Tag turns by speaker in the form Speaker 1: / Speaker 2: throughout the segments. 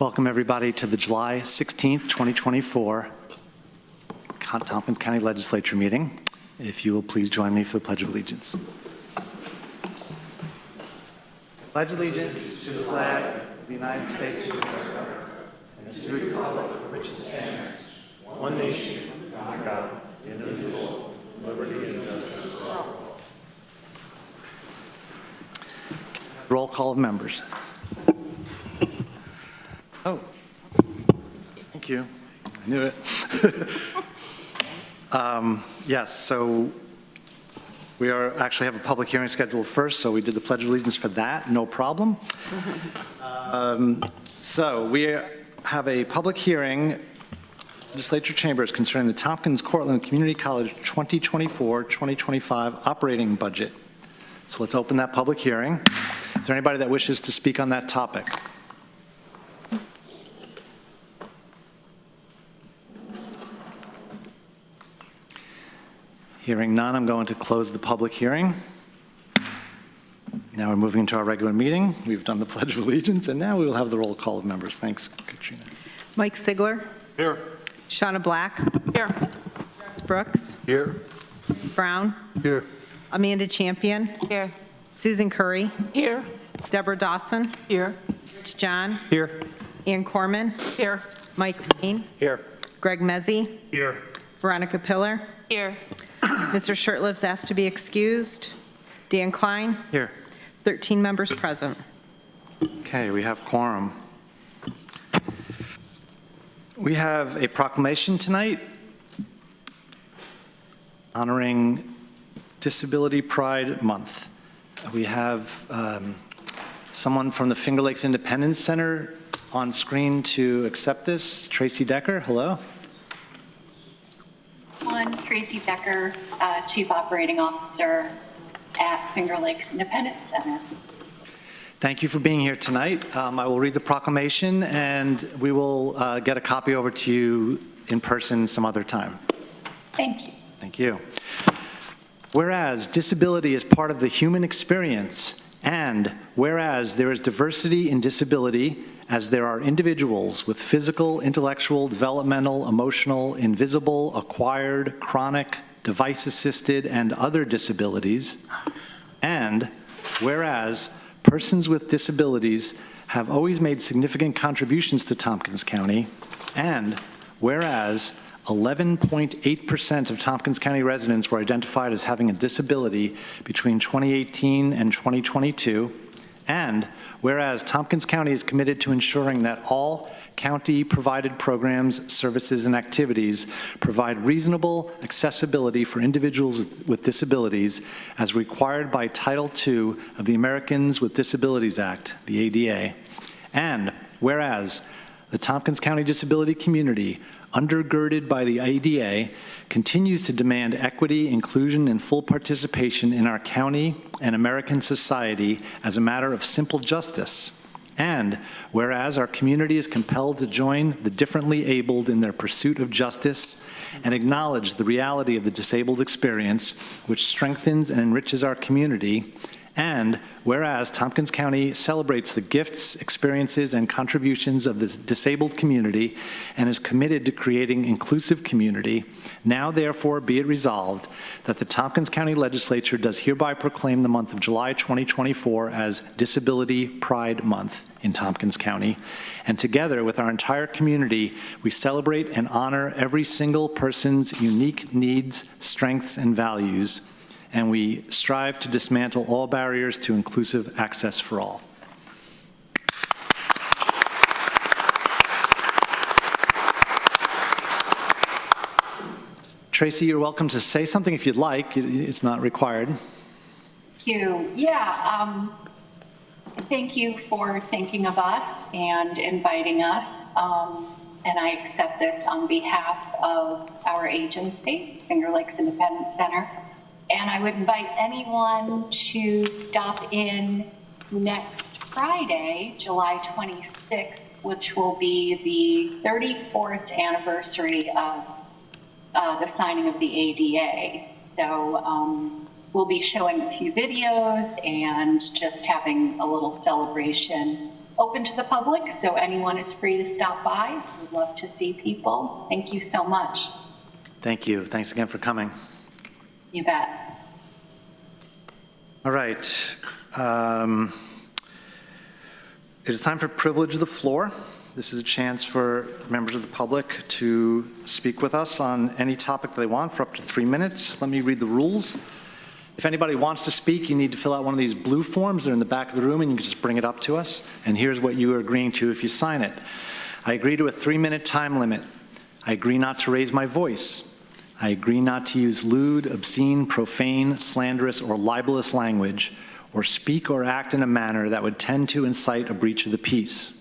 Speaker 1: Welcome everybody to the July 16th, 2024 Tompkins County Legislature meeting. If you will please join me for the Pledge of Allegiance. Pledge allegiance to the flag of the United States of America and to the republic for which it stands, one nation, under God, indivisible, liberty and justice for all. Roll call of members. Oh, thank you. I knew it. Yes, so we actually have a public hearing scheduled first, so we did the Pledge of Allegiance for that, no problem. So we have a public hearing, Legislature Chambers, concerning the Tompkins Cortland Community College 2024-2025 operating budget. So let's open that public hearing. Is there anybody that wishes to speak on that topic? Hearing none, I'm going to close the public hearing. Now we're moving into our regular meeting. We've done the Pledge of Allegiance, and now we will have the roll call of members. Thanks, Katrina.
Speaker 2: Mike Sigler.
Speaker 3: Here.
Speaker 2: Shauna Black.
Speaker 4: Here.
Speaker 2: Brooks.
Speaker 3: Here.
Speaker 2: Brown.
Speaker 3: Here.
Speaker 2: Amanda Champion.
Speaker 4: Here.
Speaker 2: Susan Curry.
Speaker 4: Here.
Speaker 2: Deborah Dawson.
Speaker 4: Here.
Speaker 2: Rich John.
Speaker 3: Here.
Speaker 2: Ann Corman.
Speaker 4: Here.
Speaker 2: Mike Payne.
Speaker 3: Here.
Speaker 2: Greg Mezzi.
Speaker 3: Here.
Speaker 2: Veronica Pillar.
Speaker 4: Here.
Speaker 2: Mr. Shurtleff's asked to be excused. Dan Klein.
Speaker 1: Here.
Speaker 2: 13 members present.
Speaker 1: Okay, we have quorum. We have a proclamation tonight honoring Disability Pride Month. We have someone from the Finger Lakes Independence Center on screen to accept this. Tracy Decker, hello.
Speaker 5: Tracy Decker, Chief Operating Officer at Finger Lakes Independence Center.
Speaker 1: Thank you for being here tonight. I will read the proclamation and we will get a copy over to you in person some other time.
Speaker 5: Thank you.
Speaker 1: Thank you. Whereas disability is part of the human experience, and whereas there is diversity in disability, as there are individuals with physical, intellectual, developmental, emotional, invisible, acquired, chronic, device-assisted, and other disabilities, and whereas persons with disabilities have always made significant contributions to Tompkins County, and whereas 11.8% of Tompkins County residents were identified as having a disability between 2018 and 2022, and whereas Tompkins County is committed to ensuring that all county-provided programs, services, and activities provide reasonable accessibility for individuals with disabilities as required by Title II of the Americans with Disabilities Act, the ADA, and whereas the Tompkins County disability community, undergirded by the ADA, continues to demand equity, inclusion, and full participation in our county and American society as a matter of simple justice. And whereas our community is compelled to join the differently abled in their pursuit of justice and acknowledge the reality of the disabled experience, which strengthens and enriches our community. And whereas Tompkins County celebrates the gifts, experiences, and contributions of the disabled community and is committed to creating inclusive community, now therefore be it resolved that the Tompkins County Legislature does hereby proclaim the month of July 2024 as Disability Pride Month in Tompkins County. And together with our entire community, we celebrate and honor every single person's unique needs, strengths, and values, and we strive to dismantle all barriers to inclusive access for all. Tracy, you're welcome to say something if you'd like. It's not required.
Speaker 5: Thank you. Yeah, thank you for thinking of us and inviting us. And I accept this on behalf of our agency, Finger Lakes Independence Center. And I would invite anyone to stop in next Friday, July 26th, which will be the 34th anniversary of the signing of the ADA. So we'll be showing a few videos and just having a little celebration open to the public, so anyone is free to stop by. We'd love to see people. Thank you so much.
Speaker 1: Thank you. Thanks again for coming.
Speaker 5: You bet.
Speaker 1: All right. It is time for privilege of the floor. This is a chance for members of the public to speak with us on any topic they want for up to 3 minutes. Let me read the rules. If anybody wants to speak, you need to fill out one of these blue forms. They're in the back of the room, and you can just bring it up to us. And here's what you are agreeing to if you sign it. I agree to a 3-minute time limit. I agree not to raise my voice. I agree not to use lewd, obscene, profane, slanderous, or libelous language, or speak or act in a manner that would tend to incite a breach of the peace.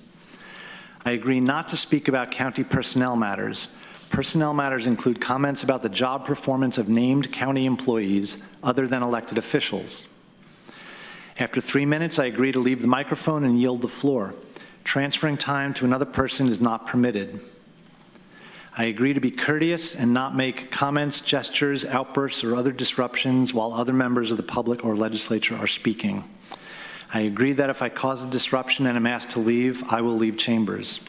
Speaker 1: I agree not to speak about county personnel matters. Personnel matters include comments about the job performance of named county employees other than elected officials. After 3 minutes, I agree to leave the microphone and yield the floor. Transferring time to another person is not permitted. I agree to be courteous and not make comments, gestures, outbursts, or other disruptions while other members of the public or legislature are speaking. I agree that if I cause a disruption and am asked to leave, I will leave chambers.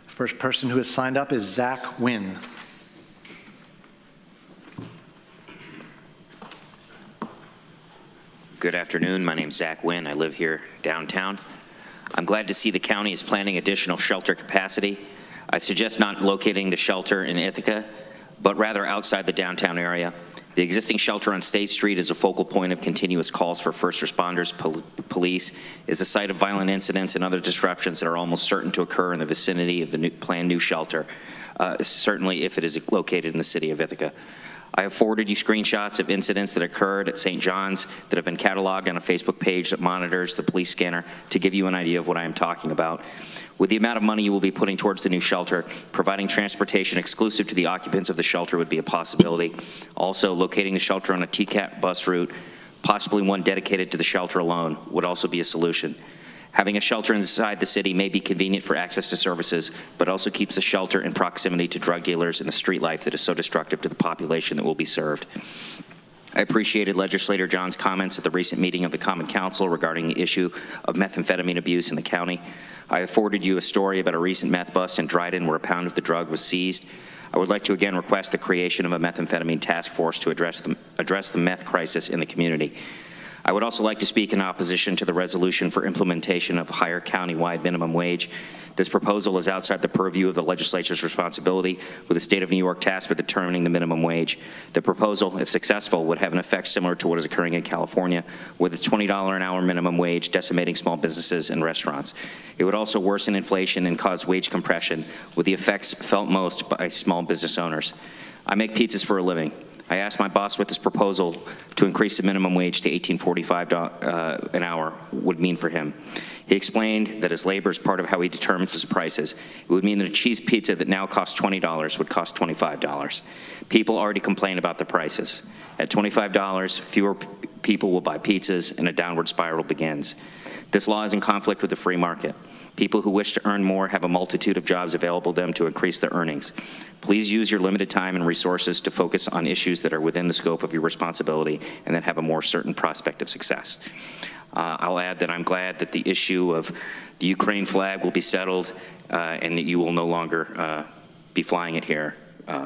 Speaker 1: First person who has signed up is Zach Wynn.
Speaker 3: Good afternoon. My name's Zach Wynn. I live here downtown. I'm glad to see the county is planning additional shelter capacity. I suggest not locating the shelter in Ithaca, but rather outside the downtown area. The existing shelter on State Street is a focal point of continuous calls for first responders, police, is the site of violent incidents and other disruptions that are almost certain to occur in the vicinity of the planned new shelter, certainly if it is located in the city of Ithaca. I have forwarded you screenshots of incidents that occurred at St. John's that have been cataloged on a Facebook page that monitors the police scanner to give you an idea of what I am talking about. With the amount of money you will be putting towards the new shelter, providing transportation exclusive to the occupants of the shelter would be a possibility. Also, locating the shelter on a TCAT bus route, possibly one dedicated to the shelter alone, would also be a solution. Having a shelter inside the city may be convenient for access to services, but also keeps the shelter in proximity to drug dealers and the street life that is so destructive to the population that will be served. I appreciated Legislator John's comments at the recent meeting of the Common Council regarding the issue of methamphetamine abuse in the county. I have forwarded you a story about a recent meth bust in Dryden where a pound of the drug was seized. I would like to again request the creation of a methamphetamine task force to address the meth crisis in the community. I would also like to speak in opposition to the resolution for implementation of higher county-wide minimum wage. This proposal is outside the purview of the legislature's responsibility, with the state of New York tasked with determining the minimum wage. The proposal, if successful, would have an effect similar to what is occurring in California, with a $20 an hour minimum wage decimating small businesses and restaurants. It would also worsen inflation and cause wage compression, with the effects felt most by small business owners. I make pizzas for a living. I asked my boss what this proposal to increase the minimum wage to $18.45 an hour would mean for him. He explained that as labor is part of how he determines his prices, it would mean that a cheese pizza that now costs $20 would cost $25. People already complain about the prices. At $25, fewer people will buy pizzas and a downward spiral begins. This law is in conflict with the free market. People who wish to earn more have a multitude of jobs available to them to increase their earnings. Please use your limited time and resources to focus on issues that are within the scope of your responsibility and that have a more certain prospect of success. I'll add that I'm glad that the issue of the Ukraine flag will be settled and that you will no longer be flying it here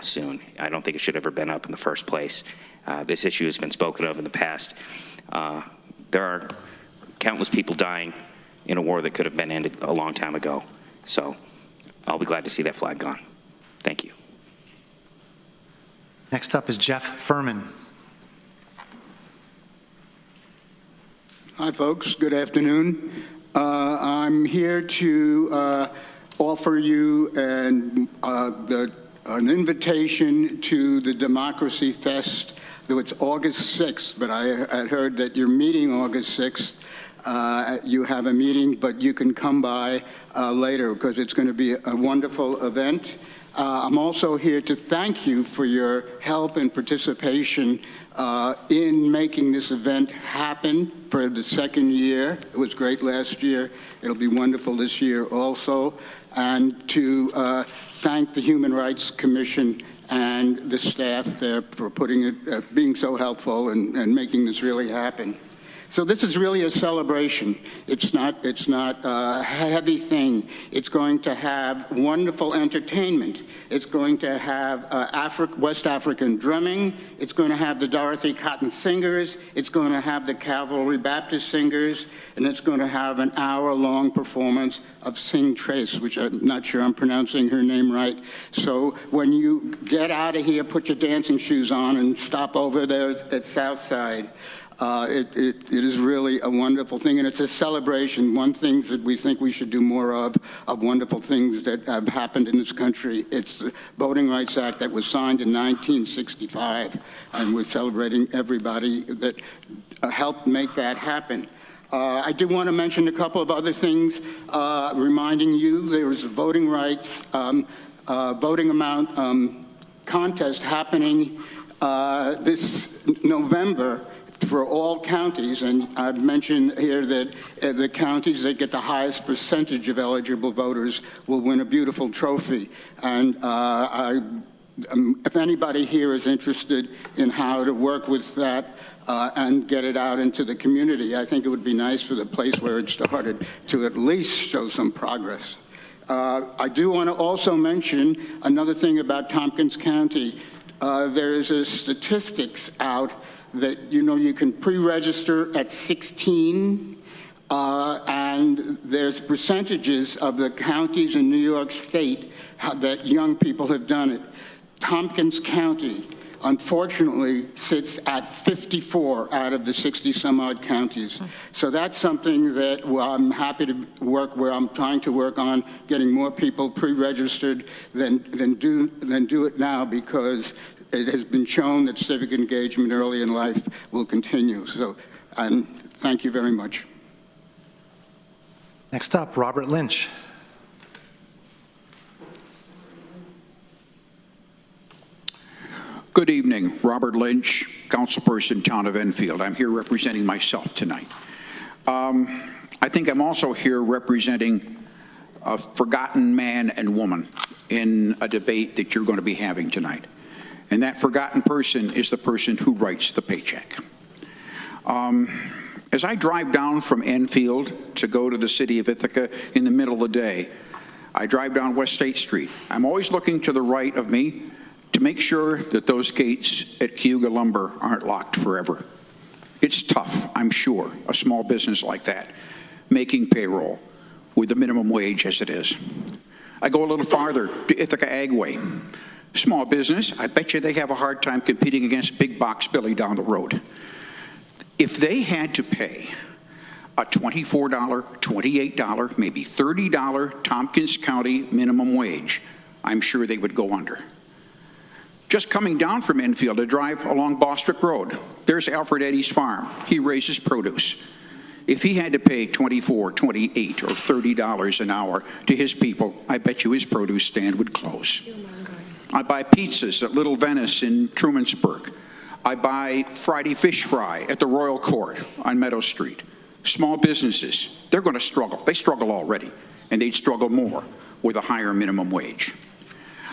Speaker 3: soon. I don't think it should have ever been up in the first place. This issue has been spoken of in the past. There are countless people dying in a war that could have been ended a long time ago. So I'll be glad to see that flag gone. Thank you.
Speaker 1: Next up is Jeff Furman.
Speaker 4: Hi, folks. Good afternoon. I'm here to offer you an invitation to the Democracy Fest. Though it's August 6th, but I had heard that you're meeting August 6th. You have a meeting, but you can come by later because it's going to be a wonderful event. I'm also here to thank you for your help and participation in making this event happen for the second year. It was great last year. It'll be wonderful this year also. And to thank the Human Rights Commission and the staff there for putting it, being so helpful and making this really happen. So this is really a celebration. It's not a heavy thing. It's going to have wonderful entertainment. It's going to have West African drumming. It's going to have the Dorothy Cotton Singers. It's going to have the Calvary Baptist Singers. And it's going to have an hour-long performance of Sing Trace, which I'm not sure I'm pronouncing her name right. So when you get out of here, put your dancing shoes on and stop over there at Southside. It is really a wonderful thing, and it's a celebration. One thing that we think we should do more of wonderful things that have happened in this country. It's the Voting Rights Act that was signed in 1965, and we're celebrating everybody that helped make that happen. I do want to mention a couple of other things, reminding you there is a voting rights, voting amount contest happening this November for all counties, and I've mentioned here that the counties that get the highest percentage of eligible voters will win a beautiful trophy. And if anybody here is interested in how to work with that and get it out into the community, I think it would be nice for the place where it started to at least show some progress. I do want to also mention another thing about Tompkins County. There's a statistics out that, you know, you can pre-register at 16, and there's percentages of the counties in New York State that young people have done it. Tompkins County, unfortunately, sits at 54 out of the 60-some-odd counties. So that's something that I'm happy to work, where I'm trying to work on getting more people pre-registered than do it now, because it has been shown that civic engagement early in life will continue. So, and thank you very much.
Speaker 1: Next up, Robert Lynch.
Speaker 6: Good evening, Robert Lynch, councilperson, town of Enfield. I'm here representing myself tonight. I think I'm also here representing a forgotten man and woman in a debate that you're going to be having tonight. And that forgotten person is the person who writes the paycheck. As I drive down from Enfield to go to the city of Ithaca in the middle of the day, I drive down West State Street. I'm always looking to the right of me to make sure that those gates at Cayuga Lumber aren't locked forever. It's tough, I'm sure, a small business like that, making payroll with the minimum wage as it is. I go a little farther to Ithaca Agway. Small business, I bet you they have a hard time competing against Big Box Billy down the road. If they had to pay a $24, $28, maybe $30 Tompkins County minimum wage, I'm sure they would go under. Just coming down from Enfield to drive along Bostwick Road, there's Alfred Eddy's farm. He raises produce. If he had to pay $24, $28, or $30 an hour to his people, I bet you his produce stand would close. I buy pizzas at Little Venice in Trumansburg. I buy Friday fish fry at the Royal Court on Meadow Street. Small businesses, they're going to struggle. They struggle already, and they'd struggle more with a higher minimum wage.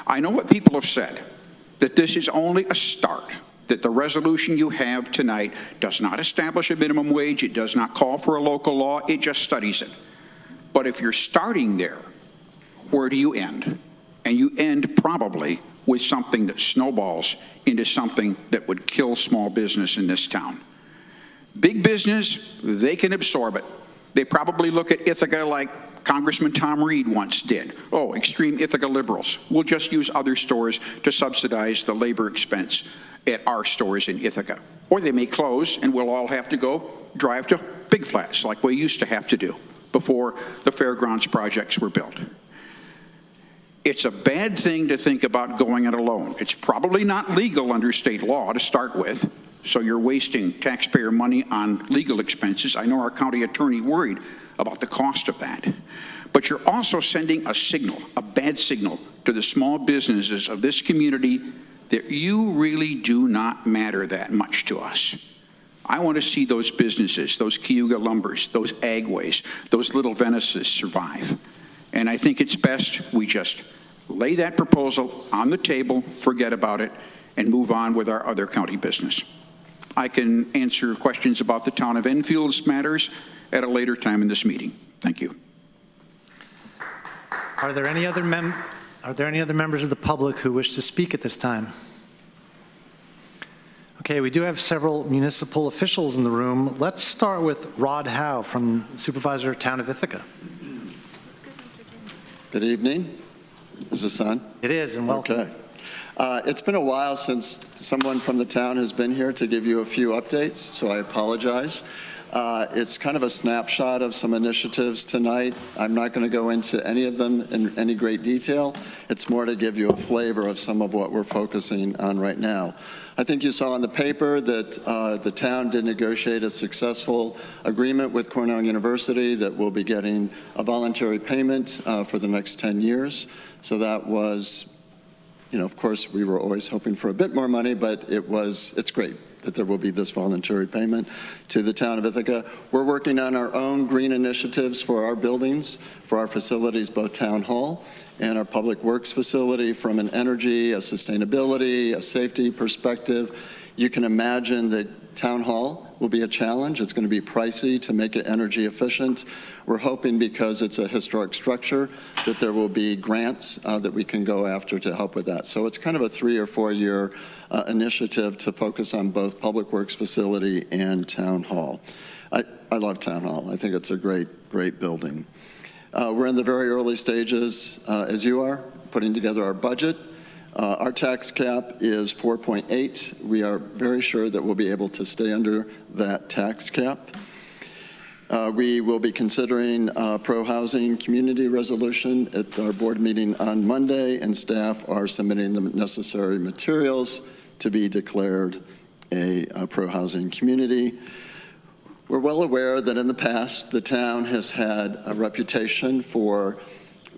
Speaker 6: I know what people have said, that this is only a start, that the resolution you have tonight does not establish a minimum wage, it does not call for a local law, it just studies it. But if you're starting there, where do you end? And you end probably with something that snowballs into something that would kill small business in this town. Big business, they can absorb it. They probably look at Ithaca like Congressman Tom Reed once did. Oh, extreme Ithaca liberals. We'll just use other stores to subsidize the labor expense at our stores in Ithaca. Or they may close and we'll all have to go drive to Big Flats like we used to have to do before the fairgrounds projects were built. It's a bad thing to think about going it alone. It's probably not legal under state law to start with, so you're wasting taxpayer money on legal expenses. I know our county attorney worried about the cost of that. But you're also sending a signal, a bad signal, to the small businesses of this community that you really do not matter that much to us. I want to see those businesses, those Cayuga Lumbers, those Agways, those Little Venices survive. And I think it's best we just lay that proposal on the table, forget about it, and move on with our other county business. I can answer questions about the town of Enfield's matters at a later time in this meeting. Thank you.
Speaker 1: Are there any other members of the public who wish to speak at this time? Okay, we do have several municipal officials in the room. Let's start with Rod Howe from Supervisor Town of Ithaca.
Speaker 7: Good evening. Is this on?
Speaker 1: It is, and welcome.
Speaker 7: Okay. It's been a while since someone from the town has been here to give you a few updates, so I apologize. It's kind of a snapshot of some initiatives tonight. I'm not going to go into any of them in any great detail. It's more to give you a flavor of some of what we're focusing on right now. I think you saw in the paper that the town did negotiate a successful agreement with Cornell University that will be getting a voluntary payment for the next 10 years. So that was, you know, of course, we were always hoping for a bit more money, but it's great that there will be this voluntary payment to the town of Ithaca. We're working on our own green initiatives for our buildings, for our facilities, both town hall and our public works facility, from an energy, a sustainability, a safety perspective. You can imagine that town hall will be a challenge. It's going to be pricey to make it energy efficient. We're hoping, because it's a historic structure, that there will be grants that we can go after to help with that. So it's kind of a 3 or 4 year initiative to focus on both public works facility and town hall. I love town hall. I think it's a great building. We're in the very early stages, as you are, putting together our budget. Our tax cap is 4.8. We are very sure that we'll be able to stay under that tax cap. We will be considering a pro-housing community resolution at our board meeting on Monday, and staff are submitting the necessary materials to be declared a pro-housing community. We're well aware that in the past, the town has had a reputation for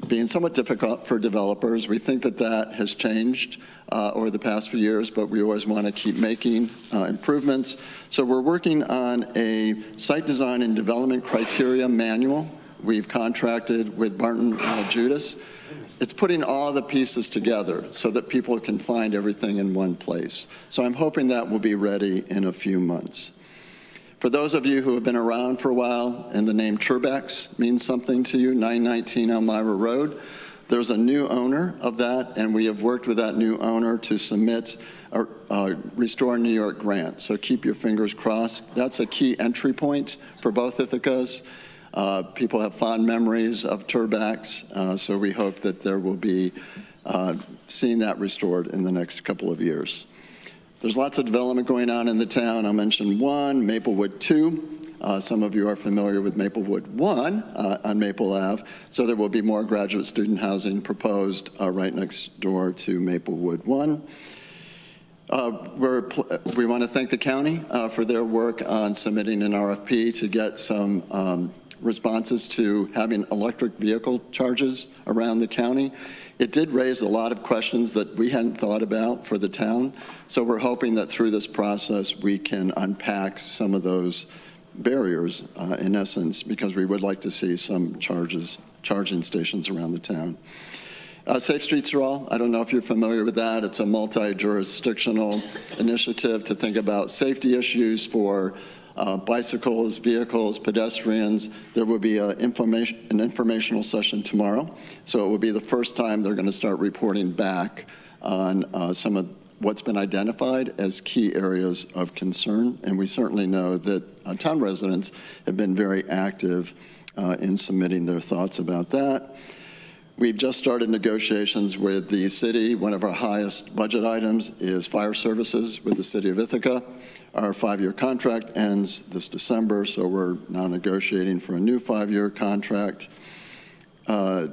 Speaker 7: being somewhat difficult for developers. We think that that has changed over the past few years, but we always want to keep making improvements. So we're working on a site design and development criteria manual. We've contracted with Barton Judas. It's putting all the pieces together so that people can find everything in one place. So I'm hoping that will be ready in a few months. For those of you who have been around for a while and the name Turbex means something to you, 919 Elmira Road, there's a new owner of that, and we have worked with that new owner to submit a Restore New York grant. So keep your fingers crossed. That's a key entry point for both Ithacas. People have fond memories of Turbex, so we hope that there will be seeing that restored in the next couple of years. There's lots of development going on in the town. I'll mention one, Maplewood 2. Some of you are familiar with Maplewood 1 on Maple Ave. So there will be more graduate student housing proposed right next door to Maplewood 1. We want to thank the county for their work on submitting an RFP to get some responses to having electric vehicle charges around the county. It did raise a lot of questions that we hadn't thought about for the town. So we're hoping that through this process, we can unpack some of those barriers, in essence, because we would like to see some charging stations around the town. Safe Streets for All, I don't know if you're familiar with that. It's a multi-jurisdictional initiative to think about safety issues for bicycles, vehicles, pedestrians. There will be an informational session tomorrow. So it will be the first time they're going to start reporting back on some of what's been identified as key areas of concern. And we certainly know that town residents have been very active in submitting their thoughts about that. We've just started negotiations with the city. One of our highest budget items is fire services with the city of Ithaca. Our 5-year contract ends this December, so we're now negotiating for a new 5-year contract. You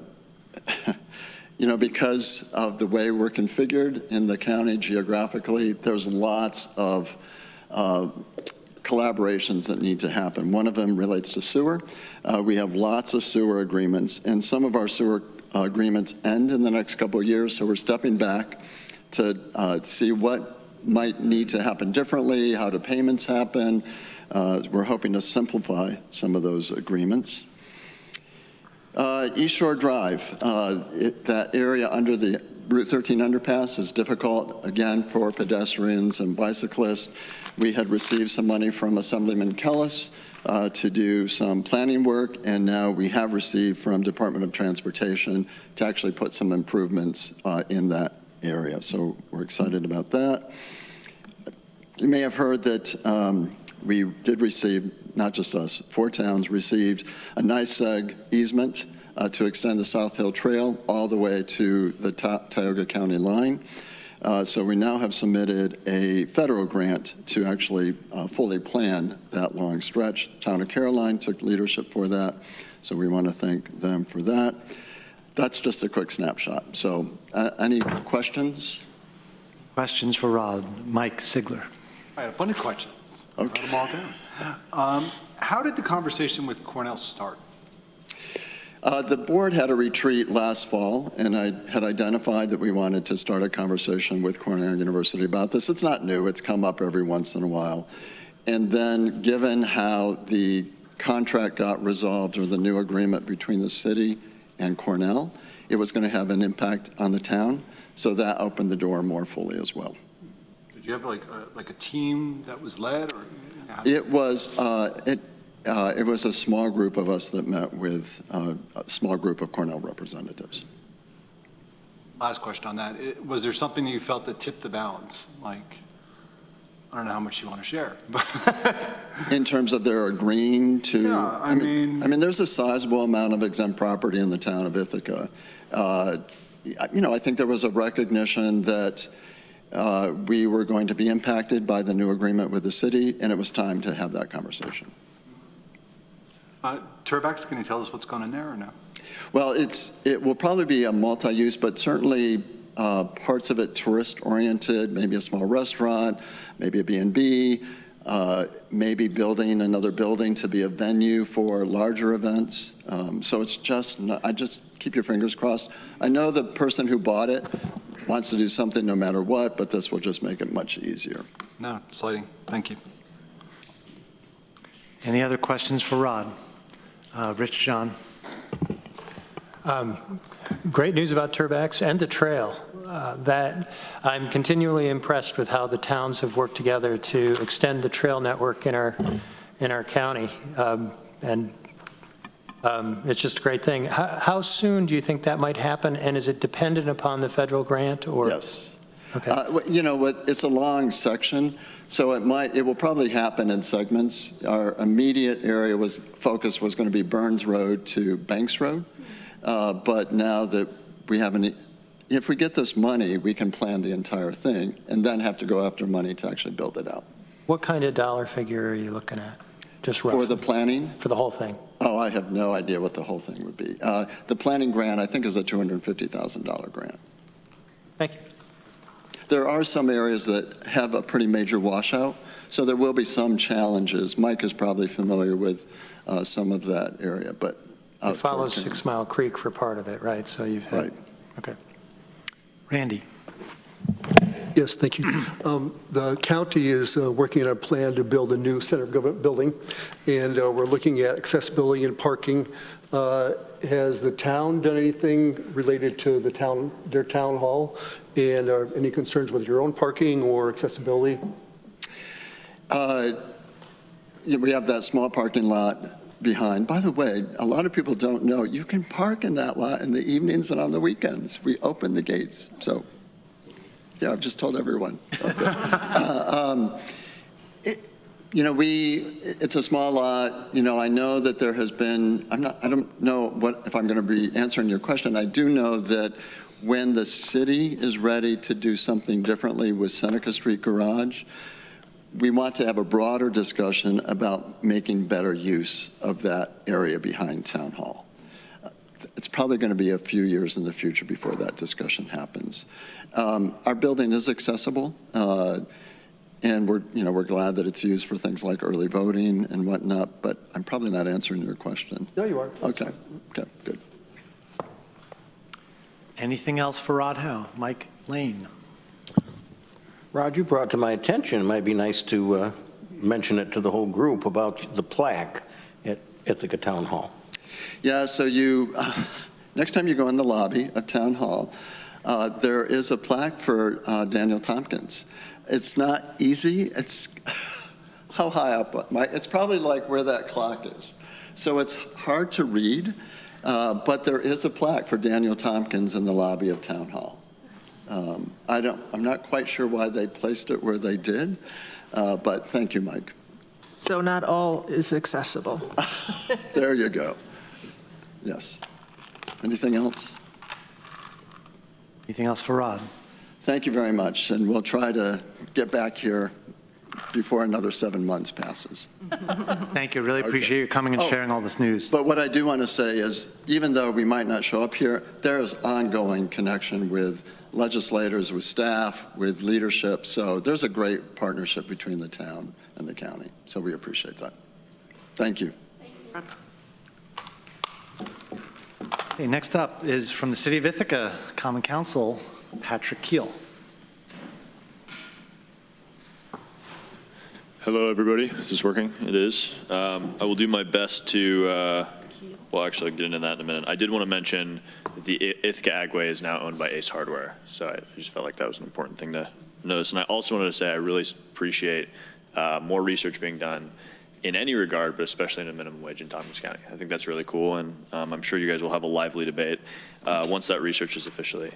Speaker 7: know, because of the way we're configured in the county geographically, there's lots of collaborations that need to happen. One of them relates to sewer. We have lots of sewer agreements, and some of our sewer agreements end in the next couple of years, so we're stepping back to see what might need to happen differently, how do payments happen. We're hoping to simplify some of those agreements. East Shore Drive, that area under the Route 13 underpass is difficult, again, for pedestrians and bicyclists. We had received some money from Assemblyman Kellis to do some planning work, and now we have received from Department of Transportation to actually put some improvements in that area. So we're excited about that. You may have heard that we did receive, not just us, 4 towns received a NYSEG easement to extend the South Hill Trail all the way to the Tioga County line. So we now have submitted a federal grant to actually fully plan that long stretch. The town of Caroline took leadership for that, so we want to thank them for that. That's just a quick snapshot. So any questions?
Speaker 1: Questions for Rod? Mike Sigler.
Speaker 8: I had a bunch of questions.
Speaker 7: Okay.
Speaker 8: Wrote them all down. How did the conversation with Cornell start?
Speaker 7: The board had a retreat last fall, and I had identified that we wanted to start a conversation with Cornell University about this. It's not new. It's come up every once in a while. And then given how the contract got resolved, or the new agreement between the city and Cornell, it was going to have an impact on the town. So that opened the door more fully as well.
Speaker 8: Did you have like a team that was led, or?
Speaker 7: It was a small group of us that met with a small group of Cornell representatives.
Speaker 8: Last question on that. Was there something that you felt that tipped the balance? Like, I don't know how much you want to share.
Speaker 7: In terms of their agreeing to?
Speaker 8: Yeah, I mean,
Speaker 7: there's a sizable amount of exempt property in the town of Ithaca. I think there was a recognition that we were going to be impacted by the new agreement with the city, and it was time to have that conversation.
Speaker 8: Turbex, can you tell us what's going on there or no?
Speaker 7: Well, it will probably be a multi-use, but certainly parts of it tourist-oriented, maybe a small restaurant, maybe a B&B, maybe building another building to be a venue for larger events. So it's just, I just keep your fingers crossed. I know the person who bought it wants to do something no matter what, but this will just make it much easier.
Speaker 8: No, exciting. Thank you.
Speaker 1: Any other questions for Rod? Rich John.
Speaker 9: Great news about Turbex and the trail. That I'm continually impressed with how the towns have worked together to extend the trail network in our county, and it's just a great thing. How soon do you think that might happen, and is it dependent upon the federal grant? Or
Speaker 7: Yes.
Speaker 9: Okay.
Speaker 7: It's a long section, so it will probably happen in segments. Our immediate focus was going to be Burns Road to Banks Road, but now that we have if we get this money, we can plan the entire thing and then have to go after money to actually build it out.
Speaker 9: What kind of dollar figure are you looking at? Just roughly.
Speaker 7: For the planning?
Speaker 9: For the whole thing?
Speaker 7: Oh, I have no idea what the whole thing would be. The planning grant, I think, is a $250,000 grant.
Speaker 9: Thank you.
Speaker 7: There are some areas that have a pretty major washout, so there will be some challenges. Mike is probably familiar with some of that area, but
Speaker 9: It follows 6 Mile Creek for part of it, right? So you've had,
Speaker 7: right.
Speaker 9: Okay.
Speaker 1: Randy.
Speaker 10: Yes, thank you. The county is working on a plan to build a new center of government building, and we're looking at accessibility and parking. Has the town done anything related to their town hall, and are any concerns with your own parking or accessibility?
Speaker 7: We have that small parking lot behind. By the way, a lot of people don't know you can park in that lot in the evenings and on the weekends. We open the gates, so yeah, I've just told everyone. It's a small lot. I know that there has been, I don't know if I'm going to be answering your question. I do know that when the city is ready to do something differently with Seneca Street Garage, we want to have a broader discussion about making better use of that area behind Town Hall. It's probably going to be a few years in the future before that discussion happens. Our building is accessible. And we're glad that it's used for things like early voting and whatnot, but I'm probably not answering your question.
Speaker 10: No, you are.
Speaker 7: Okay, good.
Speaker 1: Anything else for Rod Howe? Mike Lane.
Speaker 11: Rod, you brought to my attention, it might be nice to mention it to the whole group about the plaque at Ithaca Town Hall.
Speaker 7: Yeah, so next time you go in the lobby of Town Hall, There is a plaque for Daniel Tompkins. It's not easy. It's how high up? It's probably like where that clock is. So it's hard to read, but there is a plaque for Daniel Tompkins in the lobby of Town Hall. I'm not quite sure why they placed it where they did, but thank you, Mike.
Speaker 12: So not all is accessible.
Speaker 7: There you go. Yes. Anything else?
Speaker 1: Anything else for Rod?
Speaker 7: Thank you very much, and we'll try to get back here before another 7 months passes.
Speaker 1: Thank you. Really appreciate you coming and sharing all this news.
Speaker 7: But what I do want to say is, even though we might not show up here, there is ongoing connection with legislators, with staff, with leadership. So there's a great partnership between the town and the county. So we appreciate that. Thank you.
Speaker 1: Okay, next up is from the City of Ithaca, Common Council, Patrick Keel.
Speaker 13: Hello, everybody. Is this working? It is. I will do my best to, well, actually, I'll get into that in a minute. I did want to mention that the Ithaca Agway is now owned by Ace Hardware, so I just felt like that was an important thing to notice. And I also wanted to say I really appreciate more research being done in any regard, but especially in a minimum wage in Tompkins County. I think that's really cool, and I'm sure you guys will have a lively debate once that research is officially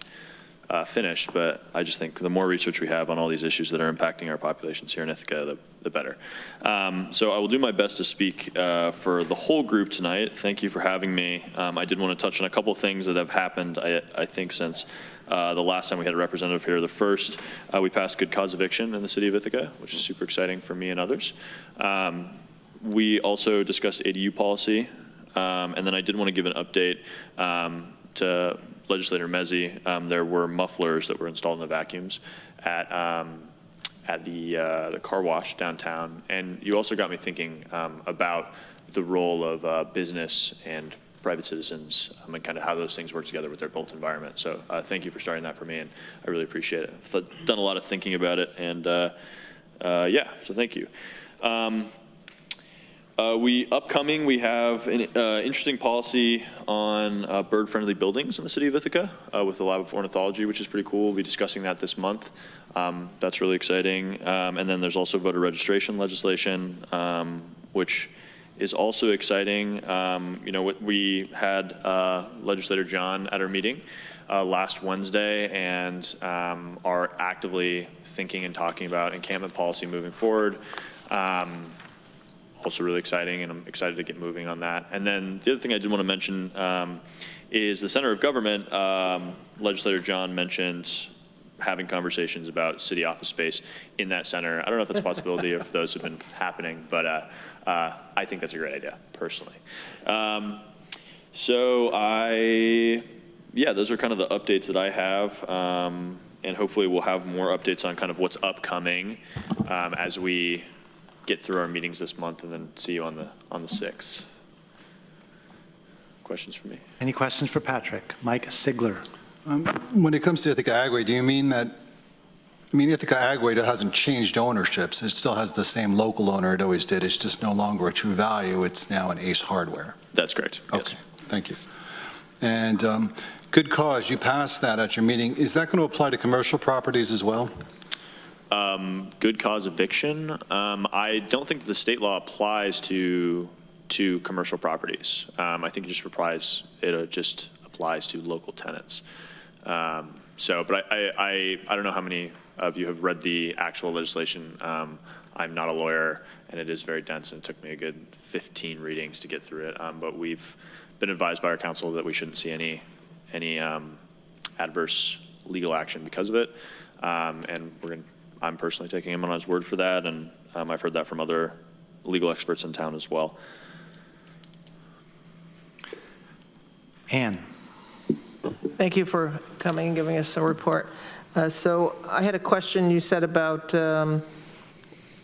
Speaker 13: finished, but I just think the more research we have on all these issues that are impacting our populations here in Ithaca, the better. So I will do my best to speak for the whole group tonight. Thank you for having me. I did want to touch on a couple of things that have happened, I think, since the last time we had a representative here. The first, we passed good cause eviction in the city of Ithaca, which is super exciting for me and others. We also discussed ADU policy, and then I did want to give an update to Legislator Mezzi. There were mufflers that were installed in the vacuums at the car wash downtown, and you also got me thinking about the role of business and private citizens and kind of how those things work together with their built environment. So thank you for starting that for me, and I really appreciate it. I've done a lot of thinking about it, and yeah, so thank you. We have an interesting policy on bird-friendly buildings in the city of Ithaca with the Lab of Ornithology, which is pretty cool. We'll be discussing that this month. That's really exciting. And then there's also voter registration legislation, which is also exciting. You know, we had Legislator John at our meeting last Wednesday, and are actively thinking and talking about encampment policy moving forward. Also really exciting, and I'm excited to get moving on that. And then the other thing I did want to mention is the center of government. Legislator John mentioned having conversations about city office space in that center. I don't know if that's a possibility if those have been happening, but I think that's a great idea, personally. Yeah, those are kind of the updates that I have. And hopefully we'll have more updates on kind of what's upcoming as we get through our meetings this month, and then see you on the 6th. Questions for me?
Speaker 1: Any questions for Patrick? Mike Sigler.
Speaker 8: When it comes to Ithaca Agway, do you mean that, Ithaca Agway hasn't changed ownerships. It still has the same local owner it always did. It's just no longer a True Value. It's now an Ace Hardware.
Speaker 13: That's correct.
Speaker 8: Okay,
Speaker 13: yes.
Speaker 8: Thank you. And good cause, you passed that at your meeting. Is that going to apply to commercial properties as well?
Speaker 13: Good cause eviction. I don't think that the state law applies to commercial properties. I think it just applies to local tenants. But I don't know how many of you have read the actual legislation. I'm not a lawyer, and it is very dense, and it took me a good 15 readings to get through it. But we've been advised by our counsel that we shouldn't see any adverse legal action because of it. And I'm personally taking him on his word for that, and I've heard that from other legal experts in town as well.
Speaker 1: Ann.
Speaker 12: Thank you for coming and giving us a report. So I had a question you said about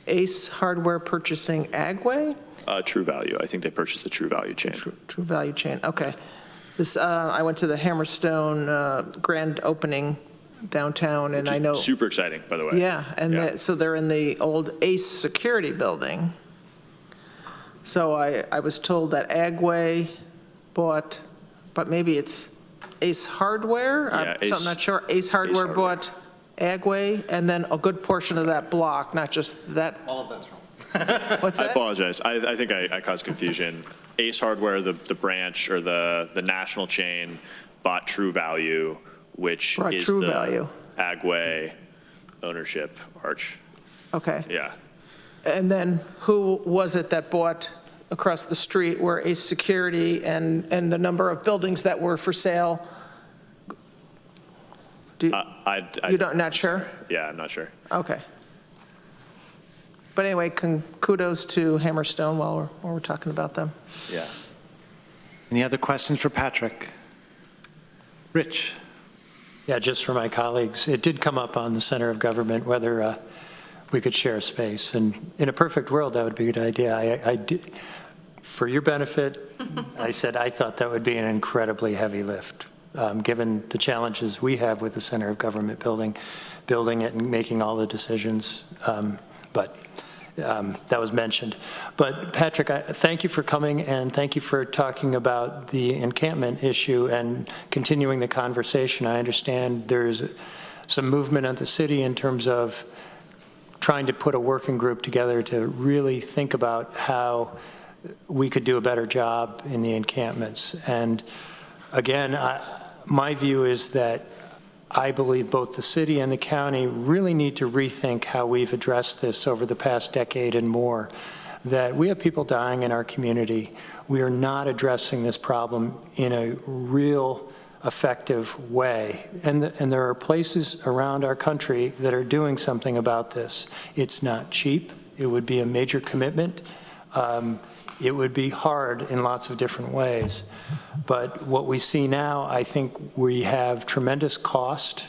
Speaker 12: Ace Hardware purchasing Agway?
Speaker 13: True Value. I think they purchased the True Value chain.
Speaker 12: True Value chain, okay. I went to the Hammerstone grand opening downtown, and I know.
Speaker 13: Super exciting, by the way.
Speaker 12: Yeah, and so they're in the old Ace security building. So I was told that Agway bought, but maybe it's Ace Hardware?
Speaker 13: Yeah,
Speaker 12: So I'm
Speaker 13: Ace-
Speaker 12: not sure. Ace Hardware
Speaker 13: Hardware.
Speaker 12: bought Agway, and then a good portion of that block, not just that.
Speaker 8: All of that's wrong.
Speaker 12: What's
Speaker 13: I
Speaker 12: that?
Speaker 13: apologize. I think I caused confusion. Ace Hardware, the branch or the national chain, bought True Value, which
Speaker 12: Bought
Speaker 13: is
Speaker 12: True
Speaker 13: the
Speaker 12: Value.
Speaker 13: Agway ownership arch.
Speaker 12: Okay.
Speaker 13: Yeah.
Speaker 12: And then who was it that bought across the street where Ace Security and the number of buildings that were for sale? You're not sure?
Speaker 13: Yeah, I'm not sure.
Speaker 12: Okay. But anyway, kudos to Hammerstone while we're talking about them.
Speaker 13: Yeah.
Speaker 1: Any other questions for Patrick? Rich?
Speaker 9: Yeah, just for my colleagues, it did come up on the center of government whether we could share space. And in a perfect world, that would be a good idea. I did, for your benefit, I said I thought that would be an incredibly heavy lift, given the challenges we have with the center of government building it and making all the decisions. But that was mentioned. But Patrick, thank you for coming, and thank you for talking about the encampment issue and continuing the conversation. I understand there's some movement at the city in terms of trying to put a working group together to really think about how we could do a better job in the encampments. And again, my view is that I believe both the city and the county really need to rethink how we've addressed this over the past decade and more, that we have people dying in our community. We are not addressing this problem in a real effective way. And there are places around our country that are doing something about this. It's not cheap. It would be a major commitment. It would be hard in lots of different ways. But what we see now, I think we have tremendous cost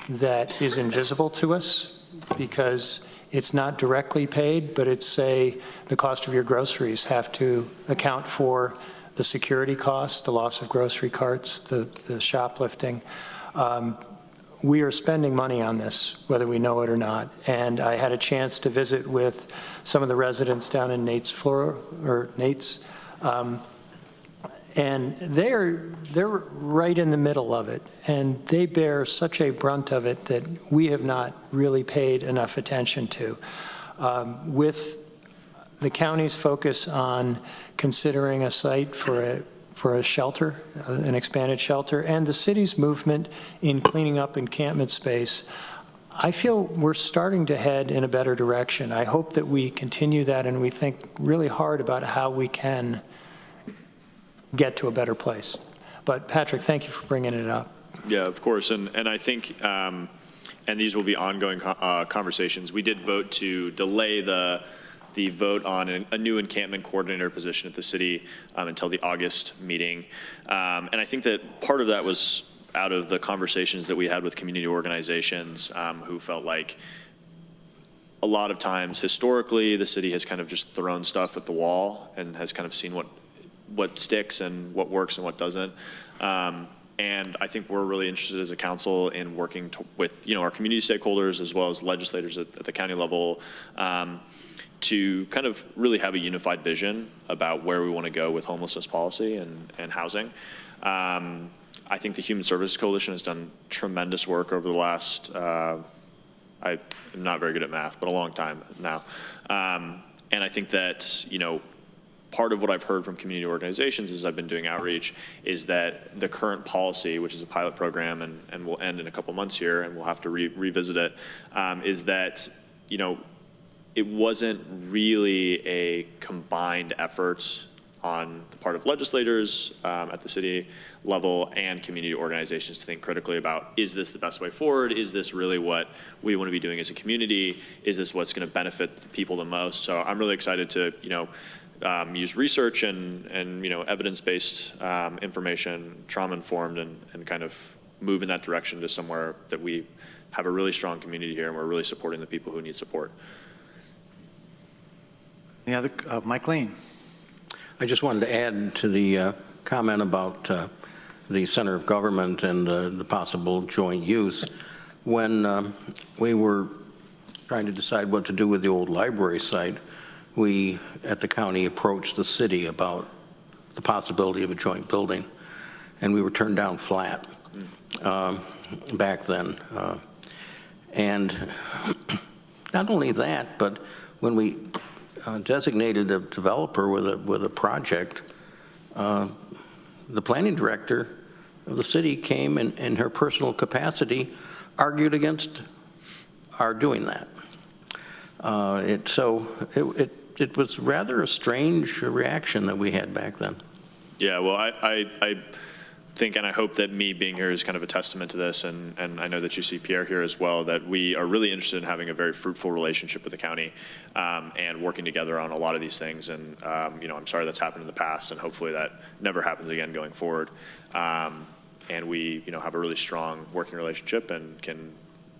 Speaker 9: that is invisible to us because it's not directly paid, but it's, say, the cost of your groceries have to account for the security costs, the loss of grocery carts, the shoplifting. We are spending money on this, whether we know it or not. And I had a chance to visit with some of the residents down in Nate's, and they're right in the middle of it, and they bear such a brunt of it that we have not really paid enough attention to. With the county's focus on considering a site for a shelter, an expanded shelter, and the city's movement in cleaning up encampment space, I feel we're starting to head in a better direction. I hope that we continue that and we think really hard about how we can get to a better place. But Patrick, thank you for bringing it up.
Speaker 13: Yeah, of course. And I think, and these will be ongoing conversations, we did vote to delay the vote on a new encampment coordinator position at the city until the August meeting. And I think that part of that was out of the conversations that we had with community organizations who felt like a lot of times historically the city has kind of just thrown stuff at the wall and has kind of seen what sticks and what works and what doesn't. And I think we're really interested as a council in working with our community stakeholders as well as legislators at the county level to kind of really have a unified vision about where we want to go with homelessness policy and housing. I think the Human Services Coalition has done tremendous work over the last, I am not very good at math, but a long time now. And I think that, part of what I've heard from community organizations as I've been doing outreach is that the current policy, which is a pilot program and will end in a couple months here and we'll have to revisit it, is that, it wasn't really a combined effort on the part of legislators at the city level and community organizations to think critically about, is this the best way forward? Is this really what we want to be doing as a community? Is this what's going to benefit people the most? So I'm really excited to, use research and evidence-based information, trauma-informed, and kind of move in that direction to somewhere that we have a really strong community here and we're really supporting the people who need support.
Speaker 1: Any other, Mike Lane?
Speaker 11: I just wanted to add to the comment about the center of government and the possible joint use. When we were trying to decide what to do with the old library site, we at the county approached the city about the possibility of a joint building, and we were turned down flat. back then. And not only that, but when we designated a developer with a project, the planning director of the city came in her personal capacity, argued against our doing that. It was rather a strange reaction that we had back then.
Speaker 13: Yeah, well, I think and I hope that me being here is kind of a testament to this, and I know that you see Pierre here as well, that we are really interested in having a very fruitful relationship with the county and working together on a lot of these things. And, I'm sorry that's happened in the past, and hopefully that never happens again going forward. And we, have a really strong working relationship and can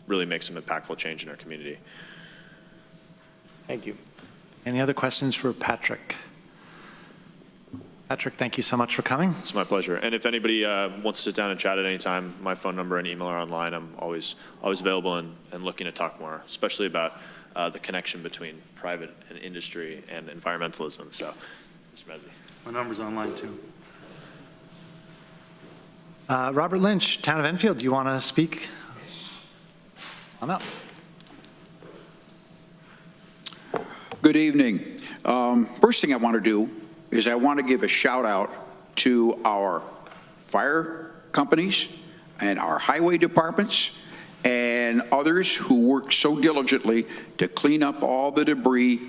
Speaker 13: really make some impactful change in our community.
Speaker 11: Thank you.
Speaker 1: Any other questions for Patrick? Patrick, thank you so much for coming.
Speaker 13: It's my pleasure. And if anybody wants to sit down and chat at any time, my phone number and email are online. I'm always available and looking to talk more, especially about the connection between private and industry and environmentalism. So, Mr. Mezzi.
Speaker 14: My number's online too.
Speaker 1: Robert Lynch, Town of Enfield, do you want to speak? On up.
Speaker 6: Good evening. First thing I want to do is I want to give a shout out to our fire companies and our highway departments and others who worked so diligently to clean up all the debris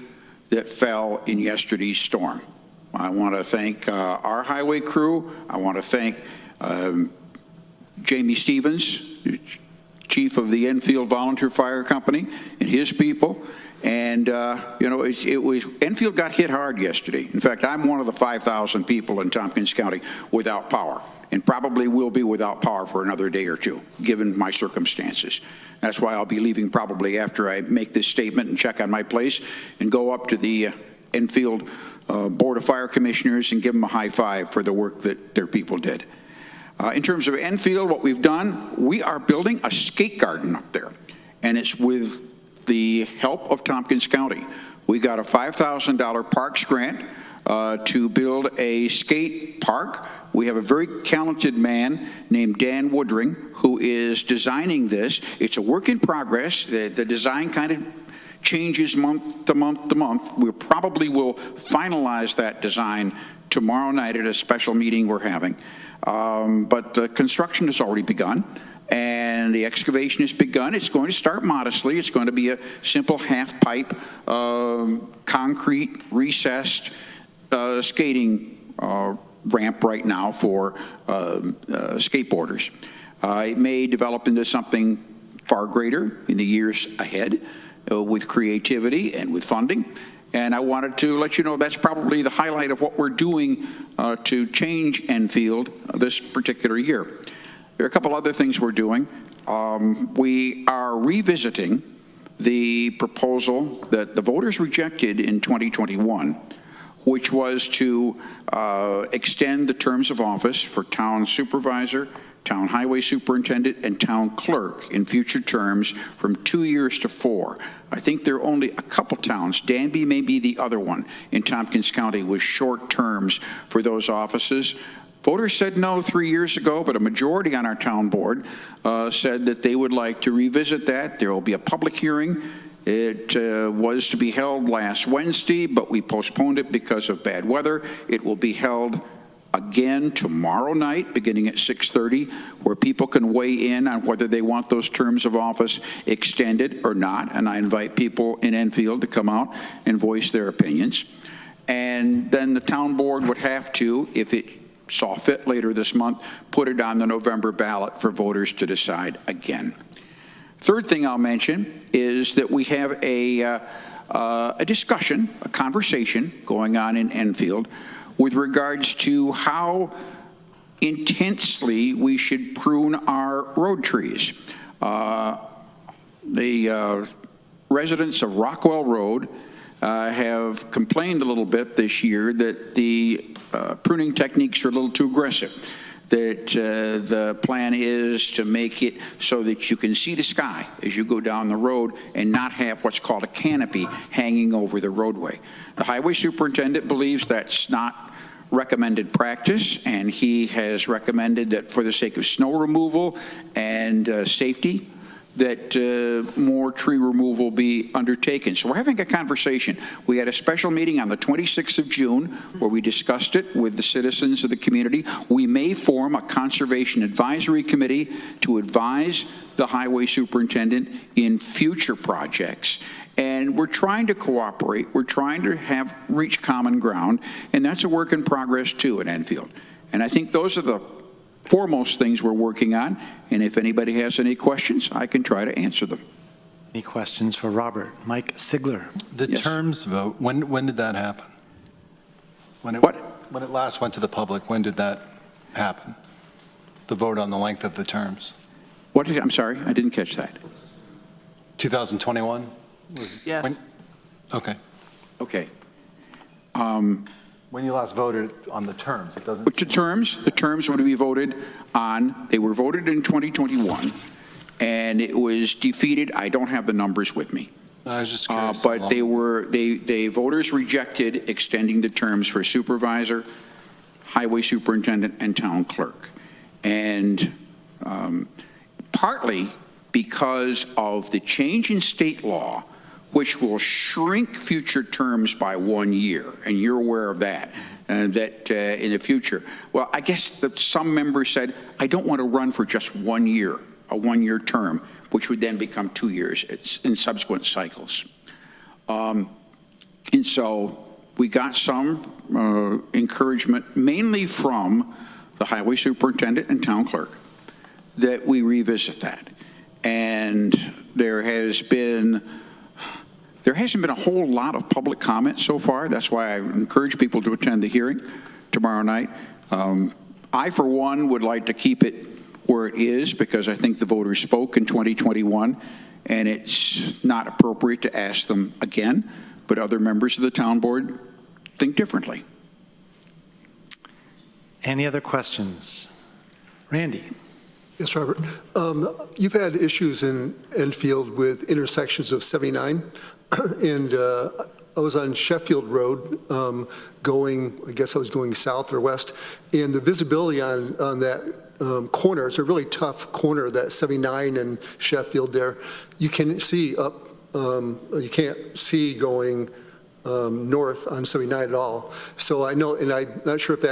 Speaker 6: that fell in yesterday's storm. I want to thank our highway crew. I want to thank Jamie Stevens, chief of the Enfield Volunteer Fire Company, and his people. And, Enfield got hit hard yesterday. In fact, I'm one of the 5,000 people in Tompkins County without power, and probably will be without power for another day or two, given my circumstances. That's why I'll be leaving probably after I make this statement and check on my place and go up to the Enfield Board of Fire Commissioners and give them a high five for the work that their people did. In terms of Enfield, what we've done, we are building a skate garden up there, and it's with the help of Tompkins County. We got a $5,000 parks grant to build a skate park. We have a very talented man named Dan Woodring who is designing this. It's a work in progress. The design kind of changes month to month to month. We probably will finalize that design tomorrow night at a special meeting we're having. But the construction has already begun, and the excavation has begun. It's going to start modestly. It's going to be a simple half-pipe, concrete, recessed skating ramp right now for skateboarders. It may develop into something far greater in the years ahead with creativity and with funding. And I wanted to let you know that's probably the highlight of what we're doing to change Enfield this particular year. There are a couple other things we're doing. We are revisiting the proposal that the voters rejected in 2021, which was to extend the terms of office for town supervisor, town highway superintendent, and town clerk in future terms from 2 years to 4. I think there are only a couple towns, Danby may be the other one, in Tompkins County with short terms for those offices. Voters said no 3 years ago, but a majority on our town board said that they would like to revisit that. There will be a public hearing. It was to be held last Wednesday, but we postponed it because of bad weather. It will be held again tomorrow night, beginning at 6:30, where people can weigh in on whether they want those terms of office extended or not. And I invite people in Enfield to come out and voice their opinions. And then the town board would have to, if it saw fit later this month, put it on the November ballot for voters to decide again. Third thing I'll mention is that we have a discussion, a conversation going on in Enfield with regards to how intensely we should prune our road trees. The residents of Rockwell Road have complained a little bit this year that the pruning techniques are a little too aggressive, that the plan is to make it so that you can see the sky as you go down the road and not have what's called a canopy hanging over the roadway. The highway superintendent believes that's not recommended practice, and he has recommended that for the sake of snow removal and safety, that more tree removal be undertaken. So we're having a conversation. We had a special meeting on the 26th of June where we discussed it with the citizens of the community. We may form a conservation advisory committee to advise the highway superintendent in future projects. And we're trying to cooperate. We're trying to reach common ground, and that's a work in progress too at Enfield. And I think those are the foremost things we're working on, and if anybody has any questions, I can try to answer them.
Speaker 1: Any questions for Robert? Mike Sigler.
Speaker 8: The
Speaker 6: Yes.
Speaker 8: terms vote, when did that happen? When it last went to the public, when did that happen? The vote on the length of the terms?
Speaker 6: I'm sorry, I didn't catch that.
Speaker 8: 2021?
Speaker 12: Yes.
Speaker 8: Okay.
Speaker 6: Okay.
Speaker 8: When you last voted on the terms, it doesn't.
Speaker 6: But the terms would be voted on, they were voted in 2021, and it was defeated. I don't have the numbers with me.
Speaker 8: I was just curious.
Speaker 6: But the voters rejected extending the terms for supervisor, highway superintendent, and town clerk. And partly because of the change in state law, which will shrink future terms by 1 year, and you're aware of that, in the future. Well, I guess that some members said, I don't want to run for just 1 year, a 1-year term, which would then become 2 years in subsequent cycles. And so we got some encouragement, mainly from the highway superintendent and town clerk, that we revisit that. And there hasn't been a whole lot of public comment so far. That's why I encourage people to attend the hearing tomorrow night. I, for one, would like to keep it where it is because I think the voters spoke in 2021, and it's not appropriate to ask them again, but other members of the town board think differently.
Speaker 1: Any other questions? Randy.
Speaker 10: Yes, Robert. You've had issues in Enfield with intersections of 79, and I was on Sheffield Road I guess I was going south or west, and the visibility on that corner, it's a really tough corner, that 79 and Sheffield there. You can see up, you can't see going north on 79 at all. So I know, and I'm not sure if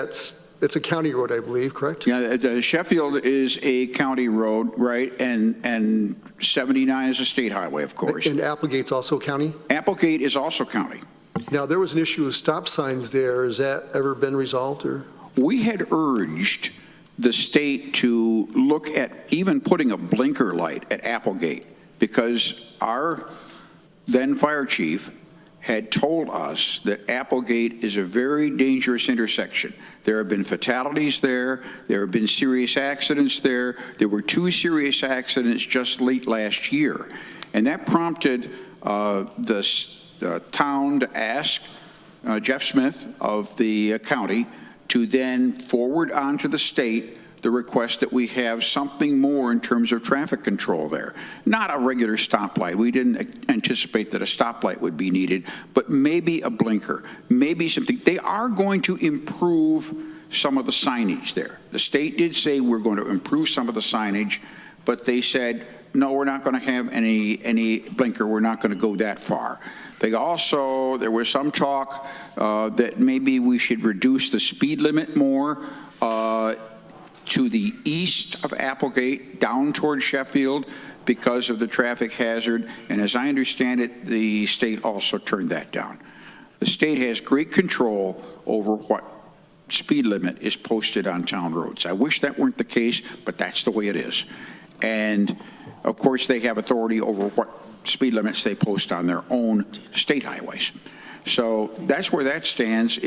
Speaker 10: it's a county road, I believe, correct?
Speaker 6: Yeah, Sheffield is a county road, right? And 79 is a state highway, of course.
Speaker 10: And Applegate's also county?
Speaker 6: Applegate is also county.
Speaker 10: Now, there was an issue with stop signs there. Has that ever been resolved, or?
Speaker 6: We had urged the state to look at even putting a blinker light at Applegate because our then fire chief had told us that Applegate is a very dangerous intersection. There have been fatalities there. There have been serious accidents there. There were 2 serious accidents just late last year. And that prompted the town to ask Jeff Smith of the county to then forward on to the state the request that we have something more in terms of traffic control there. Not a regular stoplight. We didn't anticipate that a stoplight would be needed, but maybe a blinker, maybe something. They are going to improve some of the signage there. The state did say we're going to improve some of the signage, but they said, no, we're not going to have any blinker. We're not going to go that far. They also, there was some talk that maybe we should reduce the speed limit more to the east of Applegate, down toward Sheffield, because of the traffic hazard. And as I understand it, the state also turned that down. The state has great control over what speed limit is posted on town roads. I wish that weren't the case, but that's the way it is. And of course, they have authority over what speed limits they post on their own state highways. So that's where that stands.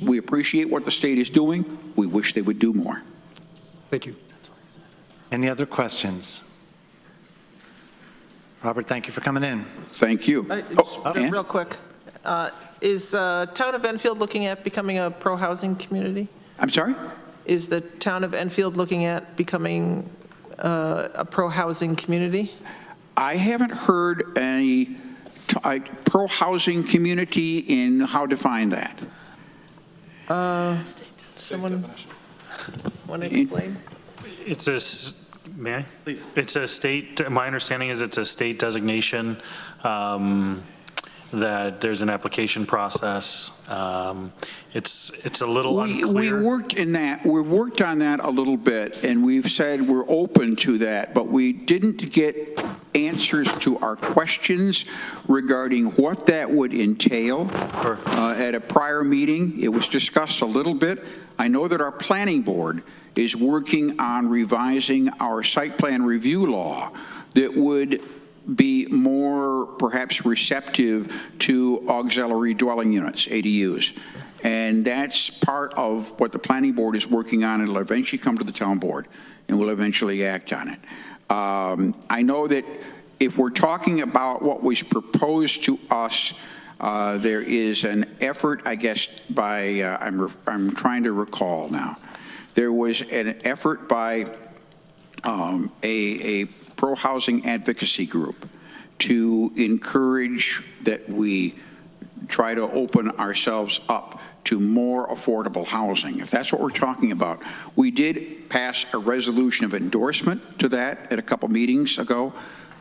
Speaker 6: We appreciate what the state is doing. We wish they would do more.
Speaker 10: Thank you.
Speaker 1: Any other questions? Robert, thank you for coming in.
Speaker 6: Thank you.
Speaker 12: Real quick, is town of Enfield looking at becoming a pro-housing community?
Speaker 6: I'm sorry?
Speaker 12: Is the town of Enfield looking at becoming a pro-housing community?
Speaker 6: I haven't heard any pro-housing community in how to define that.
Speaker 12: Someone want to explain?
Speaker 14: It's a, may I?
Speaker 1: Please.
Speaker 14: It's a state, my understanding is it's a state designation, that there's an application process. It's a little unclear.
Speaker 6: We worked on that a little bit, and we've said we're open to that, but we didn't get answers to our questions regarding what that would entail.
Speaker 14: Sure.
Speaker 6: At a prior meeting, it was discussed a little bit. I know that our planning board is working on revising our site plan review law that would be more perhaps receptive to auxiliary dwelling units, ADUs. And that's part of what the planning board is working on. It'll eventually come to the town board, and we'll eventually act on it. I know that if we're talking about what was proposed to us, there is an effort, I guess, by, I'm trying to recall now. There was an effort by a pro-housing advocacy group to encourage that we try to open ourselves up to more affordable housing. If that's what we're talking about, we did pass a resolution of endorsement to that at a couple meetings ago,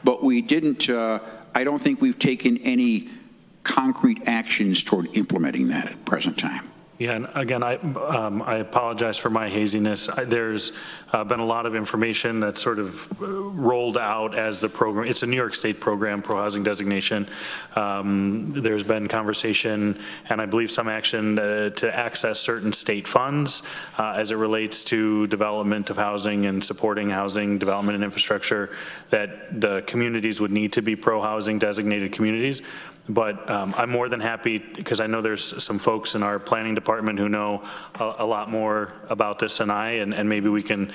Speaker 6: but we didn't, I don't think we've taken any concrete actions toward implementing that at present time.
Speaker 14: Yeah, and again, I apologize for my haziness. There's been a lot of information that sort of rolled out as the program. It's a New York State program, pro-housing designation. There's been conversation and I believe some action to access certain state funds as it relates to development of housing and supporting housing development and infrastructure, that the communities would need to be pro-housing designated communities. But I'm more than happy, because I know there's some folks in our planning department who know a lot more about this than I, and maybe we can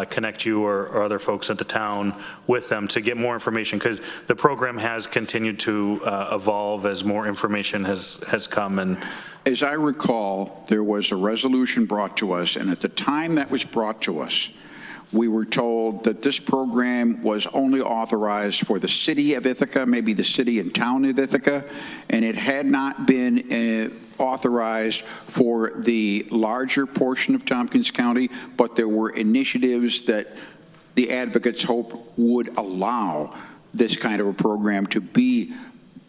Speaker 14: connect you or other folks at the town with them to get more information, because the program has continued to evolve as more information has come. And
Speaker 6: as I recall, there was a resolution brought to us, and at the time that was brought to us, we were told that this program was only authorized for the city of Ithaca, maybe the city and town of Ithaca, and it had not been authorized for the larger portion of Tompkins County, but there were initiatives that the advocates hope would allow this kind of a program to be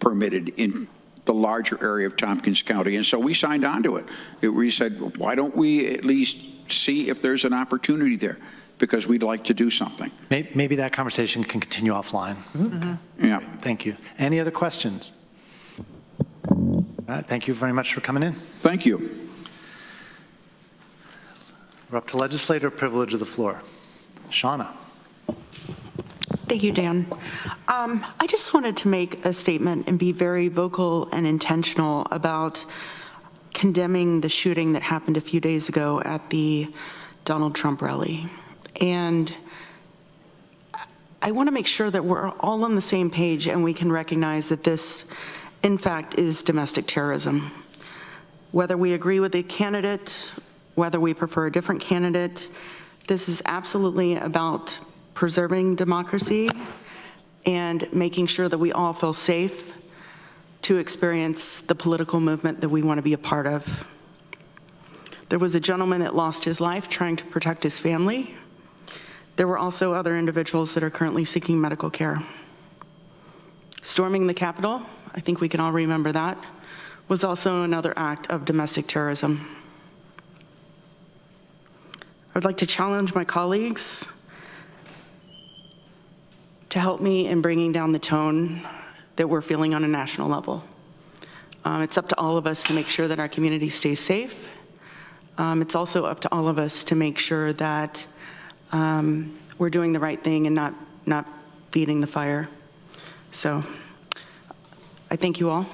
Speaker 6: permitted in the larger area of Tompkins County. And so we signed on to it. We said, why don't we at least see if there's an opportunity there? Because we'd like to do something.
Speaker 1: Maybe that conversation can continue offline.
Speaker 6: Mm-hmm. Yeah.
Speaker 1: Thank you. Any other questions? All right, thank you very much for coming in.
Speaker 6: Thank you.
Speaker 1: We're up to legislator privilege of the floor. Shauna.
Speaker 15: Thank you, Dan. I just wanted to make a statement and be very vocal and intentional about condemning the shooting that happened a few days ago at the Donald Trump rally. And I want to make sure that we're all on the same page and we can recognize that this, in fact, is domestic terrorism. Whether we agree with a candidate, whether we prefer a different candidate, this is absolutely about preserving democracy and making sure that we all feel safe to experience the political movement that we want to be a part of. There was a gentleman that lost his life trying to protect his family. There were also other individuals that are currently seeking medical care. Storming the Capitol, I think we can all remember that, was also another act of domestic terrorism. I'd like to challenge my colleagues to help me in bringing down the tone that we're feeling on a national level. It's up to all of us to make sure that our community stays safe. It's also up to all of us to make sure that we're doing the right thing and not feeding the fire. So I thank you all.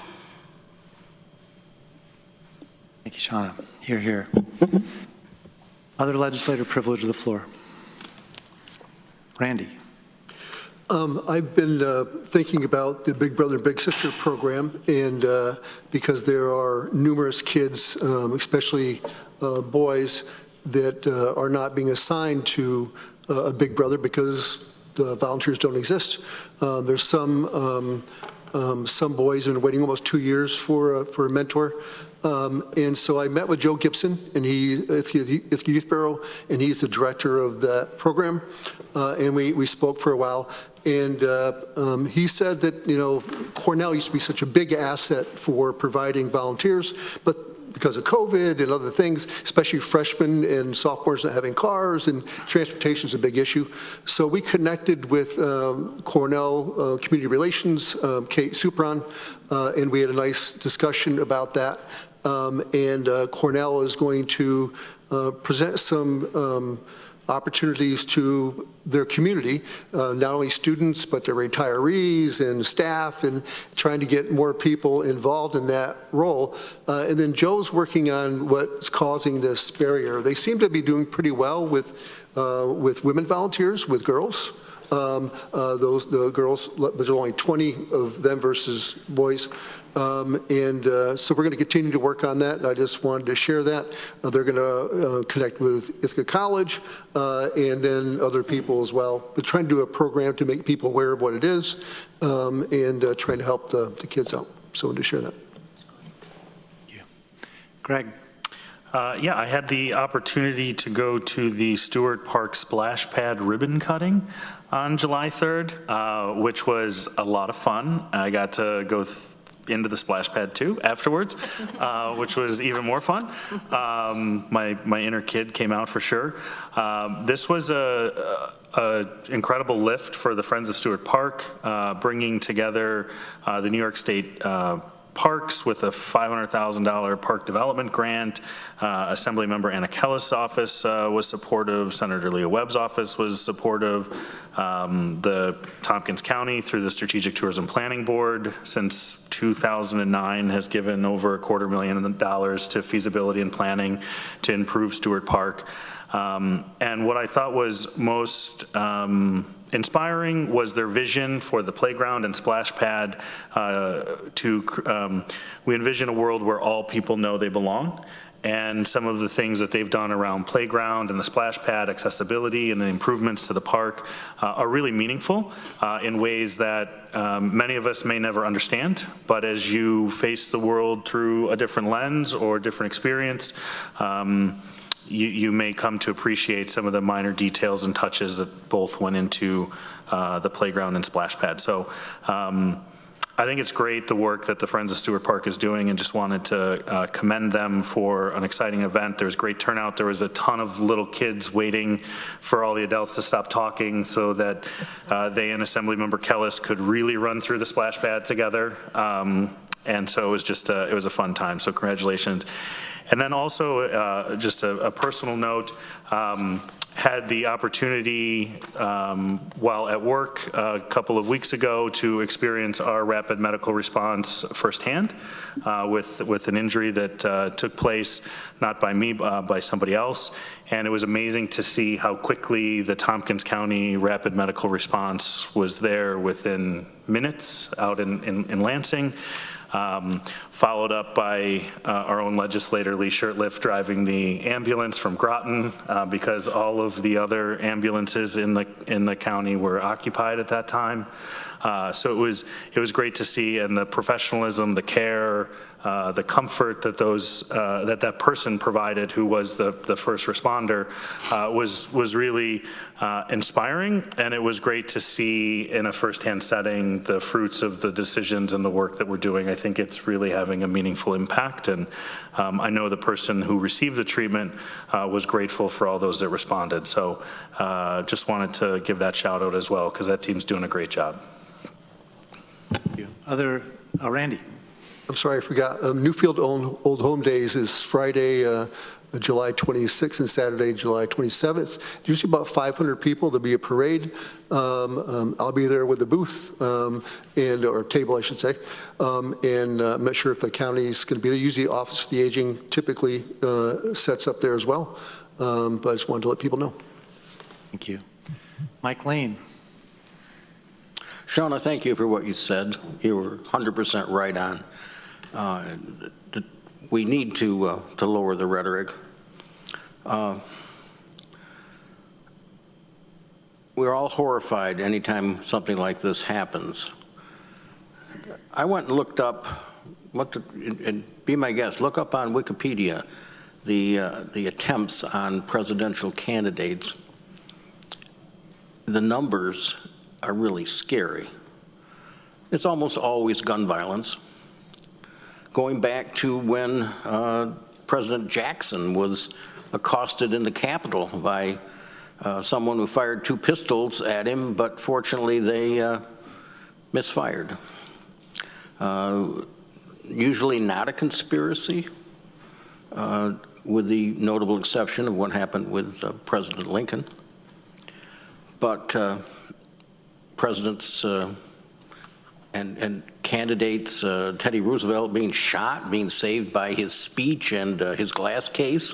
Speaker 1: Thank you, Shauna. Hear, hear. Other legislator privilege of the floor. Randy.
Speaker 10: I've been thinking about the Big Brother, Big Sister program, and because there are numerous kids, especially boys, that are not being assigned to a Big Brother because the volunteers don't exist. There's some Some boys have been waiting almost 2 years for a mentor. And so I met with Joe Gibson, and it's Youth Bureau, and he's the director of that program. And we spoke for a while. And he said that, Cornell used to be such a big asset for providing volunteers, but because of COVID and other things, especially freshmen and sophomores not having cars, and transportation is a big issue. So we connected with Cornell Community Relations, Kate Supron, and we had a nice discussion about that. And Cornell is going to present some opportunities to their community, not only students, but their retirees and staff, and trying to get more people involved in that role. And then Joe's working on what's causing this barrier. They seem to be doing pretty well with women volunteers, with girls. The girls, there's only 20 of them versus boys. So we're going to continue to work on that. I just wanted to share that. They're going to connect with Ithaca College and then other people as well. But trying to do a program to make people aware of what it is and trying to help the kids out. So I wanted to share that.
Speaker 1: Thank you. Greg.
Speaker 14: Yeah, I had the opportunity to go to the Stewart Park splash pad ribbon cutting on July 3rd, which was a lot of fun. I got to go into the splash pad too afterwards, which was even more fun. My inner kid came out for sure. This was a incredible lift for the Friends of Stewart Park, bringing together the New York State Parks with a $500,000 park development grant. Assemblymember Anna Kellis' office was supportive. Senator Leah Webb's office was supportive. The Tompkins County, through the Strategic Tourism Planning Board, since 2009 has given over $250,000 to feasibility and planning to improve Stewart Park. And what I thought was most inspiring was their vision for the playground and splash pad. We envision a world where all people know they belong. And some of the things that they've done around playground and the splash pad, accessibility, and the improvements to the park are really meaningful in ways that many of us may never understand. But as you face the world through a different lens or different experience, you may come to appreciate some of the minor details and touches that both went into the playground and splash pad. So I think it's great the work that the Friends of Stewart Park is doing, and just wanted to commend them for an exciting event. There was great turnout. There was a ton of little kids waiting for all the adults to stop talking so that they and Assemblymember Kellis could really run through the splash pad together. And so it was just it was a fun time. So congratulations. And then also, just a personal note, had the opportunity while at work a couple of weeks ago to experience our rapid medical response firsthand with an injury that took place, not by me, by somebody else. And it was amazing to see how quickly the Tompkins County rapid medical response was there within minutes out in Lansing. Followed up by our own legislator, Lee Shurtleff, driving the ambulance from Groton because all of the other ambulances in the county were occupied at that time. So it was great to see, and the professionalism, the care, the comfort that that person provided, who was the first responder, was really inspiring, and it was great to see in a firsthand setting the fruits of the decisions and the work that we're doing. I think it's really having a meaningful impact, and I know the person who received the treatment was grateful for all those that responded. So just wanted to give that shout out as well, because that team's doing a great job.
Speaker 1: Thank you. Randy.
Speaker 10: I'm sorry, I forgot. Newfield Old Home Days is Friday, July 26th, and Saturday, July 27th. Usually about 500 people. There'll be a parade. I'll be there with the booth, or table, I should say. And I'm not sure if the county's going to be there. Usually Office for the Aging typically sets up there as well. But I just wanted to let people know.
Speaker 1: Thank you. Mike Lane.
Speaker 11: Shauna, thank you for what you said. You were 100% right on. We need to lower the rhetoric. We're all horrified anytime something like this happens. I went and looked up, and be my guest, look up on Wikipedia the attempts on presidential candidates. The numbers are really scary. It's almost always gun violence. Going back to when President Jackson was accosted in the Capitol by someone who fired 2 pistols at him, but fortunately they misfired. Usually not a conspiracy, with the notable exception of what happened with President Lincoln. But presidents and candidates, Teddy Roosevelt being shot, being saved by his speech and his glass case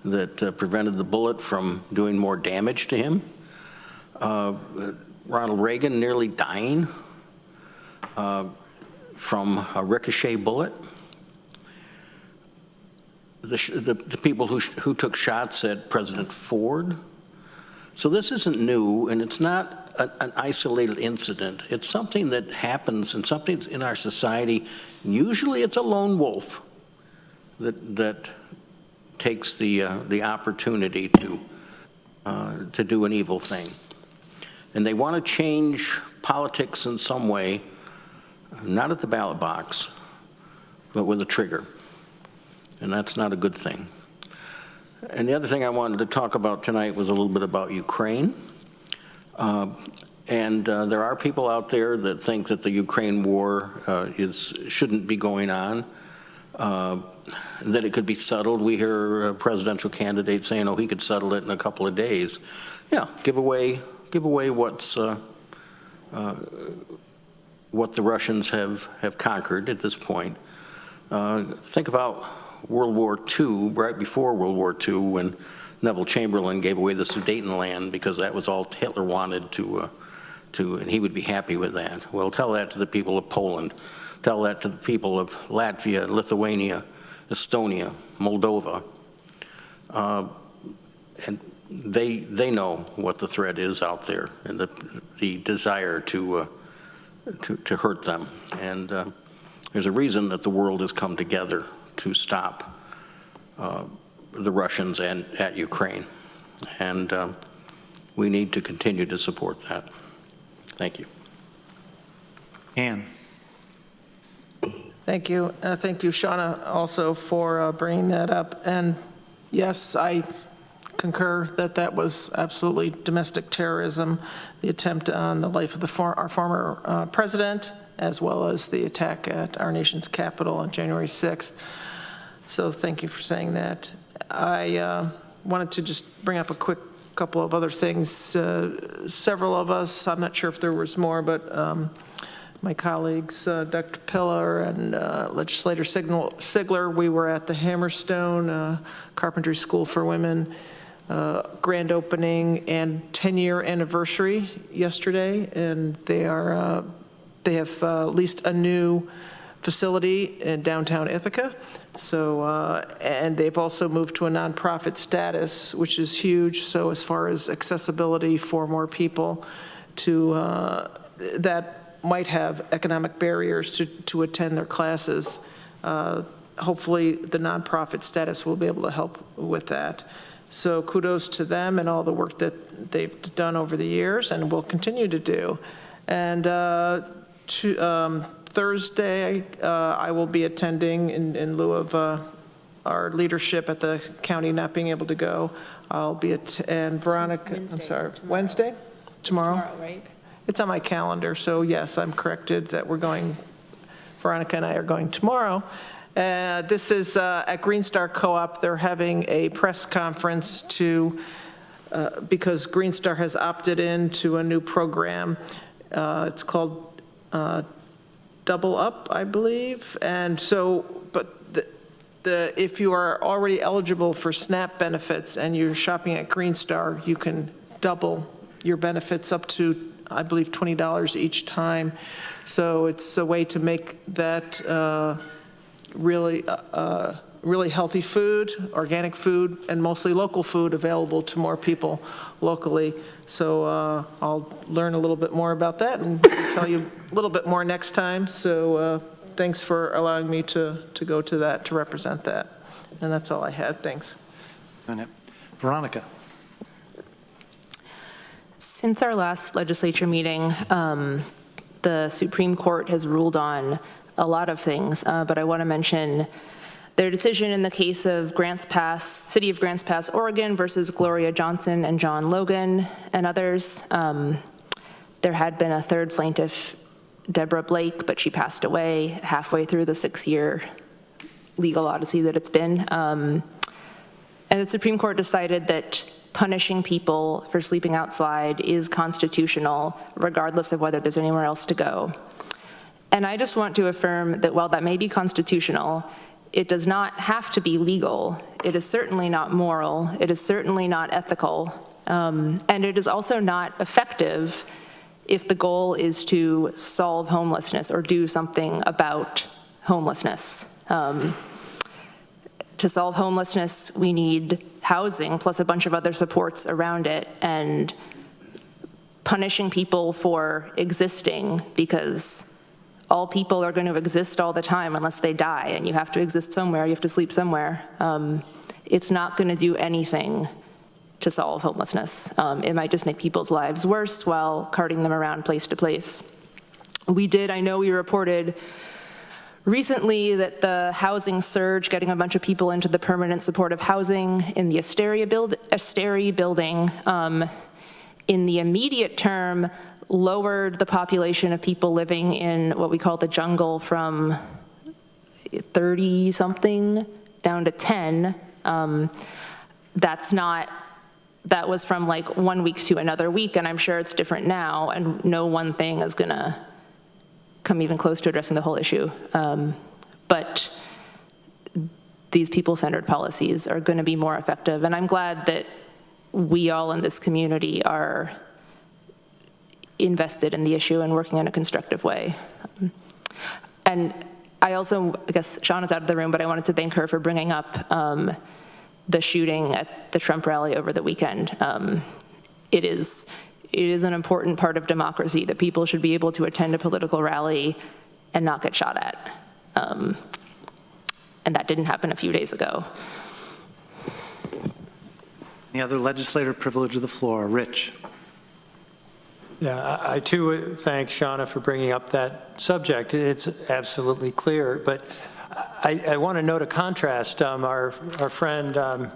Speaker 11: that prevented the bullet from doing more damage to him. Ronald Reagan nearly dying from a ricochet bullet. The people who took shots at President Ford. So this isn't new, and it's not an isolated incident. It's something that happens, and something in our society. Usually it's a lone wolf that takes the opportunity to do an evil thing. And they want to change politics in some way, not at the ballot box, but with a trigger. And that's not a good thing. And the other thing I wanted to talk about tonight was a little bit about Ukraine. There are people out there that think that the Ukraine war shouldn't be going on, that it could be settled. We hear presidential candidates saying, oh, he could settle it in a couple of days. Yeah, give away what the Russians have conquered at this point. Think about World War II, right before World War II, when Neville Chamberlain gave away the Sudetenland because that was all Hitler wanted to, and he would be happy with that. Well, tell that to the people of Poland. Tell that to the people of Latvia, Lithuania, Estonia, Moldova. And they know what the threat is out there and the desire to hurt them. And there's a reason that the world has come together to stop the Russians at Ukraine. And we need to continue to support that. Thank you.
Speaker 1: Ann.
Speaker 12: Thank you. Thank you, Shauna, also for bringing that up. And yes, I concur that that was absolutely domestic terrorism, the attempt on the life of our former president, as well as the attack at our nation's capital on January 6th. So thank you for saying that. I wanted to just bring up a quick couple of other things. Several of us, I'm not sure if there was more, but my colleagues, Dr. Pillar and Legislator Sigler, we were at the Hammerstone Carpentry School for Women grand opening and 10-year anniversary yesterday, and they have leased a new facility in downtown Ithaca. So, and they've also moved to a nonprofit status, which is huge. So as far as accessibility for more people to that might have economic barriers to attend their classes, hopefully the nonprofit status will be able to help with that. So kudos to them and all the work that they've done over the years and will continue to do. And Thursday, I will be attending in lieu of our leadership at the county not being able to go. I'll be and Veronica, Wednesday, I'm sorry, tomorrow. Tomorrow, right? It's on my calendar, so yes, I'm corrected that we're going, Veronica and I are going tomorrow. This is at Green Star Co-op. They're having a press conference because Green Star has opted into a new program. It's called Double Up, I believe. And so, but if you are already eligible for SNAP benefits and you're shopping at Green Star, you can double your benefits up to, I believe, $20 each time. So it's a way to make that really really healthy food, organic food, and mostly local food available to more people locally. So I'll learn a little bit more about that and tell you a little bit more next time. So thanks for allowing me to go to that, to represent that. And that's all I had. Thanks.
Speaker 1: Veronica.
Speaker 16: Since our last legislature meeting, the Supreme Court has ruled on a lot of things, but I want to mention their decision in the case of Grants Pass, City of Grants Pass, Oregon versus Gloria Johnson and John Logan and others. There had been a third plaintiff, Deborah Blake, but she passed away halfway through the 6-year legal odyssey that it's been. And the Supreme Court decided that punishing people for sleeping outside is constitutional, regardless of whether there's anywhere else to go. And I just want to affirm that while that may be constitutional, it does not have to be legal. It is certainly not moral. It is certainly not ethical. And it is also not effective if the goal is to solve homelessness or do something about homelessness. To solve homelessness, we need housing plus a bunch of other supports around it, and punishing people for existing, because all people are going to exist all the time unless they die, and you have to exist somewhere, you have to sleep somewhere. It's not going to do anything to solve homelessness. It might just make people's lives worse while carting them around place to place. I know we reported recently that the housing surge, getting a bunch of people into the permanent supportive housing in the Asteria building, in the immediate term, lowered the population of people living in what we call the jungle from 30-something down to 10. That was from like 1 week to another week, and I'm sure it's different now, and no one thing is gonna come even close to addressing the whole issue. But these people-centered policies are gonna be more effective, and I'm glad that we all in this community are invested in the issue and working in a constructive way. And I guess Shauna's out of the room, but I wanted to thank her for bringing up the shooting at the Trump rally over the weekend. It is an important part of democracy that people should be able to attend a political rally and not get shot at. And that didn't happen a few days ago.
Speaker 1: Any other legislator privilege of the floor? Rich.
Speaker 9: Yeah, I too thank Shauna for bringing up that subject. It's absolutely clear, but I want to note a contrast. Our friend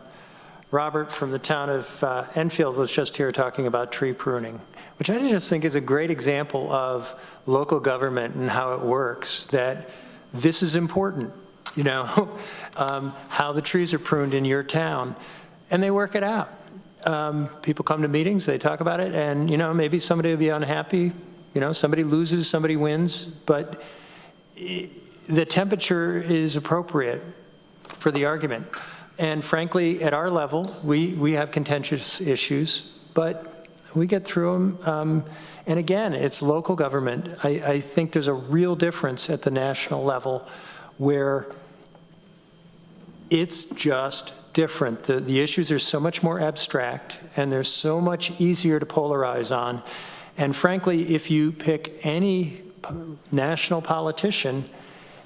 Speaker 9: Robert from the town of Enfield was just here talking about tree pruning, which I just think is a great example of local government and how it works, that this is important, you know, how the trees are pruned in your town, and they work it out. People come to meetings, they talk about it, and, you know, maybe somebody will be unhappy, you know, somebody loses, somebody wins, but the temperature is appropriate for the argument. And frankly, at our level, we have contentious issues, but we get through them. And again, it's local government. I think there's a real difference at the national level where it's just different. The issues are so much more abstract, and they're so much easier to polarize on. And frankly, if you pick any national politician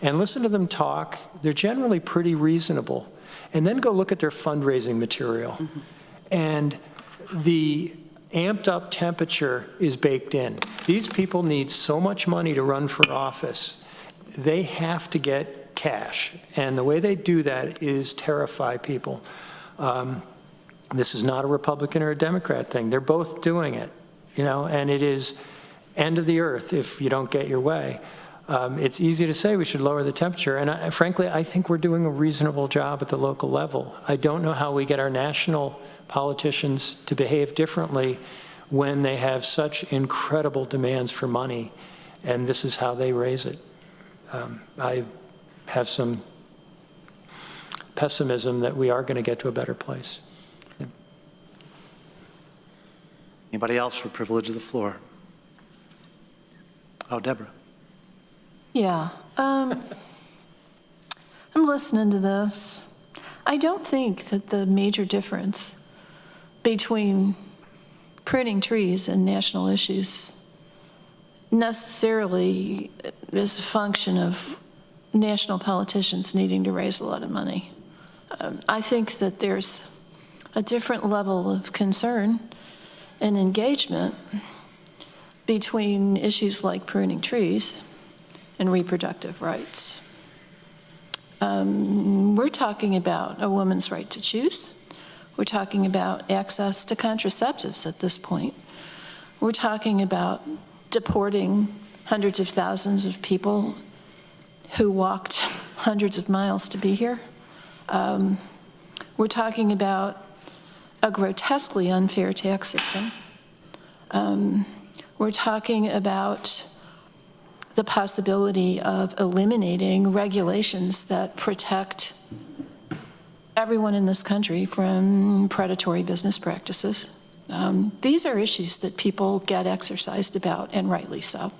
Speaker 9: and listen to them talk, they're generally pretty reasonable. And then go look at their fundraising material. Mm-hmm. And the amped up temperature is baked in. These people need so much money to run for office. They have to get cash. And the way they do that is terrify people. This is not a Republican or a Democrat thing. They're both doing it, you know, and it is end of the earth if you don't get your way. It's easy to say we should lower the temperature, and frankly, I think we're doing a reasonable job at the local level. I don't know how we get our national politicians to behave differently when they have such incredible demands for money, and this is how they raise it. I have some pessimism that we are going to get to a better place. Yeah.
Speaker 1: Anybody else for privilege of the floor? Oh, Deborah.
Speaker 12: Yeah, I'm listening to this, I don't think that the major difference between pruning trees and national issues necessarily is a function of national politicians needing to raise a lot of money. I think that there's a different level of concern and engagement between issues like pruning trees and reproductive rights. We're talking about a woman's right to choose. We're talking about access to contraceptives at this point. We're talking about deporting hundreds of thousands of people who walked hundreds of miles to be here. We're talking about a grotesquely unfair tax system. We're talking about the possibility of eliminating regulations that protect everyone in this country from predatory business practices. These are issues that people get exercised about, and rightly so.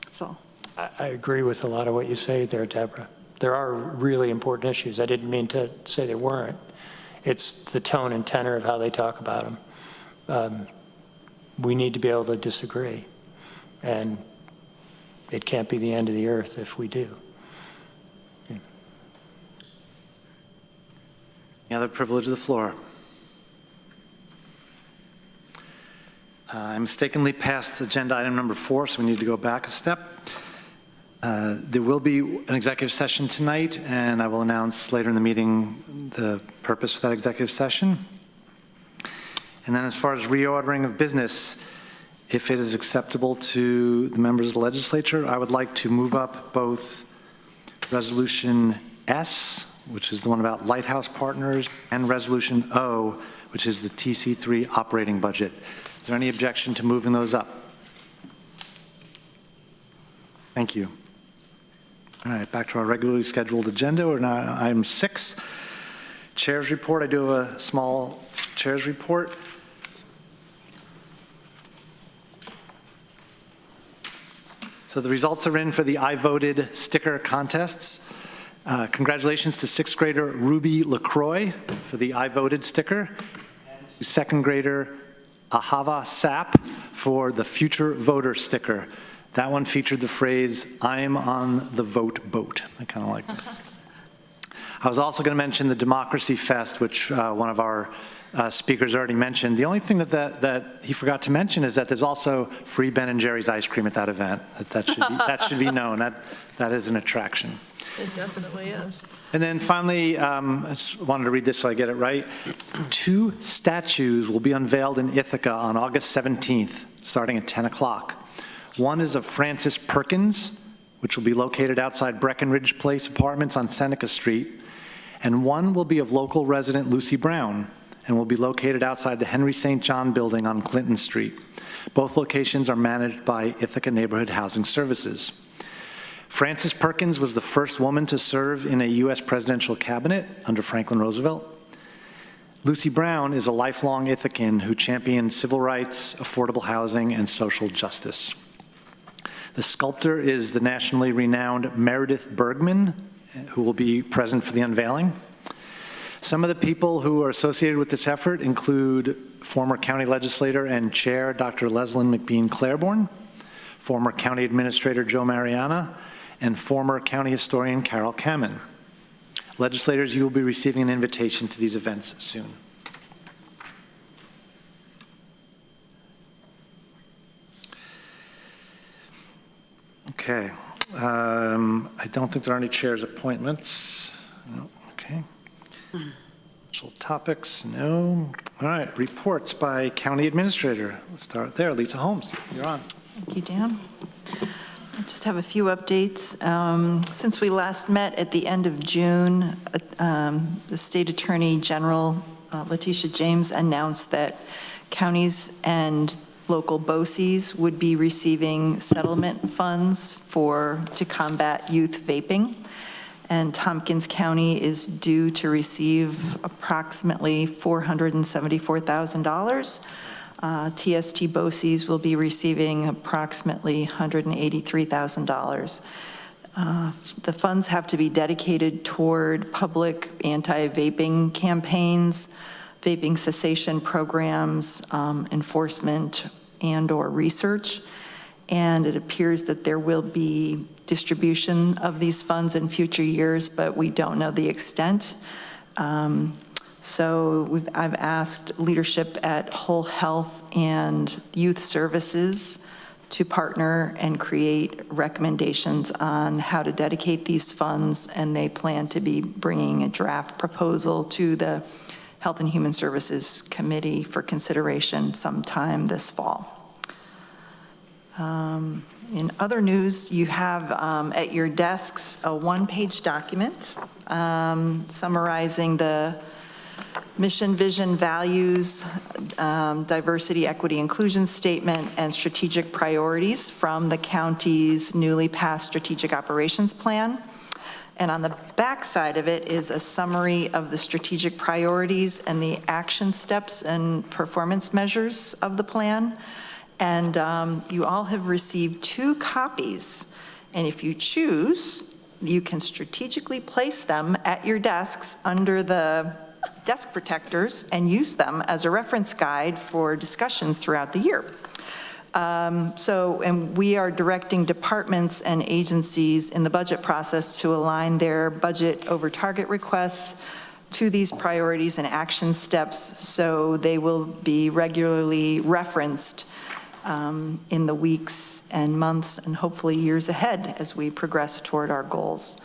Speaker 12: That's all.
Speaker 9: I agree with a lot of what you say there, Deborah. There are really important issues. I didn't mean to say there weren't. It's the tone and tenor of how they talk about them. We need to be able to disagree, and it can't be the end of the earth if we do. Yeah.
Speaker 1: Any other privilege of the floor? I mistakenly passed agenda item number 4, so we need to go back a step. There will be an executive session tonight, and I will announce later in the meeting the purpose for that executive session. And then as far as reordering of business, if it is acceptable to the members of the legislature, I would like to move up both Resolution S, which is the one about Lighthouse Partners, and Resolution O, which is the TC3 operating budget. Is there any objection to moving those up? Thank you. All right, back to our regularly scheduled agenda. We're now on item 6, Chair's report. I do have a small Chair's report. So the results are in for the I Voted sticker contests. Congratulations to 6th grader Ruby LaCroix for the I Voted sticker, and to 2nd grader Ahava Sapp for the Future Voter sticker. That one featured the phrase, "I'm on the vote boat." I kind of like that. I was also going to mention the Democracy Fest, which one of our speakers already mentioned. The only thing that he forgot to mention is that there's also free Ben & Jerry's ice cream at that event. That should be known. That is an attraction.
Speaker 12: It definitely is.
Speaker 1: And then finally, I just wanted to read this so I get it right. 2 statues will be unveiled in Ithaca on August 17th, starting at 10 o'clock. One is of Francis Perkins, which will be located outside Breckenridge Place Apartments on Seneca Street, and one will be of local resident Lucy Brown, and will be located outside the Henry St. John building on Clinton Street. Both locations are managed by Ithaca Neighborhood Housing Services. Frances Perkins was the first woman to serve in a U.S. presidential cabinet under Franklin Roosevelt. Lucy Brown is a lifelong Ithacan who championed civil rights, affordable housing, and social justice. The sculptor is the nationally renowned Meredith Bergman, who will be present for the unveiling. Some of the people who are associated with this effort include former county legislator and chair Dr. Leslyn McBean Claiborne, former county administrator Joe Mariana, and former county historian Carol Kamen. Legislators, you will be receiving an invitation to these events soon. Okay. I don't think there are any chairs appointments. No. Okay. Special topics, no. All right, reports by county administrator. Let's start there. Lisa Holmes, you're on.
Speaker 17: Thank you, Dan. I just have a few updates. Since we last met at the end of June, the State Attorney General, Letitia James, announced that counties and local BOCES would be receiving settlement funds to combat youth vaping. And Tompkins County is due to receive approximately $474,000. TST BOCES will be receiving approximately $183,000. The funds have to be dedicated toward public anti-vaping campaigns, vaping cessation programs, enforcement, and/or research. And it appears that there will be distribution of these funds in future years, but we don't know the extent. So I've asked leadership at Whole Health and Youth Services to partner and create recommendations on how to dedicate these funds, and they plan to be bringing a draft proposal to the Health and Human Services Committee for consideration sometime this fall. In other news, you have at your desks a one-page document summarizing the mission, vision, values, diversity, equity, inclusion statement, and strategic priorities from the county's newly passed strategic operations plan. And on the back side of it is a summary of the strategic priorities and the action steps and performance measures of the plan. And you all have received 2 copies. And if you choose, you can strategically place them at your desks under the desk protectors and use them as a reference guide for discussions throughout the year. And we are directing departments and agencies in the budget process to align their budget over target requests to these priorities and action steps, so they will be regularly referenced in the weeks and months and hopefully years ahead as we progress toward our goals.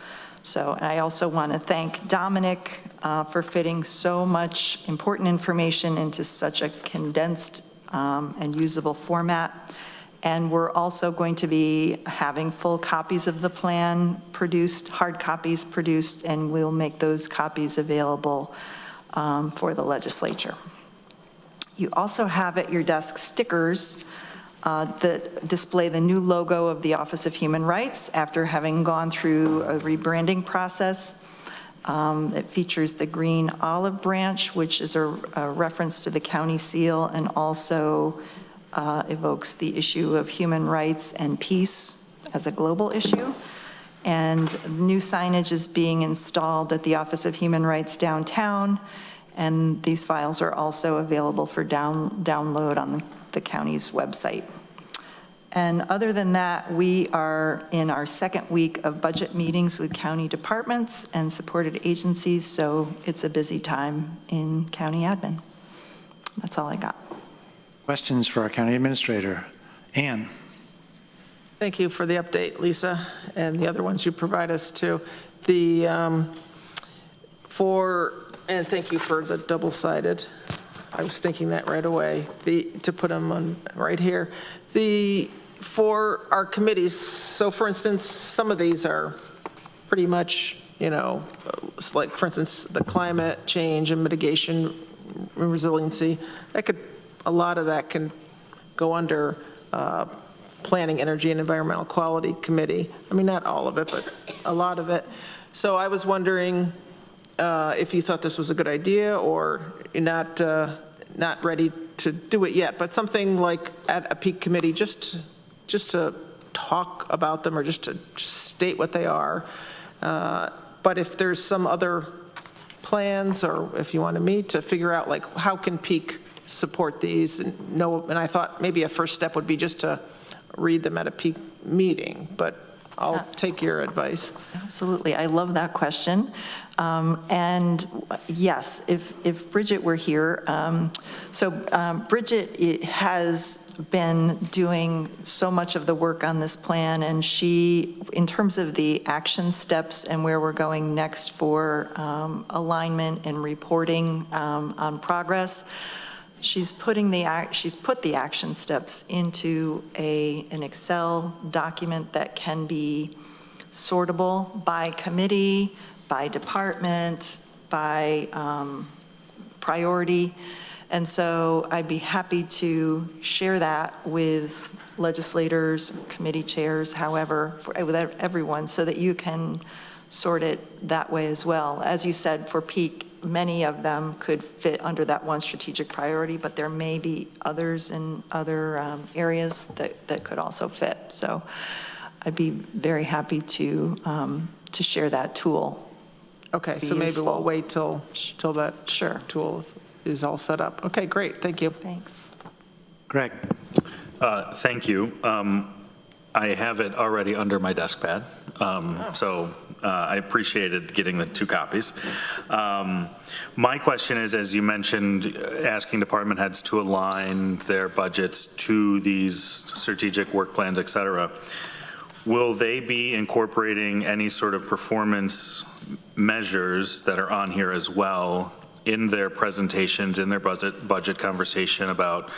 Speaker 17: So and I also want to thank Dominic for fitting so much important information into such a condensed and usable format. And we're also going to be having full copies of the plan produced, hard copies produced, and we'll make those copies available for the legislature. You also have at your desk stickers that display the new logo of the Office of Human Rights after having gone through a rebranding process. It features the green olive branch, which is a reference to the county seal, and also evokes the issue of human rights and peace as a global issue. And new signage is being installed at the Office of Human Rights downtown, and these files are also available for download on the county's website. And other than that, we are in our second week of budget meetings with county departments and supported agencies, so it's a busy time in county admin. That's all I got.
Speaker 1: Questions for our county administrator? Ann.
Speaker 12: Thank you for the update, Lisa, and the other ones you provide us too. And thank you for the double-sided. I was thinking that right away, to put them on right here. For our committees, so for instance, some of these are pretty much, like for instance, the climate change and mitigation and resiliency, a lot of that can go under Planning, Energy, and Environmental Quality Committee. I mean, not all of it, but a lot of it. So I was wondering if you thought this was a good idea, or you're not ready to do it yet, but something like at a peak committee, just to talk about them or just to state what they are. But if there's some other plans, or if you wanted me to figure out like how can peak support these, and I thought maybe a first step would be just to read them at a peak meeting, but I'll take your advice.
Speaker 17: Absolutely, I love that question. And yes, if Bridget were here, Bridget has been doing so much of the work on this plan, and she, in terms of the action steps and where we're going next for alignment and reporting on progress, she's put the action steps into an Excel document that can be sortable by committee, by department, by priority. And so I'd be happy to share that with legislators, committee chairs, however, with everyone, so that you can sort it that way as well. As you said, for peak, many of them could fit under that one strategic priority, but there may be others in other areas that could also fit. So I'd be very happy to share that tool.
Speaker 12: Okay, so
Speaker 17: Be
Speaker 12: maybe we'll
Speaker 17: useful.
Speaker 12: wait till that tool is all set up. Okay, great, thank you.
Speaker 17: Thanks.
Speaker 1: Greg.
Speaker 14: Thank you. I have it already under my desk pad, so I appreciated getting the 2 copies. My question is, as you mentioned, asking department heads to align their budgets to these strategic work plans, et cetera. Will they be incorporating any sort of performance measures that are on here as well in their presentations, in their budget conversation about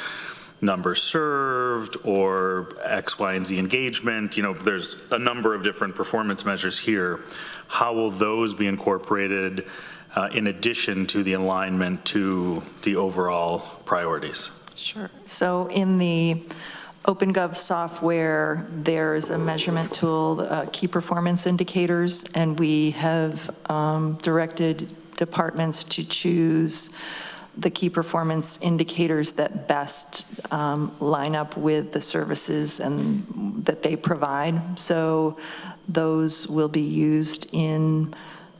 Speaker 14: numbers served or X, Y, and Z engagement? You know, there's a number of different performance measures here. How will those be incorporated in addition to the alignment to the overall priorities?
Speaker 17: Sure. So in the OpenGov software, there's a measurement tool, key performance indicators, and we have directed departments to choose the key performance indicators that best line up with the services and that they provide. So those will be used in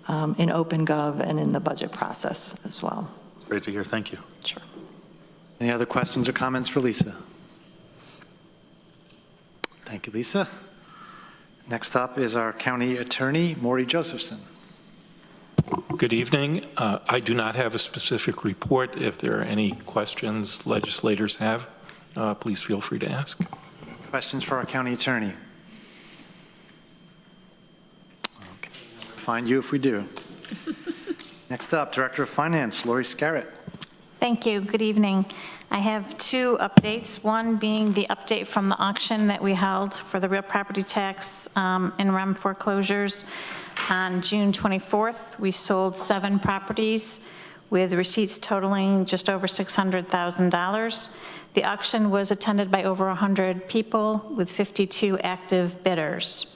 Speaker 17: OpenGov and in the budget process as well.
Speaker 14: Great to hear. Thank you.
Speaker 17: Sure.
Speaker 1: Any other questions or comments for Lisa? Thank you, Lisa. Next up is our county attorney, Maury Josephson.
Speaker 18: Good evening. I do not have a specific report. If there are any questions legislators have, please feel free to ask.
Speaker 1: Questions for our county attorney? Okay. Find you if we do. Next up, Director of Finance, Lori Scarrett.
Speaker 19: Thank you. Good evening. I have 2 updates, one being the update from the auction that we held for the real property tax in REM foreclosures. On June 24th, we sold 7 properties with receipts totaling just over $600,000. The auction was attended by over 100 people with 52 active bidders.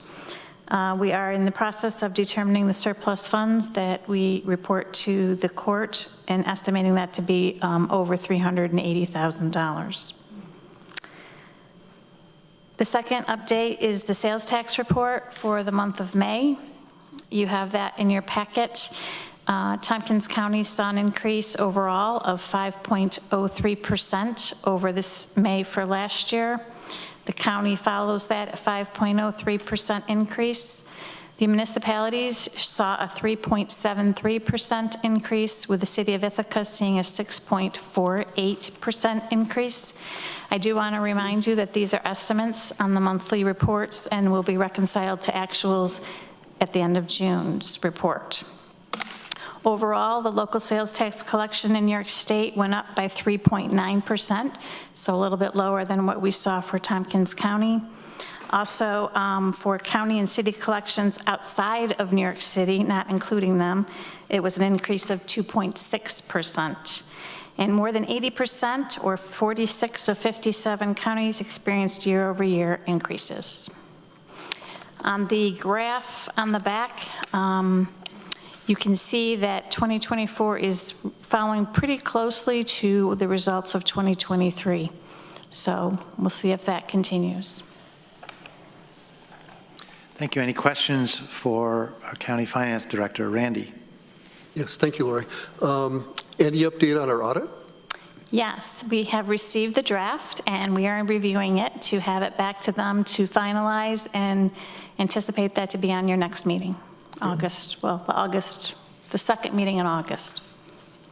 Speaker 19: We are in the process of determining the surplus funds that we report to the court and estimating that to be over $380,000. The second update is the sales tax report for the month of May. You have that in your packet. Tompkins County saw an increase overall of 5.03% over this May for last year. The county follows that at 5.03% increase. The municipalities saw a 3.73% increase, with the city of Ithaca seeing a 6.48% increase. I do want to remind you that these are estimates on the monthly reports and will be reconciled to actuals at the end of June's report. Overall, the local sales tax collection in New York State went up by 3.9%, so a little bit lower than what we saw for Tompkins County. Also, for county and city collections outside of New York City, not including them, it was an increase of 2.6%. And more than 80%, or 46 of 57 counties, experienced year-over-year increases. On the graph on the back, you can see that 2024 is following pretty closely to the results of 2023. So we'll see if that continues.
Speaker 1: Thank you. Any questions for our County Finance Director, Randy?
Speaker 10: Yes, thank you, Lori. Any update on our audit?
Speaker 19: Yes, we have received the draft and we are reviewing it to have it back to them to finalize, and anticipate that to be on your next meeting. August, the second meeting in August.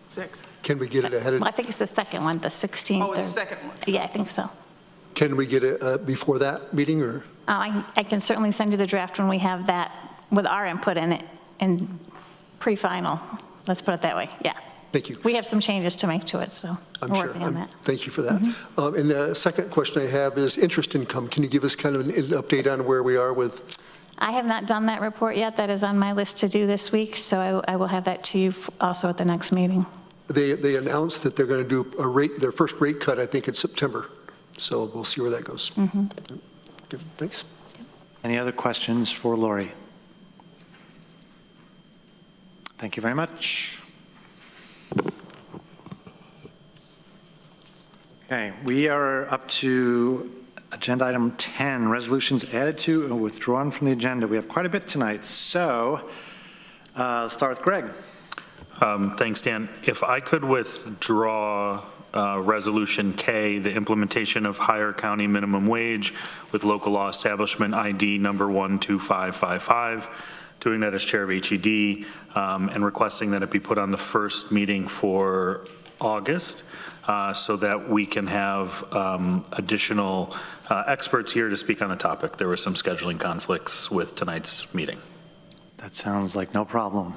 Speaker 12: 6th.
Speaker 10: Can we get it ahead of?
Speaker 19: Well, I think it's the second one, the 16th.
Speaker 12: Oh, it's the second one.
Speaker 19: Yeah, I think so.
Speaker 10: Can we get it before that meeting, or?
Speaker 19: I can certainly send you the draft when we have that with our input in it and pre-final. Let's put it that way, yeah.
Speaker 10: Thank you.
Speaker 19: We have some changes to make to it, so we're working on that.
Speaker 10: Thank you for that. And the second question I have is interest income. Can you give us kind of an update on where we are with?
Speaker 19: I have not done that report yet. That is on my list to do this week, so I will have that to you also at the next meeting.
Speaker 10: They announced that they're going to do their first rate cut, I think, in September. So we'll see where that goes. Good. Thanks.
Speaker 1: Any other questions for Lori? Thank you very much. Okay, we are up to Agenda item 10, resolutions added to and withdrawn from the agenda. We have quite a bit tonight, so let's start with Greg.
Speaker 14: Thanks, Dan. If I could withdraw Resolution K, the implementation of higher county minimum wage with local law establishment ID number 12555, doing that as chair of HED, and requesting that it be put on the first meeting for August, so that we can have additional experts here to speak on the topic. There were some scheduling conflicts with tonight's meeting.
Speaker 1: That sounds like no problem.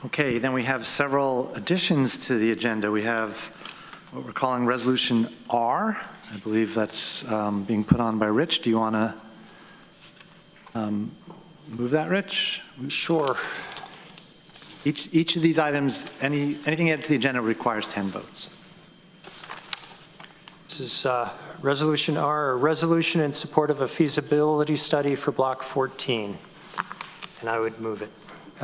Speaker 1: Okay, then we have several additions to the agenda. We have what we're calling Resolution R. I believe that's being put on by Rich. Do you want to move that, Rich?
Speaker 9: Sure.
Speaker 1: Each of these items, anything added to the agenda requires 10 votes.
Speaker 9: This is Resolution R, a resolution in support of a feasibility study for Block 14, and I would move it.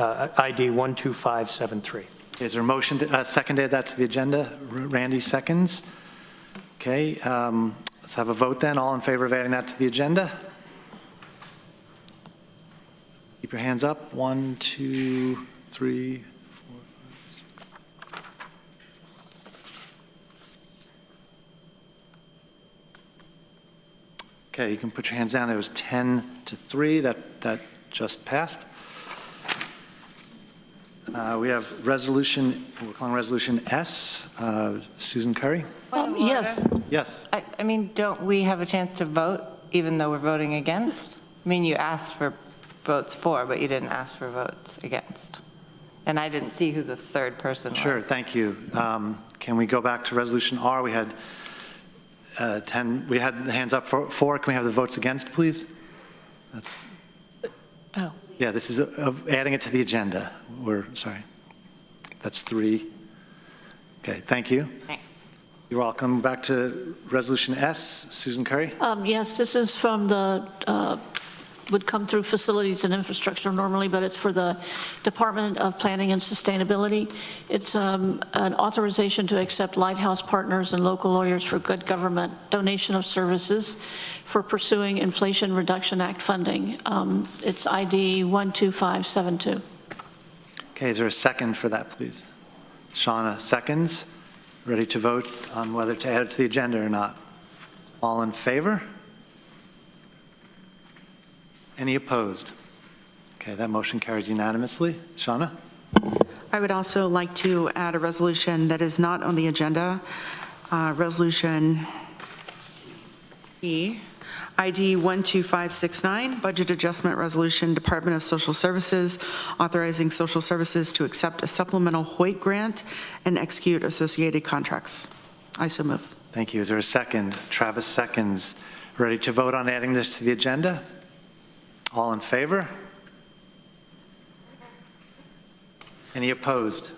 Speaker 9: ID 12573.
Speaker 1: Is there a motion to second to add that to the agenda? Randy seconds. Okay, let's have a vote then. All in favor of adding that to the agenda? Keep your hands up. 1, 2, 3, 4, 5, 6. Okay, you can put your hands down. It was 10-3. That just passed. We have resolution, we're calling resolution S. Susan Curry?
Speaker 20: Yes.
Speaker 1: Yes.
Speaker 20: I mean, don't we have a chance to vote even though we're voting against? I mean, you asked for votes for, but you didn't ask for votes against. And I didn't see who the third person was.
Speaker 1: Sure, thank you. Can we go back to resolution R? We had 10, we had the hands up for 4. Can we have the votes against, please?
Speaker 20: Oh.
Speaker 1: Yeah, this is adding it to the agenda. Sorry. That's 3. Okay, thank you.
Speaker 20: Thanks.
Speaker 1: You're welcome. Back to resolution S. Susan Curry?
Speaker 19: Yes, this is from the, would come through facilities and infrastructure normally, but it's for the Department of Planning and Sustainability. It's an authorization to accept Lighthouse Partners and local lawyers for good government donation of services for pursuing Inflation Reduction Act funding. It's ID 12572.
Speaker 1: Okay, is there a second for that, please? Shauna seconds. Ready to vote on whether to add it to the agenda or not? All in favor? Any opposed? Okay, that motion carries unanimously. Shauna?
Speaker 15: I would also like to add a resolution that is not on the agenda, Resolution E, ID 12569, Budget Adjustment Resolution, Department of Social Services, authorizing social services to accept a supplemental Hoyt grant and execute associated contracts. I so move.
Speaker 1: Thank you. Is there a second? Travis seconds. Ready to vote on adding this to the agenda? All in favor? Any opposed?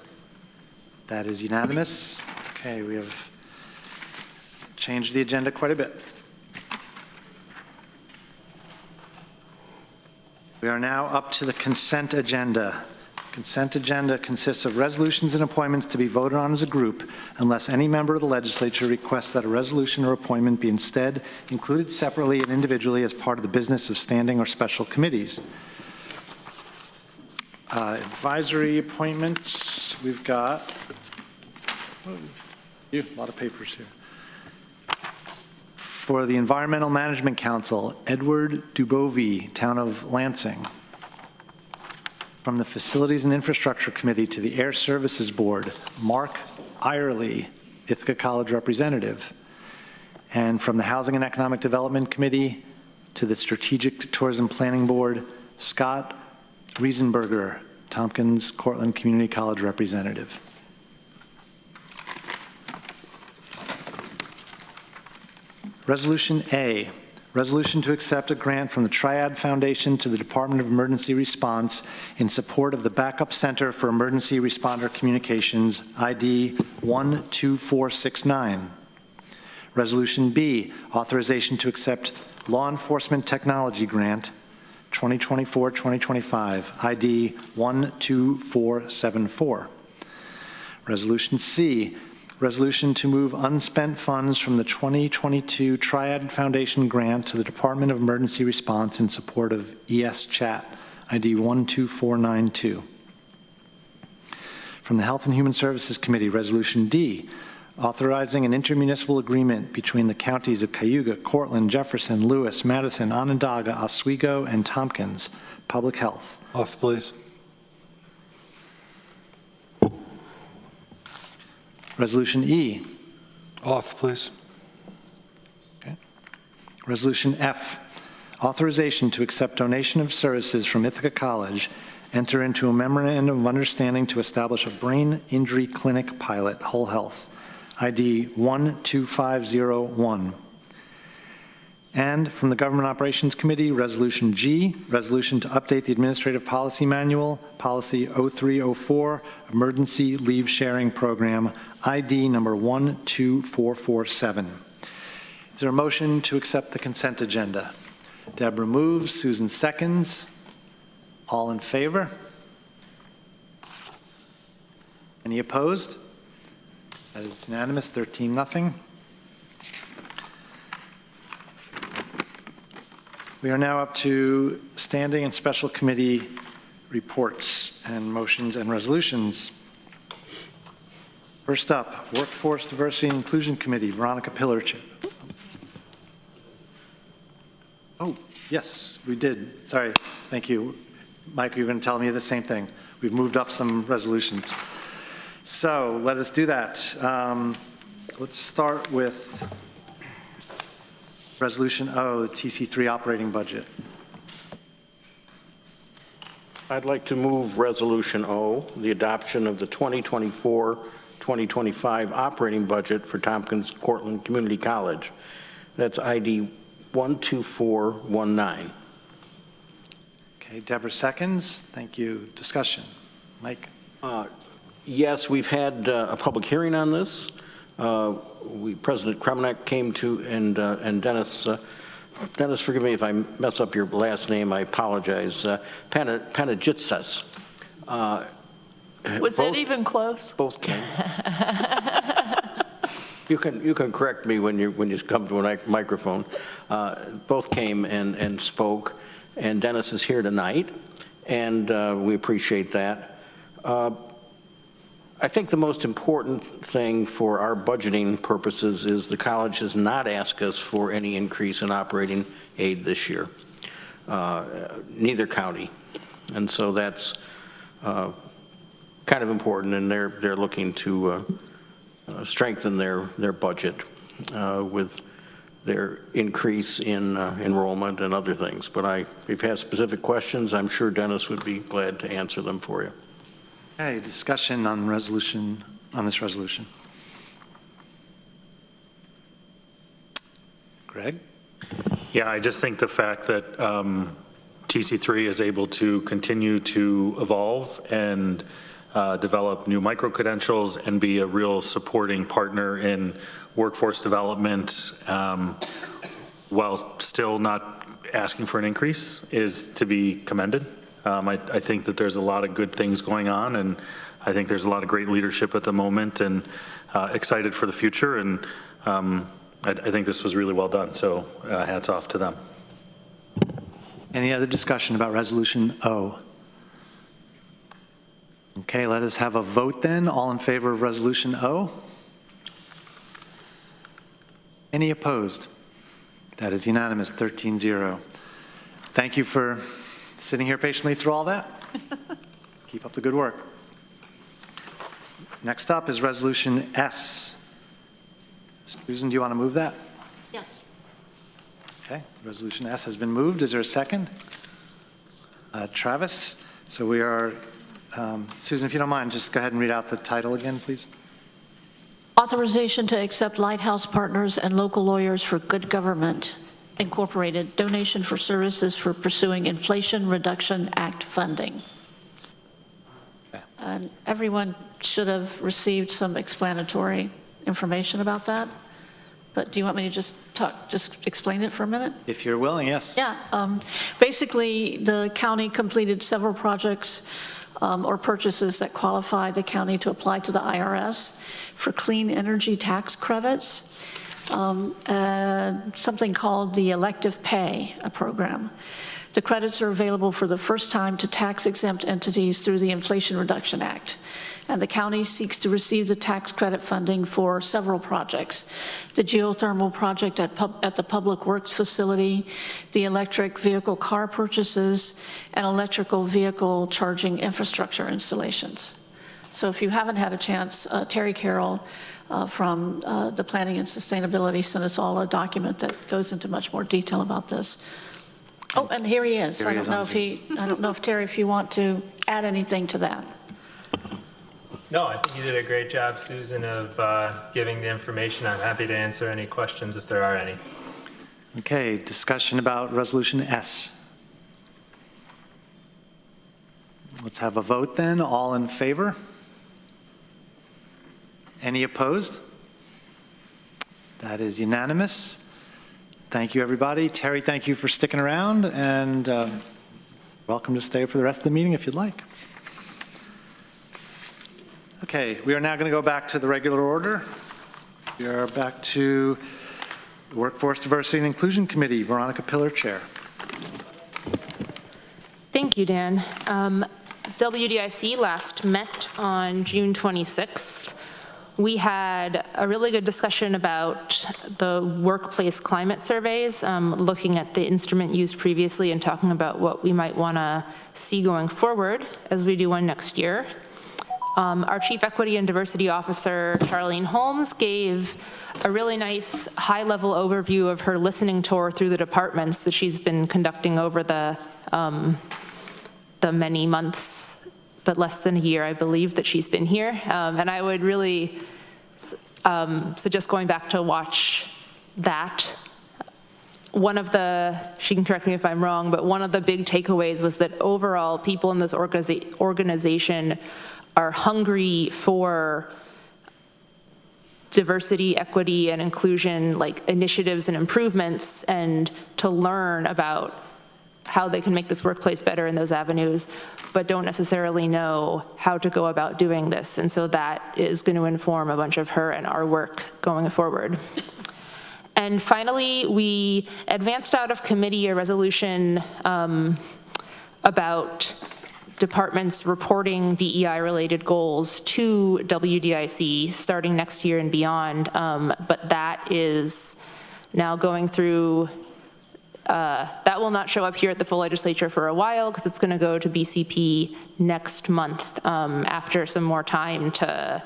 Speaker 1: That is unanimous. Okay, we have changed the agenda quite a bit. We are now up to the consent agenda. Consent agenda consists of resolutions and appointments to be voted on as a group unless any member of the legislature requests that a resolution or appointment be instead included separately and individually as part of the business of standing or special committees. Advisory appointments, we've got a lot of papers here. For the Environmental Management Council, Edward Dubovi, Town of Lansing. From the Facilities and Infrastructure Committee to the Air Services Board, Mark Irely, Ithaca College representative. And from the Housing and Economic Development Committee to the Strategic Tourism Planning Board, Scott Riesenberger, Tompkins Cortland Community College representative. Resolution A, resolution to accept a grant from the Triad Foundation to the Department of Emergency Response in support of the Backup Center for Emergency Responder Communications, ID 12469. Resolution B, authorization to accept Law Enforcement Technology Grant 2024-2025, ID 12474. Resolution C, resolution to move unspent funds from the 2022 Triad Foundation grant to the Department of Emergency Response in support of ES Chat, ID 12492. From the Health and Human Services Committee, Resolution D, authorizing an intermunicipal agreement between the counties of Cayuga, Cortland, Jefferson, Lewis, Madison, Onondaga, Oswego, and Tompkins. Public Health.
Speaker 8: Off, please.
Speaker 1: Resolution E.
Speaker 8: Off, please.
Speaker 1: Okay. Resolution F, authorization to accept donation of services from Ithaca College, enter into a memorandum of understanding to establish a brain injury clinic pilot, Whole Health, ID 12501. And from the Government Operations Committee, Resolution G, resolution to update the Administrative Policy Manual, Policy 0304, Emergency Leave Sharing Program, ID number 12447. Is there a motion to accept the consent agenda? Deborah moves, Susan seconds. All in favor? Any opposed? That is unanimous, 13-0. We are now up to standing and special committee reports and motions and resolutions. First up, Workforce Diversity and Inclusion Committee, Veronica Pillarchip. Oh, yes, we did. Sorry, thank you. Mike, you're going to tell me the same thing. We've moved up some resolutions. So let us do that. Let's start with Resolution O, the TC3 operating budget.
Speaker 11: I'd like to move Resolution O, the adoption of the 2024-2025 operating budget for Tompkins Cortland Community College. That's ID 12419.
Speaker 1: Okay, Deborah seconds. Thank you. Discussion. Mike?
Speaker 11: Yes, we've had a public hearing on this. President Kremenek came to, and Dennis, Dennis, forgive me if I mess up your last name, I apologize, Panagitsas.
Speaker 12: Was it even close?
Speaker 11: Both came. You can correct me when you come to a microphone. Both came and spoke, and Dennis is here tonight, and we appreciate that. I think the most important thing for our budgeting purposes is the college has not asked us for any increase in operating aid this year, neither county. And so that's kind of important, and they're looking to strengthen their budget with their increase in enrollment and other things. But if you have specific questions, I'm sure Dennis would be glad to answer them for you.
Speaker 1: Okay, discussion on this resolution. Greg?
Speaker 14: Yeah, I just think the fact that TC3 is able to continue to evolve and develop new micro-credentials and be a real supporting partner in workforce development while still not asking for an increase is to be commended. I think that there's a lot of good things going on, and I think there's a lot of great leadership at the moment, and excited for the future, and I think this was really well done, so hats off to them.
Speaker 1: Any other discussion about Resolution O? Okay, let us have a vote then. All in favor of Resolution O? Any opposed? That is unanimous, 13-0. Thank you for sitting here patiently through all that. Keep up the good work. Next up is Resolution S. Susan, do you want to move that?
Speaker 19: Yes.
Speaker 1: Okay, Resolution S has been moved. Is there a second? Travis? So we are, Susan, if you don't mind, just go ahead and read out the title again, please.
Speaker 21: Authorization to accept Lighthouse Partners and Local Lawyers for Good Government, Incorporated, donation for services for pursuing Inflation Reduction Act funding. And everyone should have received some explanatory information about that. But do you want me to just explain it for a minute?
Speaker 1: If you're willing, yes.
Speaker 21: Yeah. Basically, the county completed several projects or purchases that qualify the county to apply to the IRS for clean energy tax credits, something called the elective pay program. The credits are available for the first time to tax-exempt entities through the Inflation Reduction Act. And the county seeks to receive the tax credit funding for several projects: the geothermal project at the Public Works facility, the electric vehicle car purchases, and electrical vehicle charging infrastructure installations. So if you haven't had a chance, Terry Carroll from the Planning and Sustainability sent us all a document that goes into much more detail about this. Oh, and here he is. I don't know if Terry, if you want to add anything to that.
Speaker 2: No, I think you did a great job, Susan, of giving the information. I'm happy to answer any questions if there are any.
Speaker 1: Okay, discussion about Resolution S. Let's have a vote then. All in favor? Any opposed? That is unanimous. Thank you, everybody. Terry, thank you for sticking around, and welcome to stay for the rest of the meeting if you'd like. Okay, we are now going to go back to the regular order. We are back to the Workforce Diversity and Inclusion Committee. Veronica Pillar, Chair.
Speaker 16: Thank you, Dan. WDIC last met on June 26th. We had a really good discussion about the workplace climate surveys, looking at the instrument used previously and talking about what we might want to see going forward as we do one next year. Our Chief Equity and Diversity Officer, Charlene Holmes, gave a really nice high-level overview of her listening tour through the departments that she's been conducting over the many months, but less than a year, I believe, that she's been here. And I would really suggest going back to watch that. One of the, she can correct me if I'm wrong, but one of the big takeaways was that overall people in this organization are hungry for diversity, equity, and inclusion, like initiatives and improvements, and to learn about how they can make this workplace better in those avenues, but don't necessarily know how to go about doing this. And so that is going to inform a bunch of her and our work going forward. And finally, we advanced out of committee a resolution about departments reporting DEI-related goals to WDIC starting next year and beyond, but that is now going through. That will not show up here at the full legislature for a while because it's going to go to BCP next month after some more time to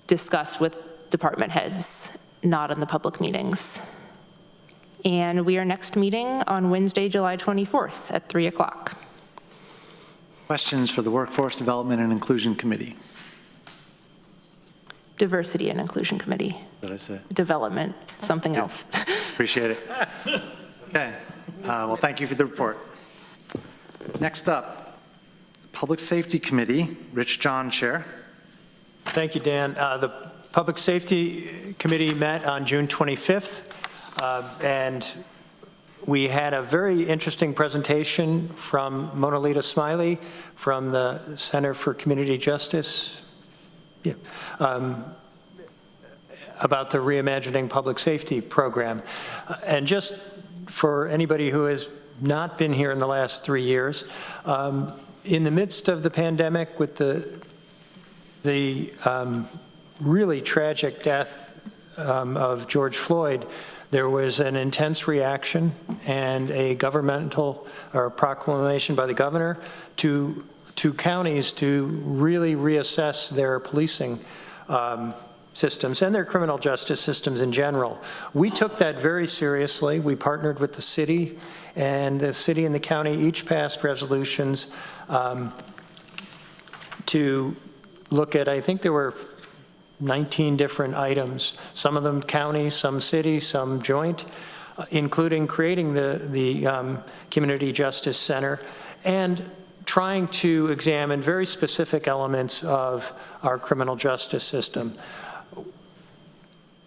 Speaker 16: discuss with department heads, not in the public meetings. And we are next meeting on Wednesday, July 24th at 3 o'clock.
Speaker 1: Questions for the Workforce Development and Inclusion Committee?
Speaker 16: Diversity and Inclusion Committee.
Speaker 1: What did I say?
Speaker 16: Development, something else.
Speaker 1: Appreciate it. Okay, well, thank you for the report. Next up, Public Safety Committee, Rich John, Chair.
Speaker 9: Thank you, Dan. The Public Safety Committee met on June 25th, and we had a very interesting presentation from Mona Lita Smiley from the Center for Community Justice, about the Reimagining Public Safety program. And just for anybody who has not been here in the last 3 years, in the midst of the pandemic with the really tragic death of George Floyd, there was an intense reaction and a governmental or a proclamation by the governor to counties to really reassess their policing systems and their criminal justice systems in general. We took that very seriously. We partnered with the city, and the city and the county each passed resolutions to look at, I think there were 19 different items, some of them county, some city, some joint, including creating the Community Justice Center and trying to examine very specific elements of our criminal justice system.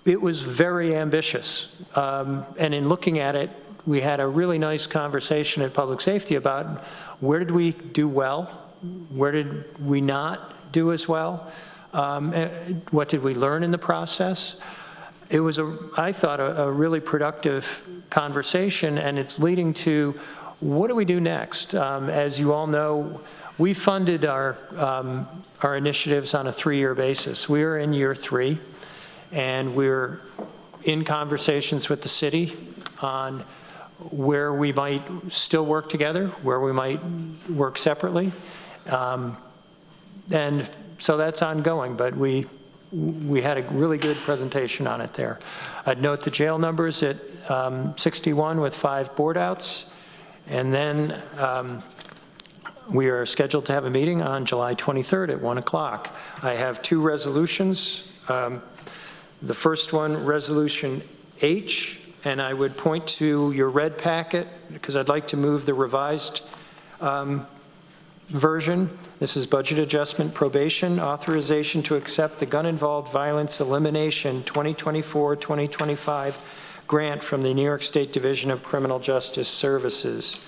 Speaker 9: It was very ambitious, and in looking at it, we had a really nice conversation at Public Safety about where did we do well, where did we not do as well? What did we learn in the process? It was, I thought, a really productive conversation, and it's leading to what do we do next? As you all know, we funded our initiatives on a 3-year basis. We are in year 3, and we're in conversations with the city on where we might still work together, where we might work separately. And so that's ongoing, but we had a really good presentation on it there. I'd note the jail numbers at 61 with 5 board outs. And then we are scheduled to have a meeting on July 23rd at 1 o'clock. I have 2 resolutions. The first one, Resolution H, and I would point to your red packet because I'd like to move the revised version. This is budget adjustment probation authorization to accept the gun-involved violence elimination 2024-2025 grant from the New York State Division of Criminal Justice Services,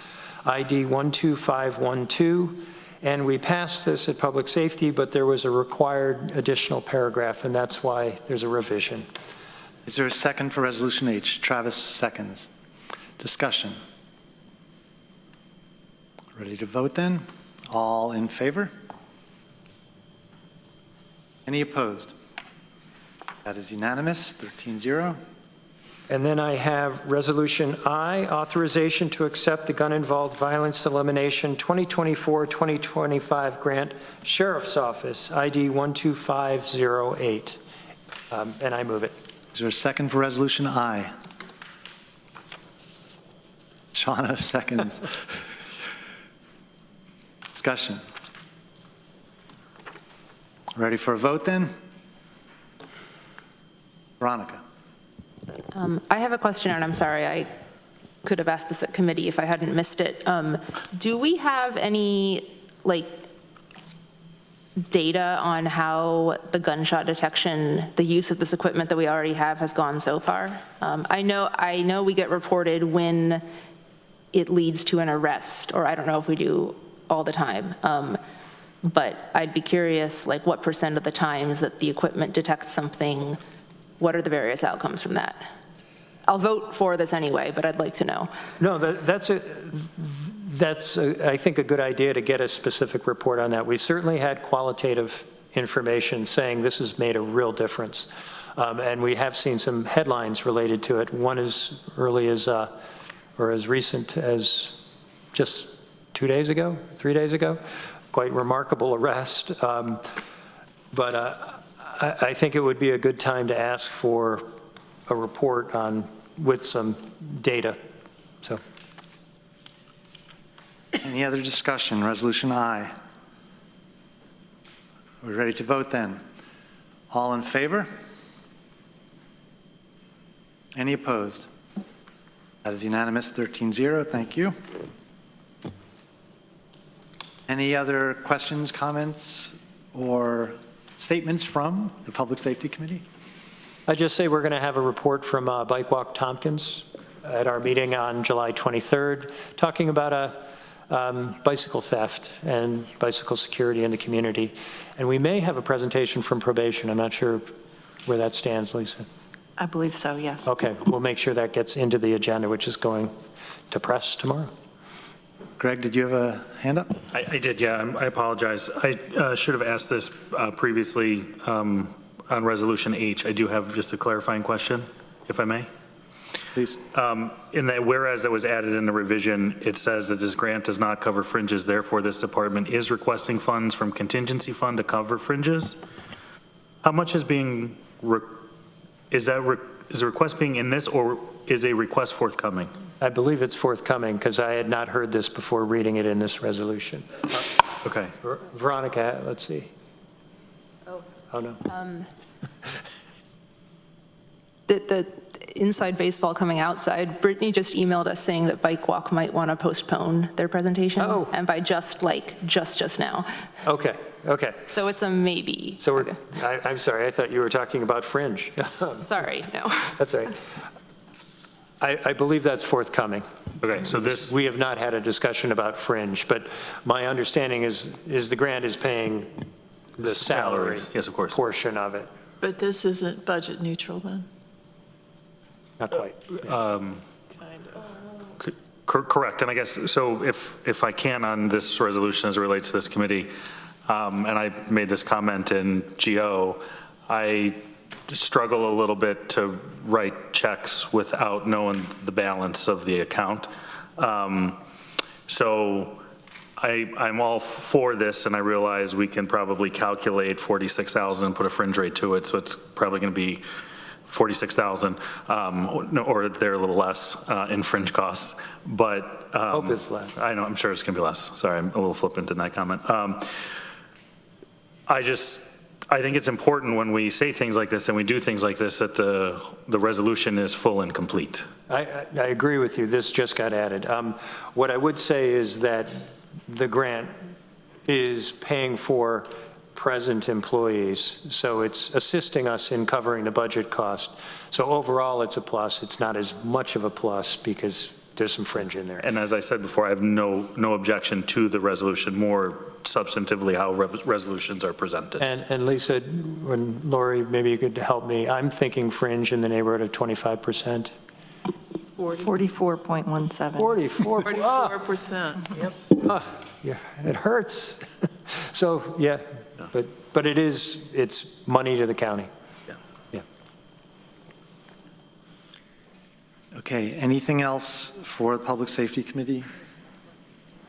Speaker 9: ID 12512. And we passed this at Public Safety, but there was a required additional paragraph, and that's why there's a revision.
Speaker 1: Is there a second for Resolution H? Travis seconds. Discussion. Ready to vote then? All in favor? Any opposed? That is unanimous, 13-0.
Speaker 9: And then I have Resolution I, authorization to accept the gun-involved violence elimination 2024-2025 grant, Sheriff's Office, ID 12508. And I move it.
Speaker 1: Is there a second for Resolution I? Shauna seconds. Discussion. Ready for a vote then? Veronica.
Speaker 16: I have a question, and I'm sorry, I could have asked this at committee if I hadn't missed it. Do we have any, data on how the gunshot detection, the use of this equipment that we already have has gone so far? I know we get reported when it leads to an arrest, or I don't know if we do all the time. But I'd be curious, what % of the times that the equipment detects something, what are the various outcomes from that? I'll vote for this anyway, but I'd like to know.
Speaker 9: No, that's I think, a good idea to get a specific report on that. We certainly had qualitative information saying this has made a real difference. And we have seen some headlines related to it. One as early as, or as recent as just 2 days ago, 3 days ago. Quite remarkable arrest. But I think it would be a good time to ask for a report on with some data. So.
Speaker 1: Any other discussion? Resolution I. Are we ready to vote then? All in favor? Any opposed? That is unanimous, 13-0. Thank you. Any other questions, comments, or statements from the Public Safety Committee?
Speaker 9: I just say we're going to have a report from Bike Walk Tompkins at our meeting on July 23rd, talking about bicycle theft and bicycle security in the community. And we may have a presentation from probation. I'm not sure where that stands, Lisa.
Speaker 17: I believe so, yes.
Speaker 9: Okay, we'll make sure that gets into the agenda, which is going to press tomorrow.
Speaker 1: Greg, did you have a hand up?
Speaker 14: I did, yeah. I apologize. I should have asked this previously on Resolution H. I do have just a clarifying question, if I may.
Speaker 1: Please.
Speaker 14: In the whereas that was added in the revision, it says that this grant does not cover fringes. Therefore, this department is requesting funds from contingency fund to cover fringes. How much is being, is the request being in this, or is a request forthcoming?
Speaker 9: I believe it's forthcoming because I had not heard this before reading it in this resolution.
Speaker 14: Okay.
Speaker 9: Veronica, let's see. Oh no.
Speaker 16: The inside baseball coming outside, Brittany just emailed us saying that Bike Walk might want to postpone their presentation.
Speaker 9: Oh.
Speaker 16: And by just now.
Speaker 9: Okay, okay.
Speaker 16: So it's a maybe.
Speaker 9: So we're, I'm sorry, I thought you were talking about fringe.
Speaker 16: Sorry, no.
Speaker 9: That's all right. I believe that's forthcoming.
Speaker 14: Okay, so this...
Speaker 9: We have not had a discussion about fringe, but my understanding is the grant is paying the salary
Speaker 14: yes, of course,
Speaker 9: portion of it.
Speaker 12: But this isn't budget neutral then?
Speaker 9: Not quite.
Speaker 14: Correct, and I guess, so if I can on this resolution as it relates to this committee, and I made this comment in GO, I struggle a little bit to write checks without knowing the balance of the account. So I'm all for this, and I realize we can probably calculate 46,000 and put a fringe rate to it, so it's probably going to be 46,000, or they're a little less in fringe costs. But
Speaker 9: hope it's less.
Speaker 14: I know, I'm sure it's going to be less. Sorry, I'm a little flippant in that comment. I think it's important when we say things like this and we do things like this that the resolution is full and complete.
Speaker 9: I agree with you. This just got added. What I would say is that the grant is paying for present employees, so it's assisting us in covering the budget cost. So overall, it's a plus. It's not as much of a plus because there's some fringe in there.
Speaker 14: And as I said before, I have no objection to the resolution, more substantively how resolutions are presented.
Speaker 9: And Lisa, when Lori, maybe you could help me. I'm thinking fringe in the neighborhood of 25%.
Speaker 17: 44.17.
Speaker 12: 44%. Yep.
Speaker 9: Yeah, it hurts. So yeah, but it's money to the county. Yeah.
Speaker 1: Okay, anything else for the Public Safety Committee?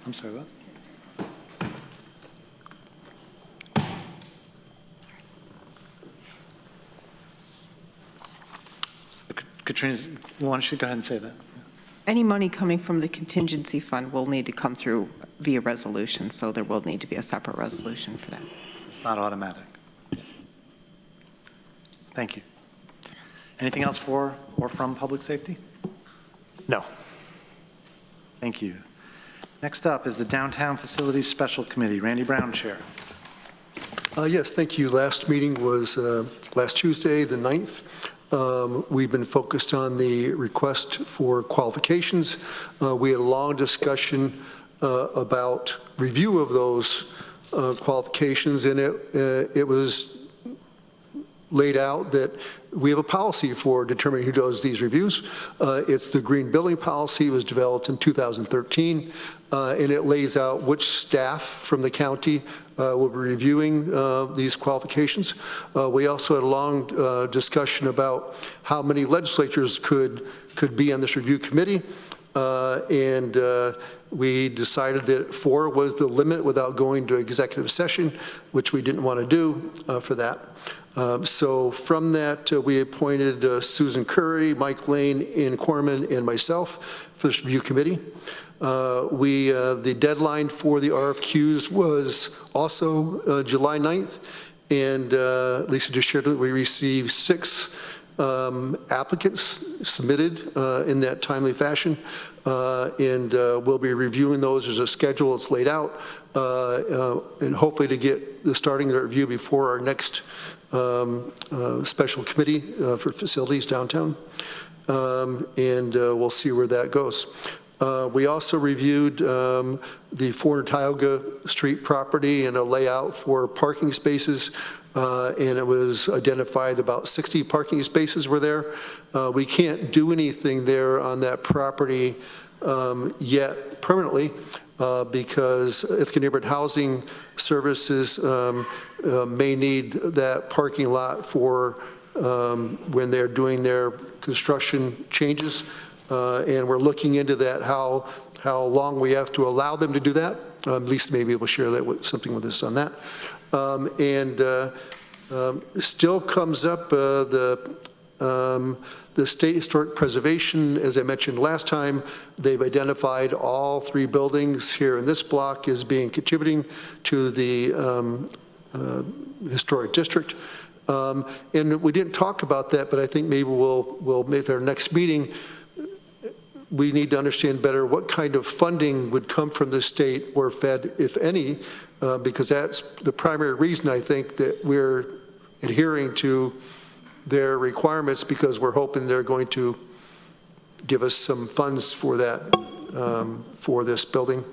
Speaker 1: I'm sorry, what? Katrina, why don't you go ahead and say that?
Speaker 5: Any money coming from the contingency fund will need to come through via resolution, so there will need to be a separate resolution for that.
Speaker 1: So it's not automatic. Thank you. Anything else for or from Public Safety?
Speaker 9: No.
Speaker 1: Thank you. Next up is the Downtown Facilities Special Committee. Randy Brown, Chair.
Speaker 10: Yes, thank you. Last meeting was last Tuesday, the 9th. We've been focused on the request for qualifications. We had a long discussion about review of those qualifications, and it was laid out that we have a policy for determining who does these reviews. It's the Green Building Policy. It was developed in 2013, and it lays out which staff from the county will be reviewing these qualifications. We also had a long discussion about how many legislatures could be on this review committee, and we decided that 4 was the limit without going to executive session, which we didn't want to do for that. So from that, we appointed Susan Curry, Mike Lane, Ian Corman, and myself for this review committee. The deadline for the RFQs was also July 9th, and Lisa just shared that we received 6 applicants submitted in that timely fashion, and we'll be reviewing those. There's a schedule that's laid out, and hopefully to get starting the review before our next special committee for facilities downtown, and we'll see where that goes. We also reviewed the 400 Tioga Street property and a layout for parking spaces, and it was identified about 60 parking spaces were there. We can't do anything there on that property yet permanently because Ithaca Neighborhood Housing Services may need that parking lot for when they're doing their construction changes. And we're looking into that, how long we have to allow them to do that. Lisa may be able to share that something with us on that. Still comes up the State Historic Preservation, as I mentioned last time, they've identified all 3 buildings here in this block as being contributing to the historic district. And we didn't talk about that, but I think maybe we'll make our next meeting. We need to understand better what kind of funding would come from the state or Fed, if any, because that's the primary reason I think that we're adhering to their requirements, because we're hoping they're going to give us some funds for that for this building.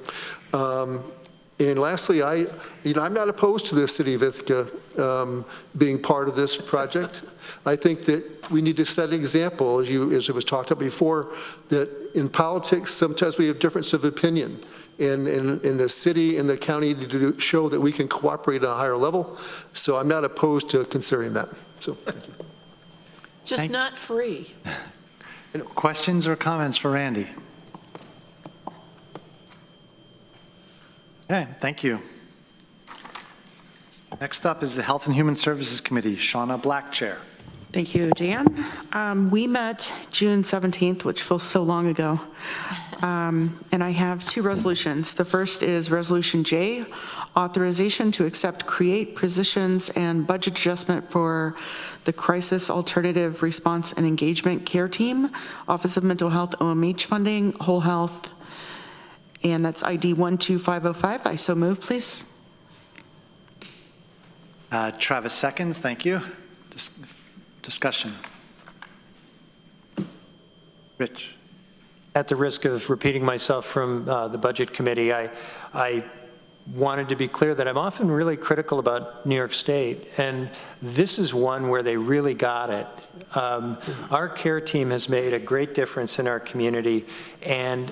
Speaker 10: And lastly, I'm not opposed to the city of Ithaca being part of this project. I think that we need to set an example, as it was talked about before, that in politics, sometimes we have difference of opinion. And in the city and the county to show that we can cooperate at a higher level. So I'm not opposed to considering that. So,
Speaker 21: Just not free.
Speaker 1: Questions or comments for Randy? Okay, thank you. Next up is the Health and Human Services Committee, Shauna Black, Chair.
Speaker 15: Thank you, Dan. We met June 17th, which feels so long ago. And I have two resolutions. The first is Resolution J, authorization to accept create positions and budget adjustment for the Crisis Alternative Response and Engagement Care Team, Office of Mental Health OMH funding, Whole Health, and that's ID 12505. I so move, please.
Speaker 1: Travis seconds, thank you. Discussion. Rich.
Speaker 9: At the risk of repeating myself from the Budget Committee, I wanted to be clear that I'm often really critical about New York State, and this is one where they really got it. Our care team has made a great difference in our community, and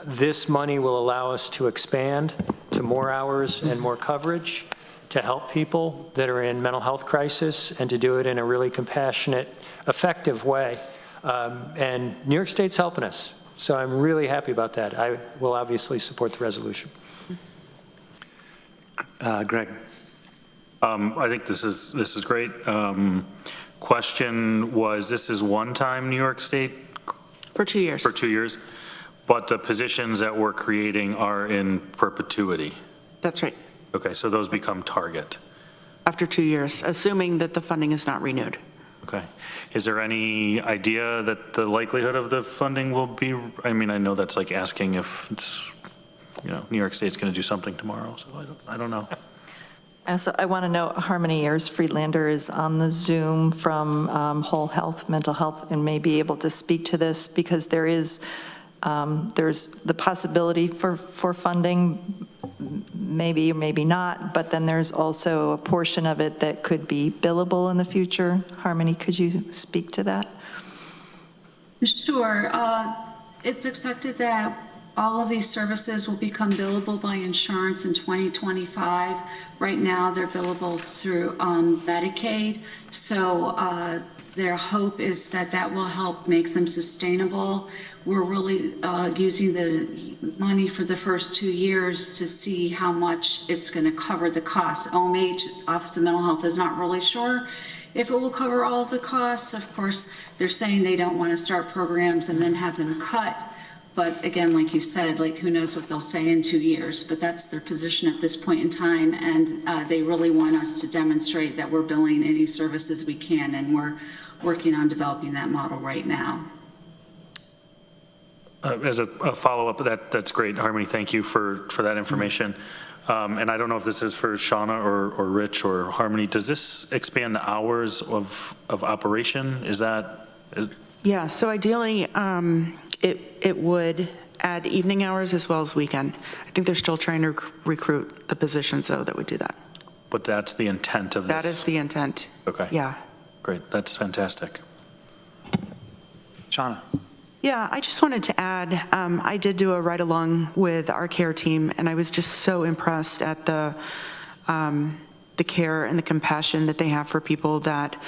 Speaker 9: this money will allow us to expand to more hours and more coverage to help people that are in mental health crisis and to do it in a really compassionate, effective way. And New York State's helping us. So I'm really happy about that. I will obviously support the resolution.
Speaker 1: Greg.
Speaker 14: I think this is great. Question was, this is one-time New York State?
Speaker 15: For 2 years.
Speaker 14: For 2 years, but the positions that we're creating are in perpetuity.
Speaker 15: That's right.
Speaker 14: Okay, so those become target.
Speaker 15: After 2 years, assuming that the funding is not renewed.
Speaker 14: Okay. Is there any idea that the likelihood of the funding will be, I mean, I know that's like asking if it's, New York State's going to do something tomorrow, so I don't know.
Speaker 17: So I want to know, Harmony Ayers Friedlander is on the Zoom from Whole Health, Mental Health, and may be able to speak to this because there's the possibility for funding, maybe or maybe not, but then there's also a portion of it that could be billable in the future. Harmony, could you speak to that?
Speaker 3: Sure. It's expected that all of these services will become billable by insurance in 2025. Right now, they're billable through Medicaid. So their hope is that that will help make them sustainable. We're really using the money for the first 2 years to see how much it's going to cover the costs. OMH, Office of Mental Health, is not really sure if it will cover all of the costs. Of course, they're saying they don't want to start programs and then have them cut. But again, like you said, who knows what they'll say in 2 years, but that's their position at this point in time. And they really want us to demonstrate that we're billing any services we can, and we're working on developing that model right now.
Speaker 14: As a follow-up, that's great, Harmony. Thank you for that information. And I don't know if this is for Shauna or Rich or Harmony. Does this expand the hours of operation?
Speaker 15: Yeah, so ideally, it would add evening hours as well as weekend. I think they're still trying to recruit the positions, though, that would do that.
Speaker 14: But that's the intent of this?
Speaker 15: That is the intent.
Speaker 14: Okay.
Speaker 15: Yeah.
Speaker 14: Great, that's fantastic.
Speaker 1: Shauna.
Speaker 15: Yeah, I just wanted to add, I did do a ride-along with our care team, and I was just so impressed at the care and the compassion that they have for people that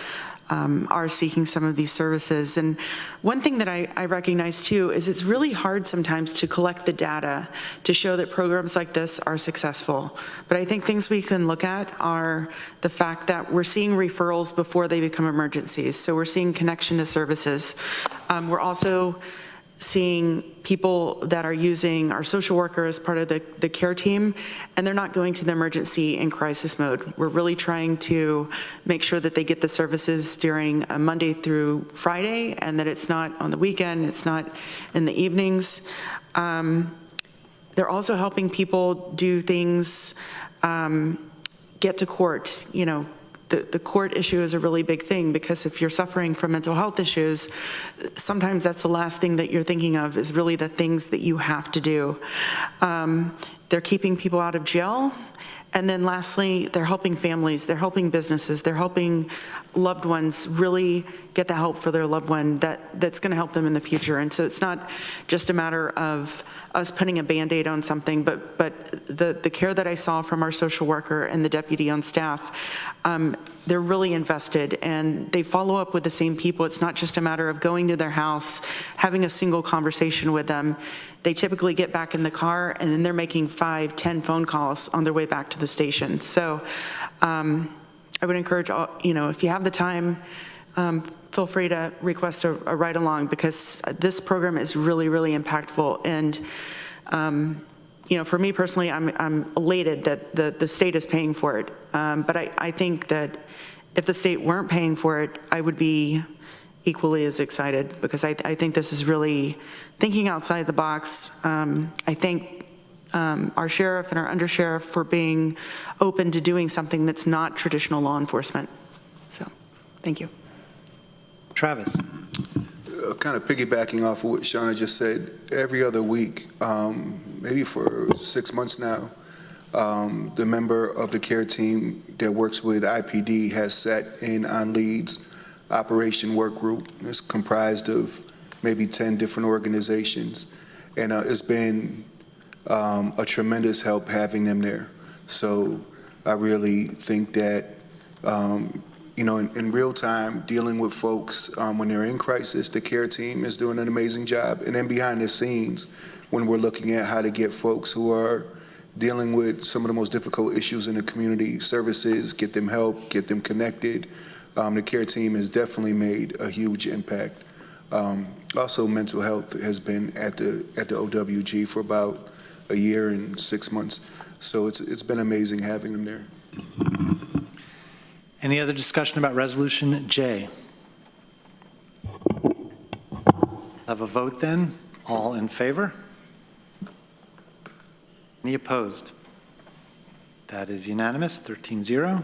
Speaker 15: are seeking some of these services. And one thing that I recognize too is it's really hard sometimes to collect the data to show that programs like this are successful. But I think things we can look at are the fact that we're seeing referrals before they become emergencies. So we're seeing connection to services. We're also seeing people that are using our social worker as part of the care team, and they're not going to the emergency in crisis mode. We're really trying to make sure that they get the services during Monday through Friday, and that it's not on the weekend, it's not in the evenings. They're also helping people do things, get to court, the court issue is a really big thing, because if you're suffering from mental health issues, sometimes that's the last thing that you're thinking of is really the things that you have to do. They're keeping people out of jail. And then lastly, they're helping families, they're helping businesses, they're helping loved ones really get the help for their loved one that's going to help them in the future. And so it's not just a matter of us putting a Band-Aid on something, but the care that I saw from our social worker and the deputy on staff, they're really invested and they follow up with the same people. It's not just a matter of going to their house, having a single conversation with them. They typically get back in the car and then they're making 5, 10 phone calls on their way back to the station. So I would encourage all, if you have the time, feel free to request a ride along, because this program is really, really impactful. And for me personally, I'm elated that the state is paying for it. But I think that if the state weren't paying for it, I would be equally as excited, because I think this is really thinking outside the box. I thank our sheriff and our undersheriff for being open to doing something that's not traditional law enforcement. So, thank you.
Speaker 1: Travis.
Speaker 4: Kind of piggybacking off of what Shauna just said, every other week, maybe for 6 months now, the member of the care team that works with IPD has sat in on Lead's operation work group. It's comprised of maybe 10 different organizations, and it's been a tremendous help having them there. So I really think that in real time, dealing with folks when they're in crisis, the care team is doing an amazing job. And then behind the scenes, when we're looking at how to get folks who are dealing with some of the most difficult issues in the community services, get them help, get them connected, the care team has definitely made a huge impact. Also, mental health has been at the OWG for about a year and 6 months. So it's been amazing having them there.
Speaker 1: Any other discussion about Resolution J? Have a vote then. All in favor? Any opposed? That is unanimous, 13-0.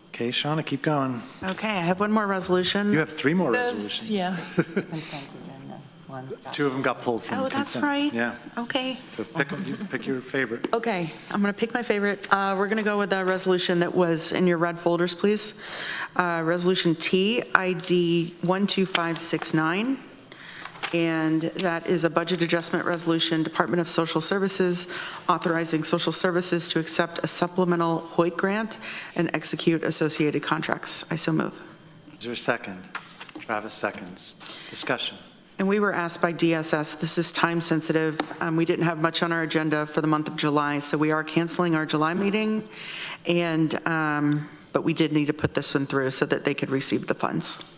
Speaker 1: Okay, Shauna, keep going.
Speaker 15: Okay, I have one more resolution.
Speaker 1: You have 3 more resolutions.
Speaker 15: Yeah.
Speaker 1: Two of them got pulled from
Speaker 15: Oh,
Speaker 1: consent.
Speaker 15: that's right.
Speaker 1: Yeah.
Speaker 15: Okay.
Speaker 1: So pick your favorite.
Speaker 15: Okay, I'm going to pick my favorite. We're going to go with the resolution that was in your red folders, please. Resolution T, ID 12569. And that is a budget adjustment resolution, Department of Social Services, authorizing social services to accept a supplemental Hoyt grant and execute associated contracts. I so move.
Speaker 1: Is there a second? Travis seconds. Discussion.
Speaker 15: And we were asked by DSS, this is time sensitive. We didn't have much on our agenda for the month of July, so we are canceling our July meeting. And, but we did need to put this one through so that they could receive the funds.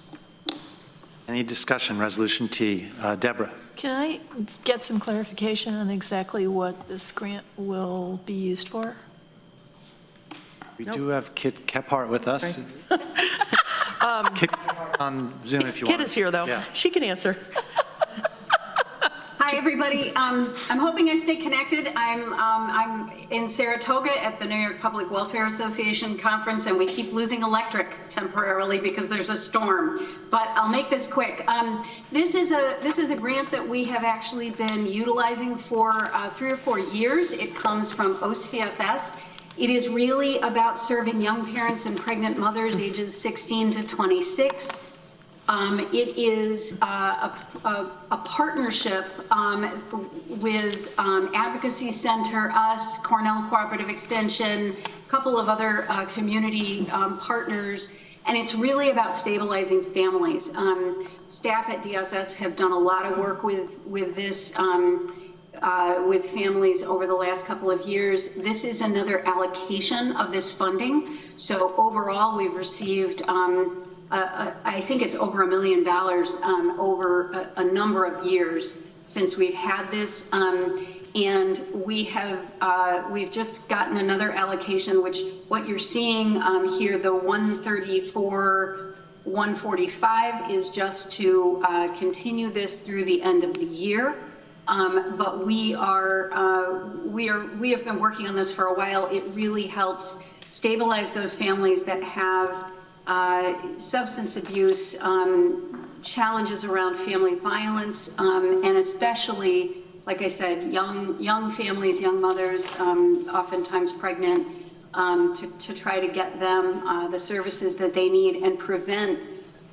Speaker 1: Any discussion, Resolution T? Deborah.
Speaker 21: Can I get some clarification on exactly what this grant will be used for?
Speaker 1: We do have Kit Kephart with us. Kit on Zoom if you want.
Speaker 15: Kit is here, though.
Speaker 1: Yeah.
Speaker 15: She can answer.
Speaker 22: Hi, everybody. I'm hoping I stay connected. I'm in Saratoga at the New York Public Welfare Association conference, and we keep losing electric temporarily because there's a storm. But I'll make this quick. This is a grant that we have actually been utilizing for 3 or 4 years. It comes from OCFS. It is really about serving young parents and pregnant mothers ages 16 to 26. It is a partnership with Advocacy Center, us, Cornell Cooperative Extension, a couple of other community partners, and it's really about stabilizing families. Staff at DSS have done a lot of work with this, with families over the last couple of years. This is another allocation of this funding. So overall, we've received I think it's over $1 million over a number of years since we've had this, and we've just gotten another allocation, which what you're seeing here, the 145 is just to continue this through the end of the year. But we have been working on this for a while. It really helps stabilize those families that have substance abuse, challenges around family violence, and especially, like I said, young families, young mothers, oftentimes pregnant, to try to get them the services that they need and prevent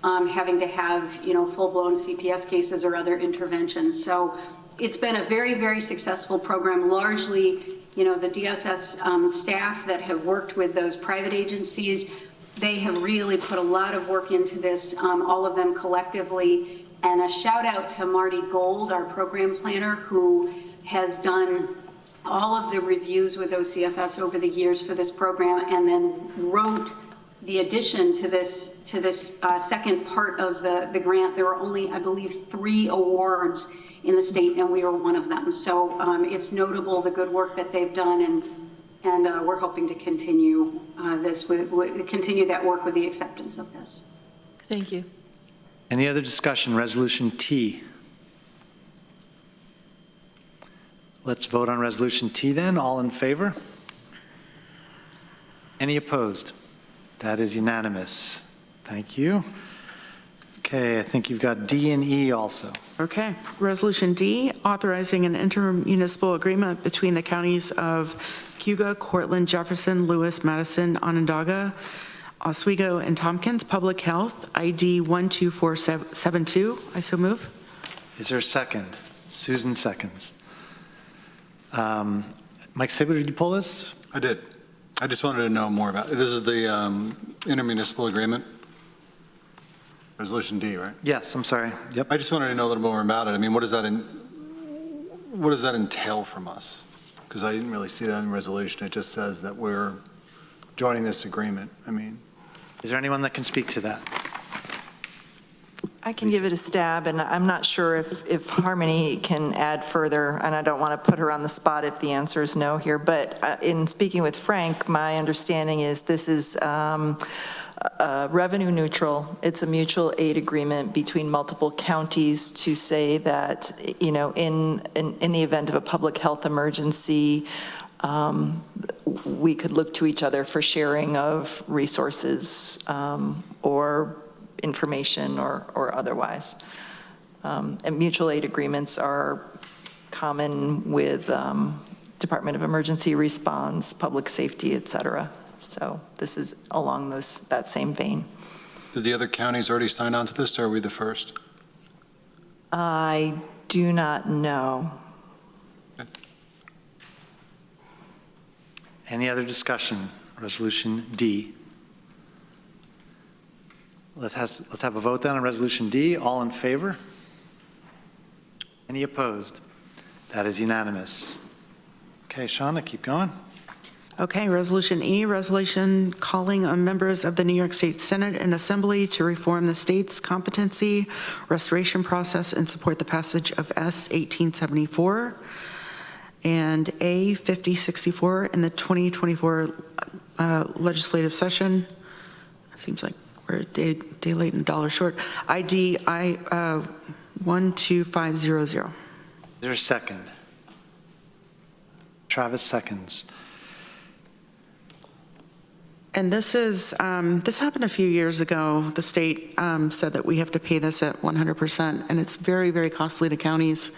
Speaker 22: having to have, full-blown CPS cases or other interventions. So it's been a very, very successful program, largely, the DSS staff that have worked with those private agencies. They have really put a lot of work into this, all of them collectively. And a shout out to Marty Gold, our program planner, who has done all of the reviews with OCFS over the years for this program, and then wrote the addition to this second part of the grant. There were only, I believe, 3 awards in the state, and we were one of them. So it's notable the good work that they've done, and we're hoping to continue continue that work with the acceptance of this.
Speaker 12: Thank you.
Speaker 1: Any other discussion? Resolution T. Let's vote on Resolution T then. All in favor? Any opposed? That is unanimous. Thank you. Okay, I think you've got D and E also.
Speaker 15: Okay. Resolution D, authorizing an intermunicipal agreement between the counties of Cayuga, Cortland, Jefferson, Lewis, Madison, Onondaga, Oswego, and Tompkins Public Health, ID 12472. I so move.
Speaker 1: Is there a second? Susan seconds. Mike Sigler, did you pull this?
Speaker 8: I did. I just wanted to know more about it. This is the intermunicipal agreement. Resolution D, right?
Speaker 1: Yes, I'm sorry. Yep.
Speaker 8: I just wanted to know a little more about it. I mean, what does that entail from us? Because I didn't really see that in the resolution. It just says that we're joining this agreement. I mean,
Speaker 1: is there anyone that can speak to that?
Speaker 17: I can give it a stab, and I'm not sure if Harmony can add further, and I don't want to put her on the spot if the answer is no here, but in speaking with Frank, my understanding is this is revenue neutral. It's a mutual aid agreement between multiple counties to say that, in the event of a public health emergency, we could look to each other for sharing of resources or information or otherwise. And mutual aid agreements are common with Department of Emergency Response, Public Safety, et cetera. So this is along that same vein.
Speaker 8: Did the other counties already sign on to this, or are we the first?
Speaker 17: I do not know.
Speaker 8: Okay.
Speaker 1: Any other discussion? Resolution D. Let's have a vote then on Resolution D. All in favor? Any opposed? That is unanimous. Okay, Shauna, keep going.
Speaker 15: Okay, Resolution E, resolution calling on members of the New York State Senate and Assembly to reform the state's competency restoration process and support the passage of S 1874 and A 5064 in the 2024 legislative session. Seems like we're a day late and a dollar short. ID 12500. Is
Speaker 1: there a second? Travis seconds.
Speaker 15: And this happened a few years ago. The state said that we have to pay this at 100%, and it's very, very costly to counties.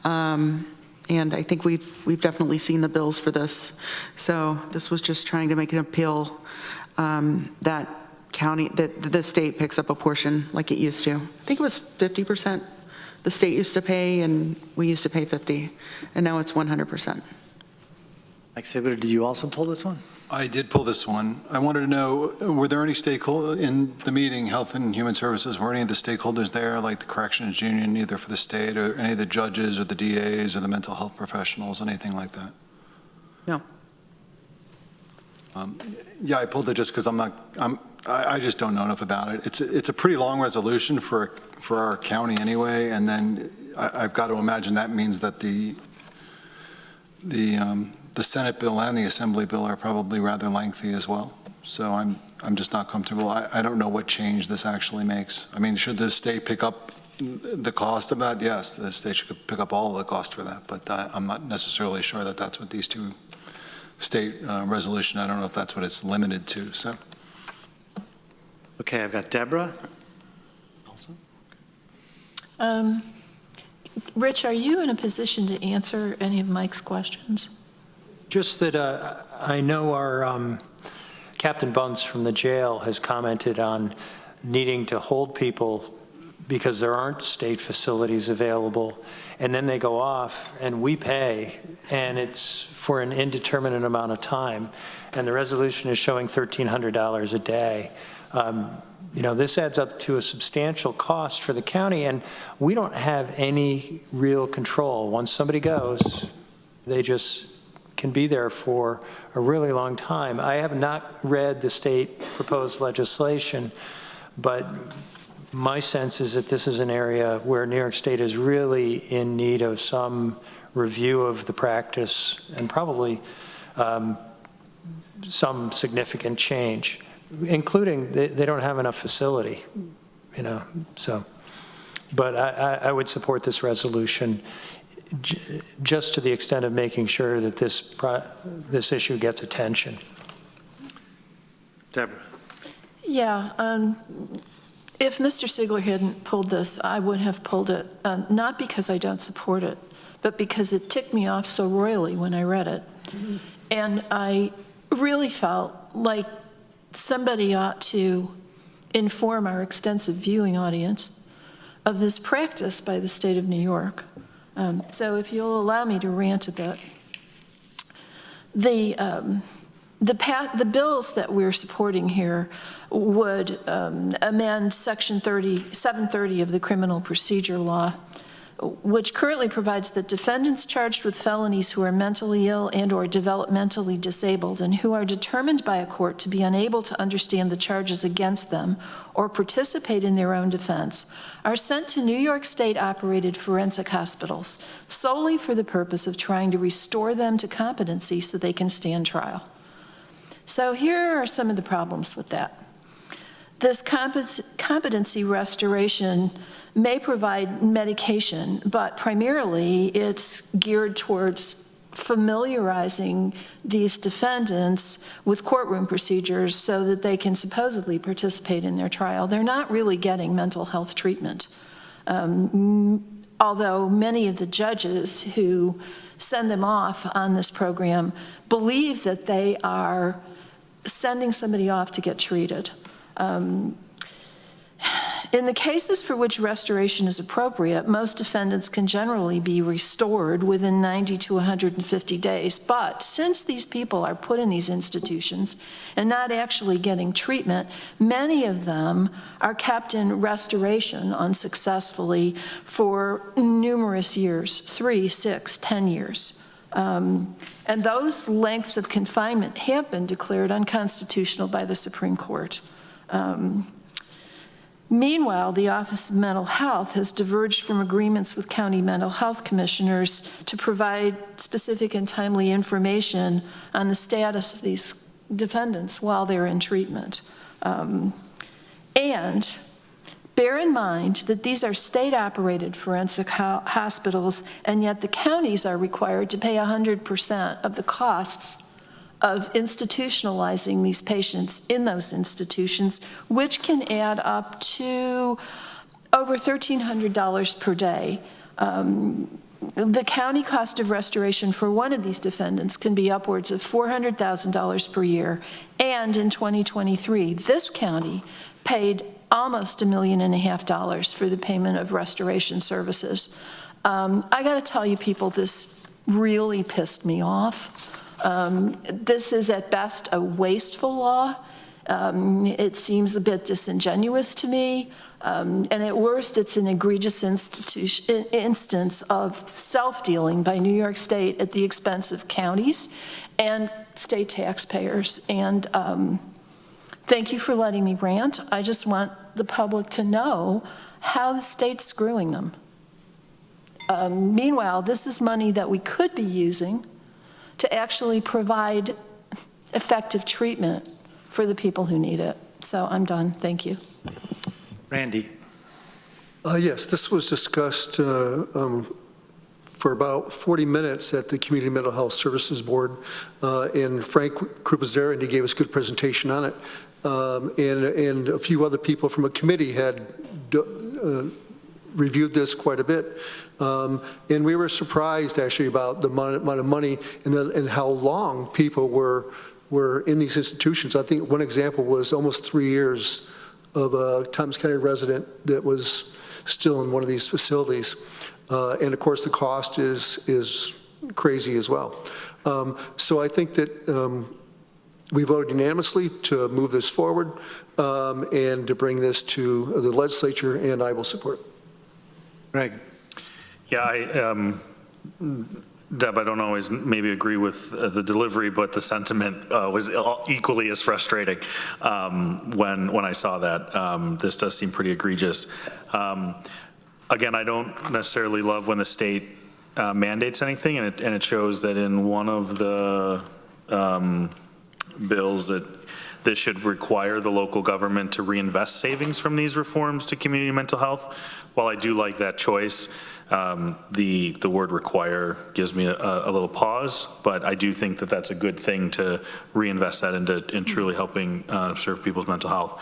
Speaker 15: And I think we've definitely seen the bills for this. So this was just trying to make an appeal that the state picks up a portion like it used to. I think it was 50% the state used to pay, and we used to pay 50, and now it's 100%.
Speaker 1: Mike Sigler, did you also pull this one?
Speaker 8: I did pull this one. I wanted to know, were there any stakeholders in the meeting, Health and Human Services, were any of the stakeholders there, like the Corrections Union, either for the state or any of the judges or the DAs or the mental health professionals, anything like that?
Speaker 15: No.
Speaker 8: Yeah, I pulled it just because I just don't know enough about it. It's a pretty long resolution for our county anyway, and then I've got to imagine that means that the Senate bill and the Assembly bill are probably rather lengthy as well. So I'm just not comfortable. I don't know what change this actually makes. I mean, should the state pick up the cost of that? Yes, the state should pick up all of the cost for that, but I'm not necessarily sure that that's what these two state resolution. I don't know if that's what it's limited to, so.
Speaker 1: Okay, I've got Deborah.
Speaker 21: Rich, are you in a position to answer any of Mike's questions?
Speaker 9: Just that I know our Captain Bunce from the jail has commented on needing to hold people because there aren't state facilities available, and then they go off and we pay, and it's for an indeterminate amount of time, and the resolution is showing $1,300 a day. This adds up to a substantial cost for the county, and we don't have any real control. Once somebody goes, they just can be there for a really long time. I have not read the state proposed legislation, but my sense is that this is an area where New York State is really in need of some review of the practice and probably some significant change, including they don't have enough facility, so. But I would support this resolution just to the extent of making sure that this issue gets attention.
Speaker 1: Deborah.
Speaker 21: Yeah, if Mr. Sigler hadn't pulled this, I would have pulled it, not because I don't support it, but because it ticked me off so royally when I read it. Mm-hmm. And I really felt like somebody ought to inform our extensive viewing audience of this practice by the state of New York. So if you'll allow me to rant a bit. The bills that we're supporting here would amend Section 730 of the Criminal Procedure Law, which currently provides that defendants charged with felonies who are mentally ill and or developmentally disabled and who are determined by a court to be unable to understand the charges against them or participate in their own defense are sent to New York State-operated forensic hospitals solely for the purpose of trying to restore them to competency so they can stand trial. So here are some of the problems with that. This competency restoration may provide medication, but primarily it's geared towards familiarizing these defendants with courtroom procedures so that they can supposedly participate in their trial. They're not really getting mental health treatment. Although many of the judges who send them off on this program believe that they are sending somebody off to get treated. In the cases for which restoration is appropriate, most defendants can generally be restored within 90 to 150 days. But since these people are put in these institutions and not actually getting treatment, many of them are kept in restoration unsuccessfully for numerous years, 3, 6, 10 years. And those lengths of confinement have been declared unconstitutional by the Supreme Court. Meanwhile, the Office of Mental Health has diverged from agreements with county mental health commissioners to provide specific and timely information on the status of these defendants while they're in treatment. And bear in mind that these are state-operated forensic hospitals, and yet the counties are required to pay 100% of the costs of institutionalizing these patients in those institutions, which can add up to over $1,300 per day. The county cost of restoration for one of these defendants can be upwards of $400,000 per year, and in 2023, this county paid almost $1.5 million for the payment of restoration services. I got to tell you, people, this really pissed me off. This is at best a wasteful law. It seems a bit disingenuous to me. And at worst, it's an egregious instance of self-dealing by New York State at the expense of counties and state taxpayers. And thank you for letting me rant. I just want the public to know how the state's screwing them. Meanwhile, this is money that we could be using to actually provide effective treatment for the people who need it. So I'm done. Thank you.
Speaker 1: Randy.
Speaker 10: Yes, this was discussed for about 40 minutes at the Community Mental Health Services Board, and Frank Krupp was there, and he gave us a good presentation on it. And a few other people from a committee had reviewed this quite a bit. And we were surprised, actually, about the amount of money and how long people were in these institutions. I think one example was almost 3 years of a Tompkins County resident that was still in one of these facilities. And of course, the cost is crazy as well. So I think that we voted unanimously to move this forward and to bring this to the legislature, and I will support it.
Speaker 1: Greg.
Speaker 14: Yeah, Deb, I don't always maybe agree with the delivery, but the sentiment was equally as frustrating when I saw that. This does seem pretty egregious. Again, I don't necessarily love when the state mandates anything, and it shows that in one of the bills that this should require the local government to reinvest savings from these reforms to community mental health. While I do like that choice, the word require gives me a little pause, but I do think that that's a good thing to reinvest that in truly helping serve people's mental health.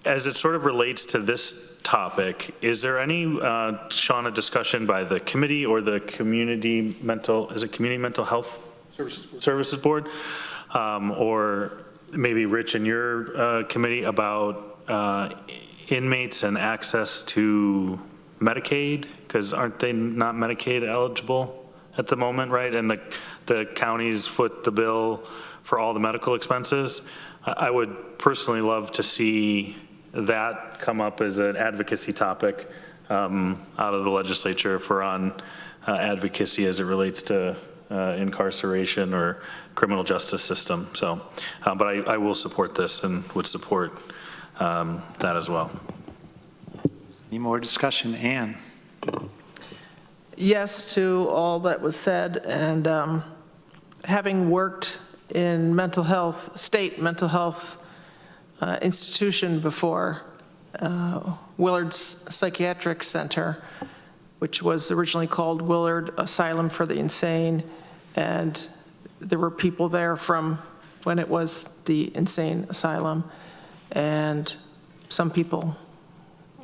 Speaker 14: As it sort of relates to this topic, is there any, Shauna, discussion by the committee or the community mental health services board? Or maybe Rich in your committee about inmates and access to Medicaid, because aren't they not Medicaid eligible at the moment, right? And the counties foot the bill for all the medical expenses. I would personally love to see that come up as an advocacy topic out of the legislature for on advocacy as it relates to incarceration or criminal justice system. So, but I will support this and would support that as well.
Speaker 1: Any more discussion? Ann?
Speaker 12: Yes to all that was said, and having worked in mental health, state mental health institution before, Willard's Psychiatric Center, which was originally called Willard Asylum for the Insane, and there were people there from when it was the insane asylum, and some people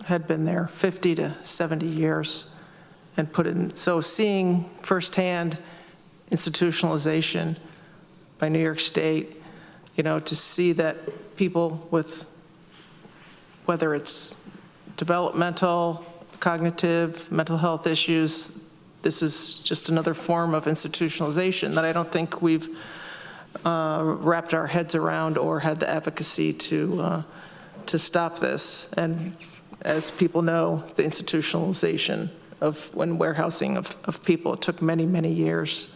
Speaker 12: had been there 50 to 70 years and put in. So seeing firsthand institutionalization by New York State, to see that people with, whether it's developmental, cognitive, mental health issues, this is just another form of institutionalization that I don't think we've wrapped our heads around or had the advocacy to stop this. And as people know, the institutionalization of warehousing of people, it took many, many years.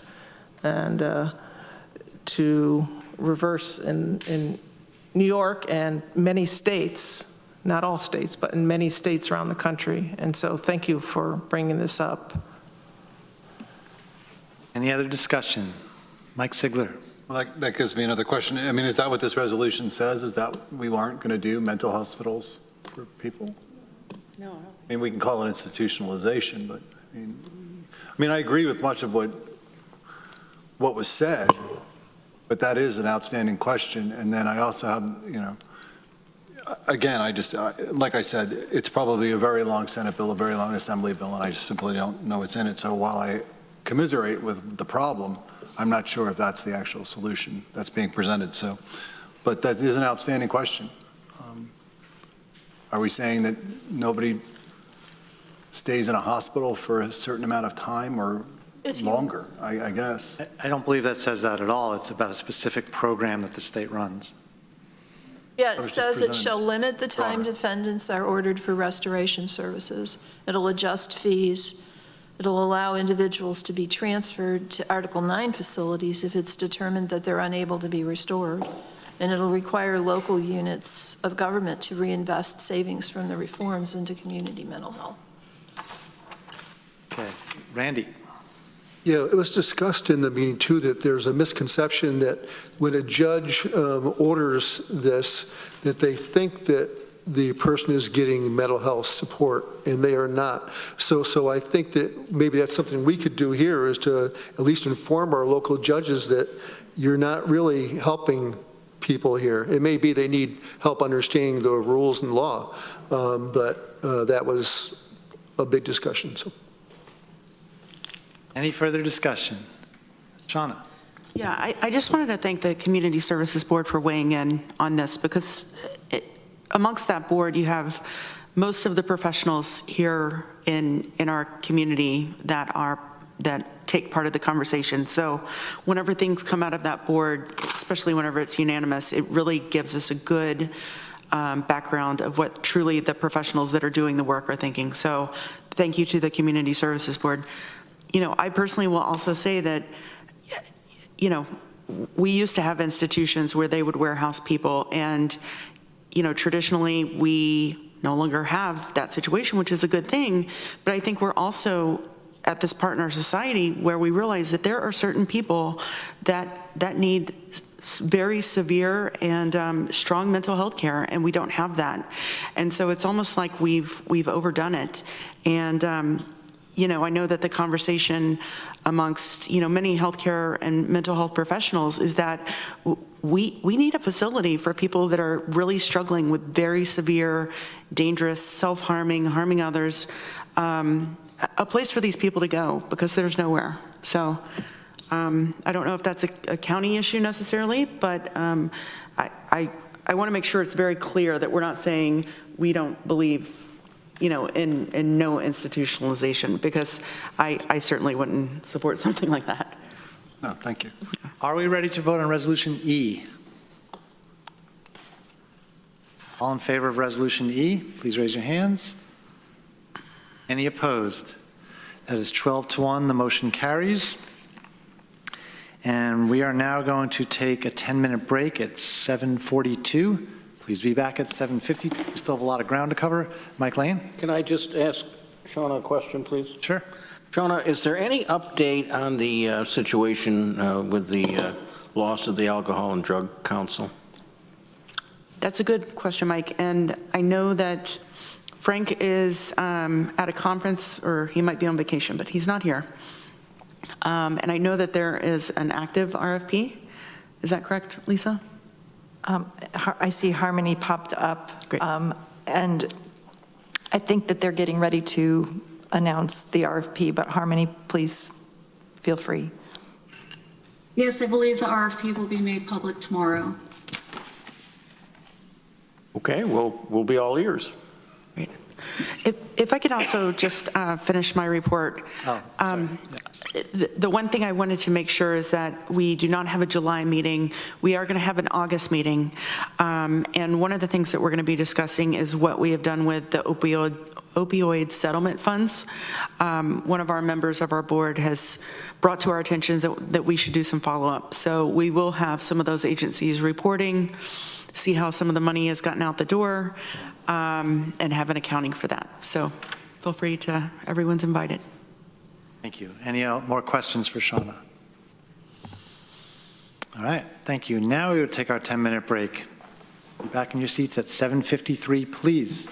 Speaker 12: And to reverse in New York and many states, not all states, but in many states around the country. And so thank you for bringing this up.
Speaker 1: Any other discussion? Mike Sigler.
Speaker 8: Well, that gives me another question. I mean, is that what this resolution says? Is that we aren't going to do mental hospitals for people?
Speaker 21: No.
Speaker 8: I mean, we can call it institutionalization, but I mean, I agree with much of what was said, but that is an outstanding question. And then I also have, again, like I said, it's probably a very long Senate bill, a very long Assembly bill, and I just simply don't know what's in it. So while I commiserate with the problem, I'm not sure if that's the actual solution that's being presented. So, but that is an outstanding question. Are we saying that nobody stays in a hospital for a certain amount of time or longer, I guess?
Speaker 1: I don't believe that says that at all. It's about a specific program that the state runs.
Speaker 7: Yeah, it says it shall limit the time defendants are ordered for restoration services. It'll adjust fees. It'll allow individuals to be transferred to Article 9 facilities if it's determined that they're unable to be restored. And it'll require local units of government to reinvest savings from the reforms into community mental health.
Speaker 1: Okay, Randy.
Speaker 10: Yeah, it was discussed in the meeting too that there's a misconception that when a judge orders this, that they think that the person is getting mental health support, and they are not. So I think that maybe that's something we could do here, is to at least inform our local judges that you're not really helping people here. It may be they need help understanding the rules and law, but that was a big discussion. So,
Speaker 1: any further discussion? Shauna?
Speaker 15: Yeah, I just wanted to thank the Community Services Board for weighing in on this, because amongst that board, you have most of the professionals here in our community that take part of the conversation. So whenever things come out of that board, especially whenever it's unanimous, it really gives us a good background of what truly the professionals that are doing the work are thinking. So thank you to the Community Services Board. I personally will also say that, we used to have institutions where they would warehouse people, and, traditionally we no longer have that situation, which is a good thing. But I think we're also at this part in our society where we realize that there are certain people that need very severe and strong mental health care, and we don't have that. And so it's almost like we've overdone it. And I know that the conversation amongst, many healthcare and mental health professionals is that we need a facility for people that are really struggling with very severe, dangerous, self-harming, harming others, a place for these people to go, because there's nowhere. So I don't know if that's a county issue necessarily, but I want to make sure it's very clear that we're not saying we don't believe in no institutionalization, because I certainly wouldn't support something like that.
Speaker 8: No, thank you.
Speaker 1: Are we ready to vote on Resolution E? All in favor of Resolution E, please raise your hands. Any opposed? That is 12-1, the motion carries. And we are now going to take a 10-minute break at 7:42. Please be back at 7:50. We still have a lot of ground to cover. Mike Lane?
Speaker 11: Can I just ask Shauna a question, please?
Speaker 1: Sure.
Speaker 11: Shauna, is there any update on the situation with the loss of the Alcohol and Drug Council?
Speaker 15: That's a good question, Mike. And I know that Frank is at a conference, or he might be on vacation, but he's not here. And I know that there is an active RFP. Is that correct, Lisa?
Speaker 17: I see Harmony popped up.
Speaker 15: Great.
Speaker 17: And I think that they're getting ready to announce the RFP, but Harmony, please feel free.
Speaker 3: Yes, I believe the RFP will be made public tomorrow.
Speaker 11: Okay, well, we'll be all ears.
Speaker 15: Great. If I could also just finish my report.
Speaker 1: Oh, sorry. Yes.
Speaker 15: The one thing I wanted to make sure is that we do not have a July meeting. We are going to have an August meeting. And one of the things that we're going to be discussing is what we have done with the opioid settlement funds. One of our members of our board has brought to our attention that we should do some follow-up. So we will have some of those agencies reporting, see how some of the money has gotten out the door, and have an accounting for that. So feel free to, everyone's invited.
Speaker 1: Thank you. Any more questions for Shauna? All right, thank you. Now we will take our 10-minute break. Be back in your seats at 7:53, please.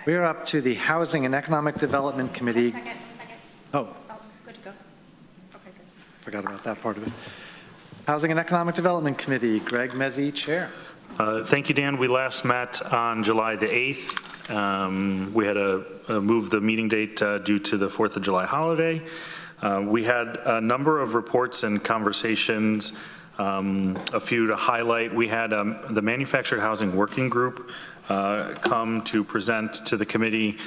Speaker 1: We're up to the Housing and Economic Development Committee.
Speaker 6: One second.
Speaker 1: Oh,
Speaker 6: Good to go. Okay, good.
Speaker 1: forgot about that part of it. Housing and Economic Development Committee, Greg Mezzi, Chair.
Speaker 14: Thank you, Dan. We last met on July the 8th. We had to move the meeting date due to the 4th of July holiday. We had a number of reports and conversations, a few to highlight. We had the Manufactured Housing Working Group come to present to the committee,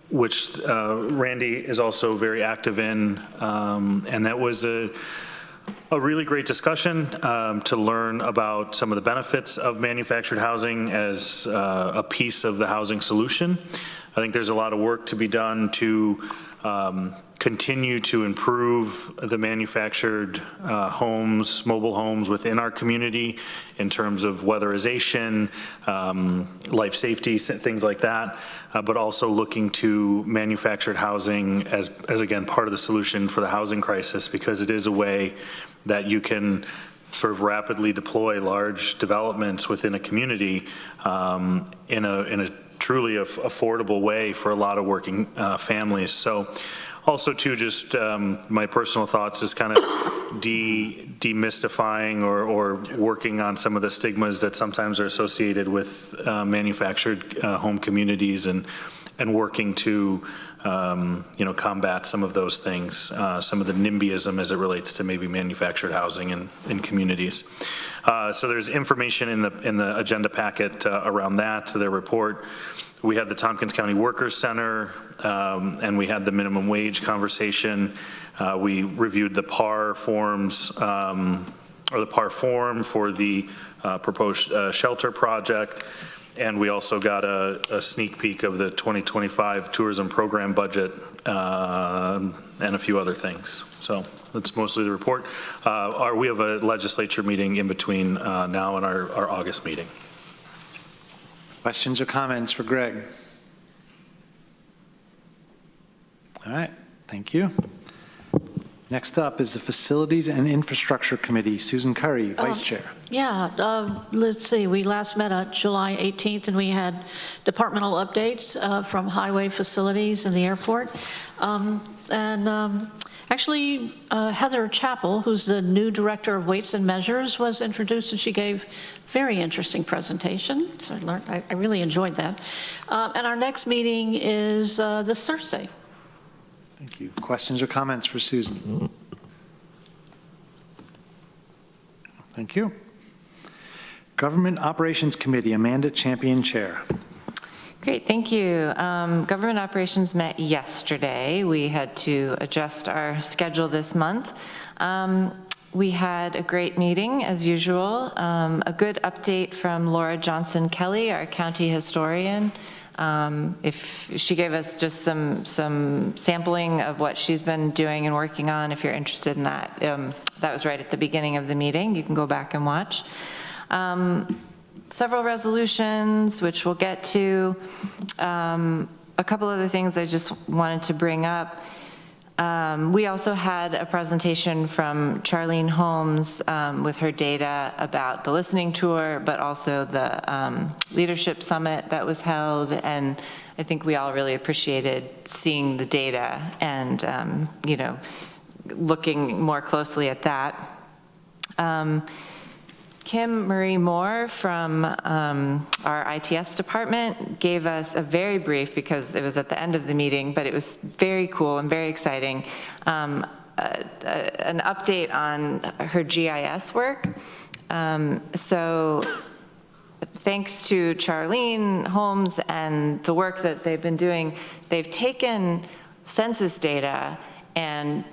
Speaker 14: which Randy is also very active in, and that was a really great discussion to learn about some of the benefits of manufactured housing as a piece of the housing solution. I think there's a lot of work to be done to continue to improve the manufactured homes, mobile homes within our community in terms of weatherization, life safety, things like that, but also looking to manufactured housing as again, part of the solution for the housing crisis, because it is a way that you can sort of rapidly deploy large developments within a community in a truly affordable way for a lot of working families. So also too, just my personal thoughts is kind of demystifying or working on some of the stigmas that sometimes are associated with manufactured home communities and working to combat some of those things, some of the NIMBYism as it relates to maybe manufactured housing in communities. So there's information in the agenda packet around that, to their report. We had the Tompkins County Workers Center, and we had the minimum wage conversation. We reviewed the PAR forms, or the PAR form for the proposed shelter project. And we also got a sneak peek of the 2025 tourism program budget and a few other things. So that's mostly the report. We have a legislature meeting in between now and our August meeting.
Speaker 1: Questions or comments for Greg? All right, thank you. Next up is the Facilities and Infrastructure Committee. Susan Curry, Vice Chair.
Speaker 21: Yeah, let's see, we last met on July 18th, and we had departmental updates from highway facilities and the airport. Actually, Heather Chappell, who's the new Director of Weights and Measures, was introduced, and she gave a very interesting presentation. So I really enjoyed that. And our next meeting is this Thursday.
Speaker 1: Thank you. Questions or comments for Susan? Thank you. Government Operations Committee, Amanda Champion, Chair.
Speaker 20: Great, thank you. Government Operations met yesterday. We had to adjust our schedule this month. We had a great meeting, as usual. A good update from Laura Johnson-Kelly, our county historian. If she gave us just some sampling of what she's been doing and working on, if you're interested in that. That was right at the beginning of the meeting. You can go back and watch. Several resolutions, which we'll get to. A couple other things I just wanted to bring up. We also had a presentation from Charlene Holmes with her data about the listening tour, but also the leadership summit that was held. And I think we all really appreciated seeing the data and, looking more closely at that. Kim Marie Moore from our ITS department gave us a very brief, because it was at the end of the meeting, but it was very cool and very exciting, an update on her GIS work. So thanks to Charlene Holmes and the work that they've been doing, they've taken census data and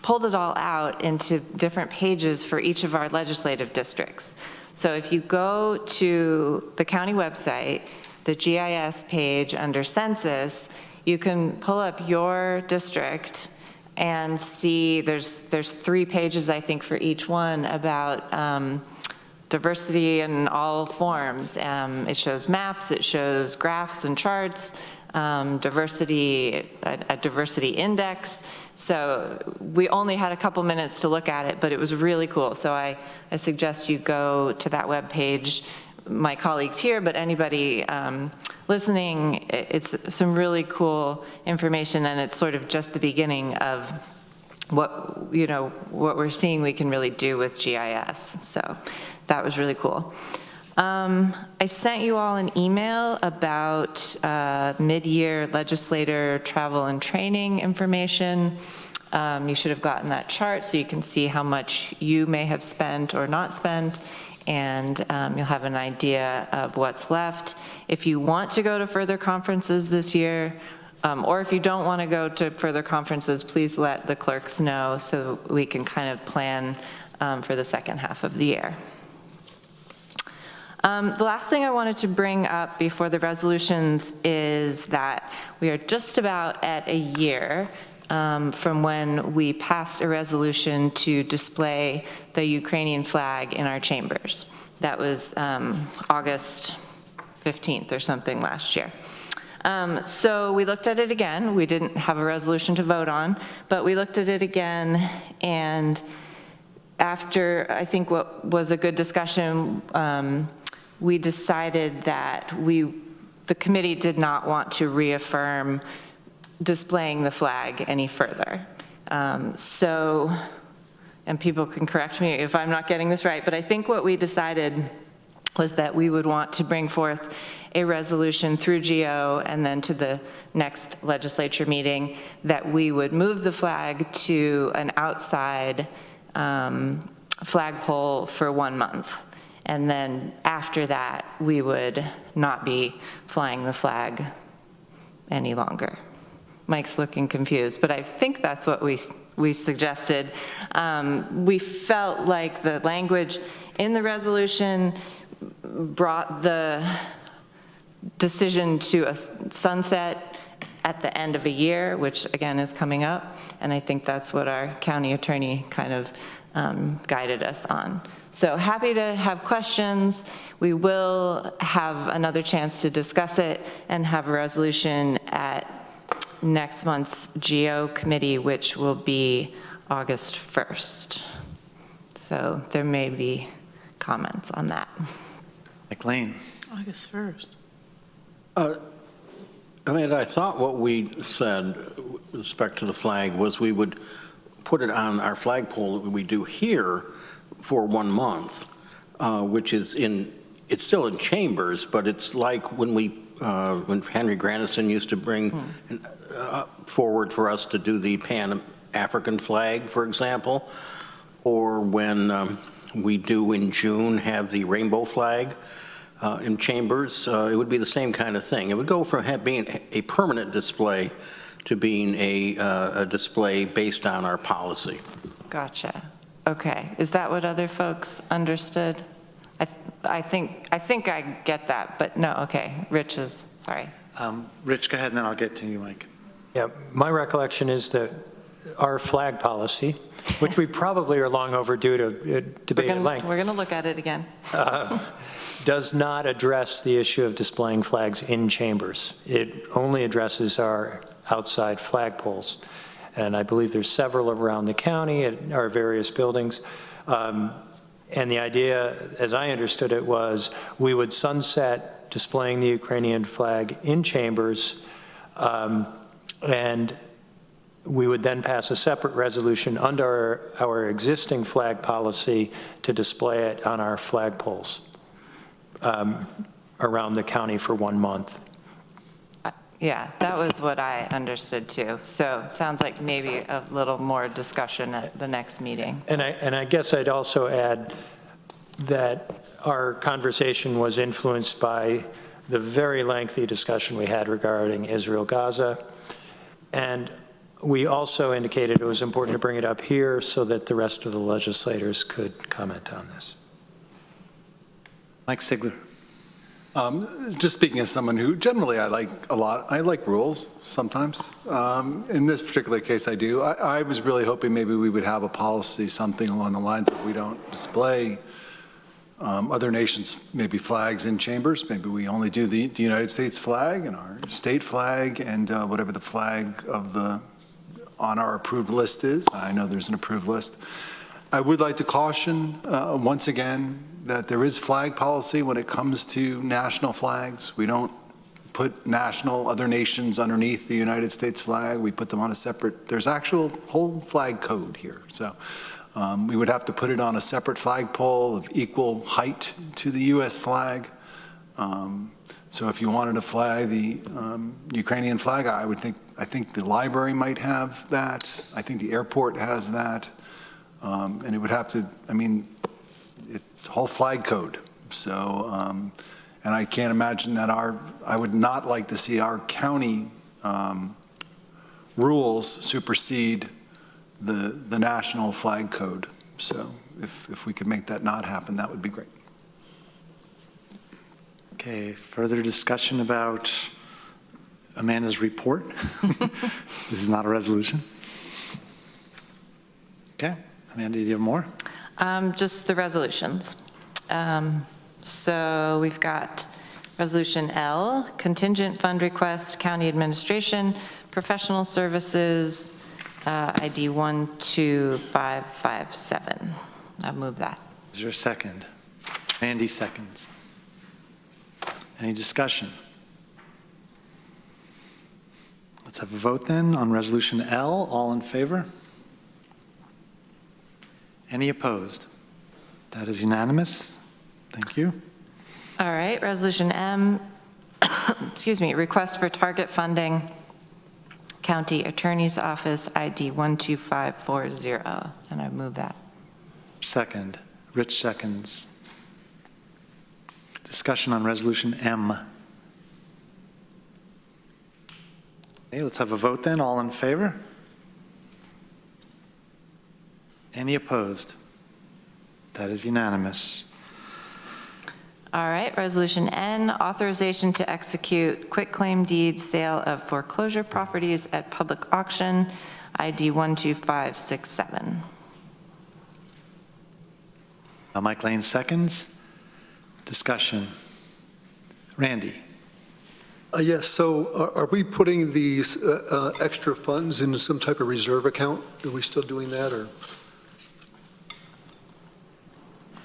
Speaker 20: pulled it all out into different pages for each of our legislative districts. So if you go to the county website, the GIS page under census, you can pull up your district and see there's 3 pages, I think, for each one about diversity in all forms. It shows maps, it shows graphs and charts, a diversity index. So we only had a couple minutes to look at it, but it was really cool. So I suggest you go to that web page. My colleagues here, but anybody listening, it's some really cool information, and it's sort of just the beginning of what we're seeing we can really do with GIS. So that was really cool. I sent you all an email about mid-year legislator travel and training information. You should have gotten that chart so you can see how much you may have spent or not spent, and you'll have an idea of what's left. If you want to go to further conferences this year, or if you don't want to go to further conferences, please let the clerks know so we can kind of plan for the second half of the year. The last thing I wanted to bring up before the resolutions is that we are just about at a year from when we passed a resolution to display the Ukrainian flag in our chambers. That was August 15th or something last year. So we looked at it again. We didn't have a resolution to vote on, but we looked at it again, and after I think what was a good discussion, we decided that the committee did not want to reaffirm displaying the flag any further. And people can correct me if I'm not getting this right, but I think what we decided was that we would want to bring forth a resolution through GO and then to the next legislature meeting that we would move the flag to an outside flagpole for 1 month. And then after that, we would not be flying the flag any longer. Mike's looking confused, but I think that's what we suggested. We felt like the language in the resolution brought the decision to a sunset at the end of a year, which again is coming up, and I think that's what our county attorney kind of guided us on. So happy to have questions. We will have another chance to discuss it and have a resolution at next month's GO committee, which will be August 1st. So there may be comments on that.
Speaker 1: McLean.
Speaker 12: August 1st.
Speaker 11: I thought what we said with respect to the flag was we would put it on our flagpole that we do here for 1 month, which is it's still in chambers, but it's like when when Henry Grandison used to bring forward for us to do the Pan-African flag, for example, or when we do in June have the rainbow flag in chambers. It would be the same kind of thing. It would go from being a permanent display to being a display based on our policy.
Speaker 20: Gotcha. Okay. Is that what other folks understood? I think I get that, but no. Okay. Rich is sorry.
Speaker 1: Rich, go ahead, and then I'll get to you, Mike.
Speaker 9: Yeah, my recollection is that our flag policy, which we probably are long overdue to debate at length.
Speaker 20: We're going to look at it again.
Speaker 9: Does not address the issue of displaying flags in chambers. It only addresses our outside flagpoles. And I believe there's several around the county at our various buildings. And the idea, as I understood it, was we would sunset displaying the Ukrainian flag in chambers, and we would then pass a separate resolution under our existing flag policy to display it on our flagpoles around the county for 1 month.
Speaker 20: Yeah, that was what I understood too. So sounds like maybe a little more discussion at the next meeting.
Speaker 9: And I guess I'd also add that our conversation was influenced by the very lengthy discussion we had regarding Israel-Gaza. And we also indicated it was important to bring it up here so that the rest of the legislators could comment on this.
Speaker 1: Mike Sigler.
Speaker 8: Just speaking as someone who generally I like rules sometimes. In this particular case, I do. I was really hoping maybe we would have a policy, something along the lines of we don't display other nations' maybe flags in chambers. Maybe we only do the United States flag and our state flag and whatever the flag of on our approved list is. I know there's an approved list. I would like to caution once again that there is flag policy when it comes to national flags. We don't put national, other nations underneath the United States flag. We put them on a separate, there's actual whole flag code here. So we would have to put it on a separate flagpole of equal height to the U.S. flag. So if you wanted to fly the Ukrainian flag, I think the library might have that. I think the airport has that. And it would have to, I mean, it's whole flag code. So, and I can't imagine that I would not like to see our county rules supersede the national flag code. So if we could make that not happen, that would be great.
Speaker 1: Okay, further discussion about Amanda's report? This is not a resolution. Okay, Amanda, do you have more?
Speaker 20: Just the resolutions. So we've got Resolution L, contingent fund request, county administration, professional services, ID 12557. I'll move that.
Speaker 1: Is there a second? Andy seconds. Any discussion? Let's have a vote then on Resolution L. All in favor? Any opposed? That is unanimous. Thank you.
Speaker 20: All right, Resolution M, excuse me, request for target funding, County Attorney's Office, ID 12540, and I move that.
Speaker 1: Second. Rich seconds. Discussion on Resolution M. Okay, let's have a vote then. All in favor? Any opposed? That is unanimous.
Speaker 20: All right, Resolution N, authorization to execute quitclaim deed sale of foreclosure properties at public auction, ID 12567.
Speaker 1: Mike Lane seconds. Discussion. Randy.
Speaker 10: Yes, so are we putting these extra funds into some type of reserve account? Are we still doing that, or?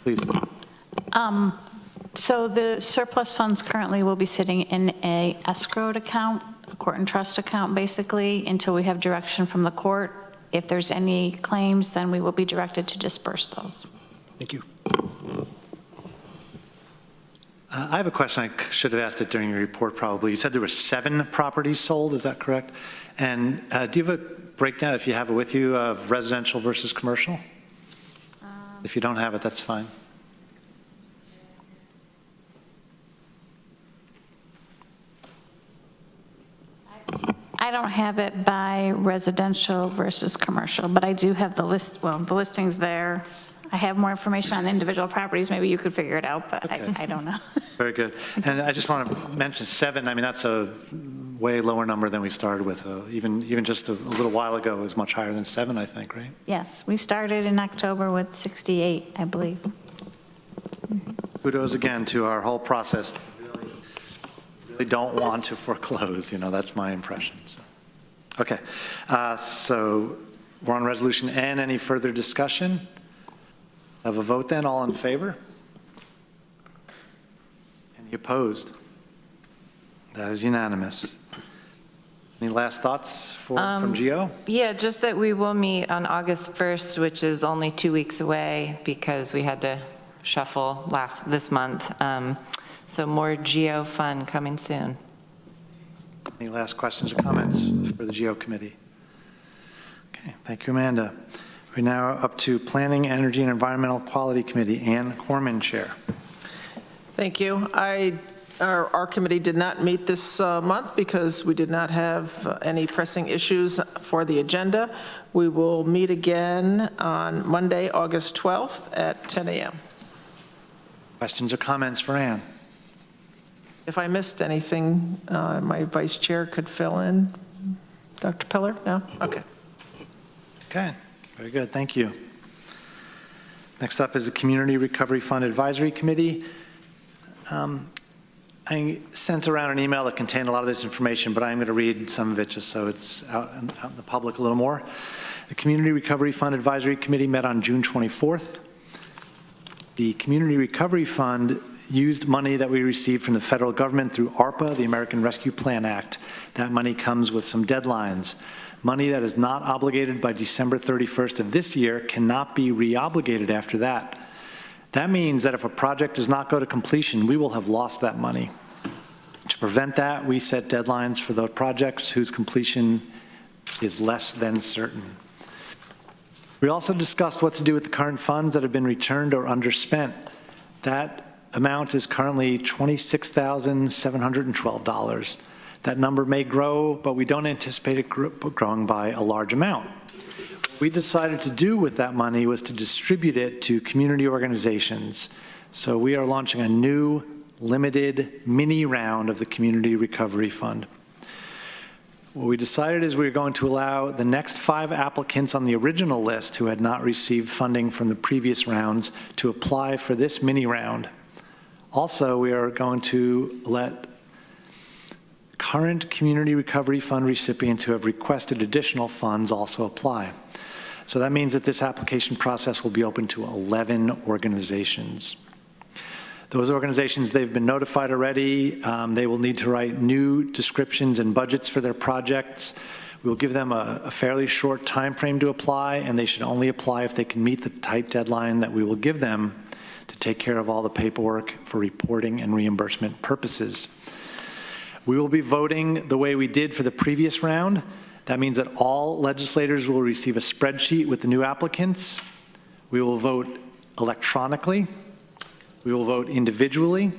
Speaker 1: Please.
Speaker 19: So the surplus funds currently will be sitting in a escrowed account, a court and trust account, basically, until we have direction from the court. If there's any claims, then we will be directed to disperse those.
Speaker 10: Thank you.
Speaker 1: I have a question. I should have asked it during your report, probably. You said there were 7 properties sold, is that correct? And do you have a breakdown, if you have it with you, of residential versus commercial? If you don't have it, that's fine.
Speaker 19: I don't have it by residential versus commercial, but I do have the list, well, the listings there. I have more information on individual properties. Maybe you could figure it out, but okay. I don't know.
Speaker 1: Very good. And I just want to mention 7, I mean, that's a way lower number than we started with. Even just a little while ago, it was much higher than 7, I think, right?
Speaker 19: Yes, we started in October with 68, I believe.
Speaker 1: Kudos again to our whole process. Really don't want to foreclose, that's my impression. So. Okay, so we're on Resolution N. Any further discussion? Have a vote then. All in favor? Any opposed? That is unanimous. Any last thoughts from Gio?
Speaker 20: Yeah, just that we will meet on August 1st, which is only 2 weeks away because we had to shuffle this month. So more Geo fun coming soon.
Speaker 1: Any last questions or comments for the Geo Committee? Okay, thank you, Amanda. We're now up to Planning, Energy, and Environmental Quality Committee. Ann Corman, Chair.
Speaker 12: Thank you. Our committee did not meet this month because we did not have any pressing issues for the agenda. We will meet again on Monday, August 12th at 10 a.m.
Speaker 1: Questions or comments for Ann?
Speaker 12: If I missed anything, my vice chair could fill in. Dr. Pillar? No? Okay.
Speaker 1: Okay. Very good, thank you. Next up is the Community Recovery Fund Advisory Committee. I sent around an email that contained a lot of this information, but I'm going to read some of it just so it's out in the public a little more. The Community Recovery Fund Advisory Committee met on June 24th. The Community Recovery Fund used money that we received from the federal government through ARPA, the American Rescue Plan Act. That money comes with some deadlines. Money that is not obligated by December 31st of this year cannot be re-obligated after that. That means that if a project does not go to completion, we will have lost that money. To prevent that, we set deadlines for those projects whose completion is less than certain. We also discussed what to do with the current funds that have been returned or underspent. That amount is currently $26,712. That number may grow, but we don't anticipate it growing by a large amount. What we decided to do with that money was to distribute it to community organizations. So we are launching a new limited mini round of the Community Recovery Fund. What we decided is we're going to allow the next 5 applicants on the original list who had not received funding from the previous rounds to apply for this mini round. Also, we are going to let current Community Recovery Fund recipients who have requested additional funds also apply. So that means that this application process will be open to 11 organizations. Those organizations, they've been notified already. They will need to write new descriptions and budgets for their projects. We'll give them a fairly short time frame to apply, and they should only apply if they can meet the tight deadline that we will give them to take care of all the paperwork for reporting and reimbursement purposes. We will be voting the way we did for the previous round. That means that all legislators will receive a spreadsheet with the new applicants. We will vote electronically. We will vote individually,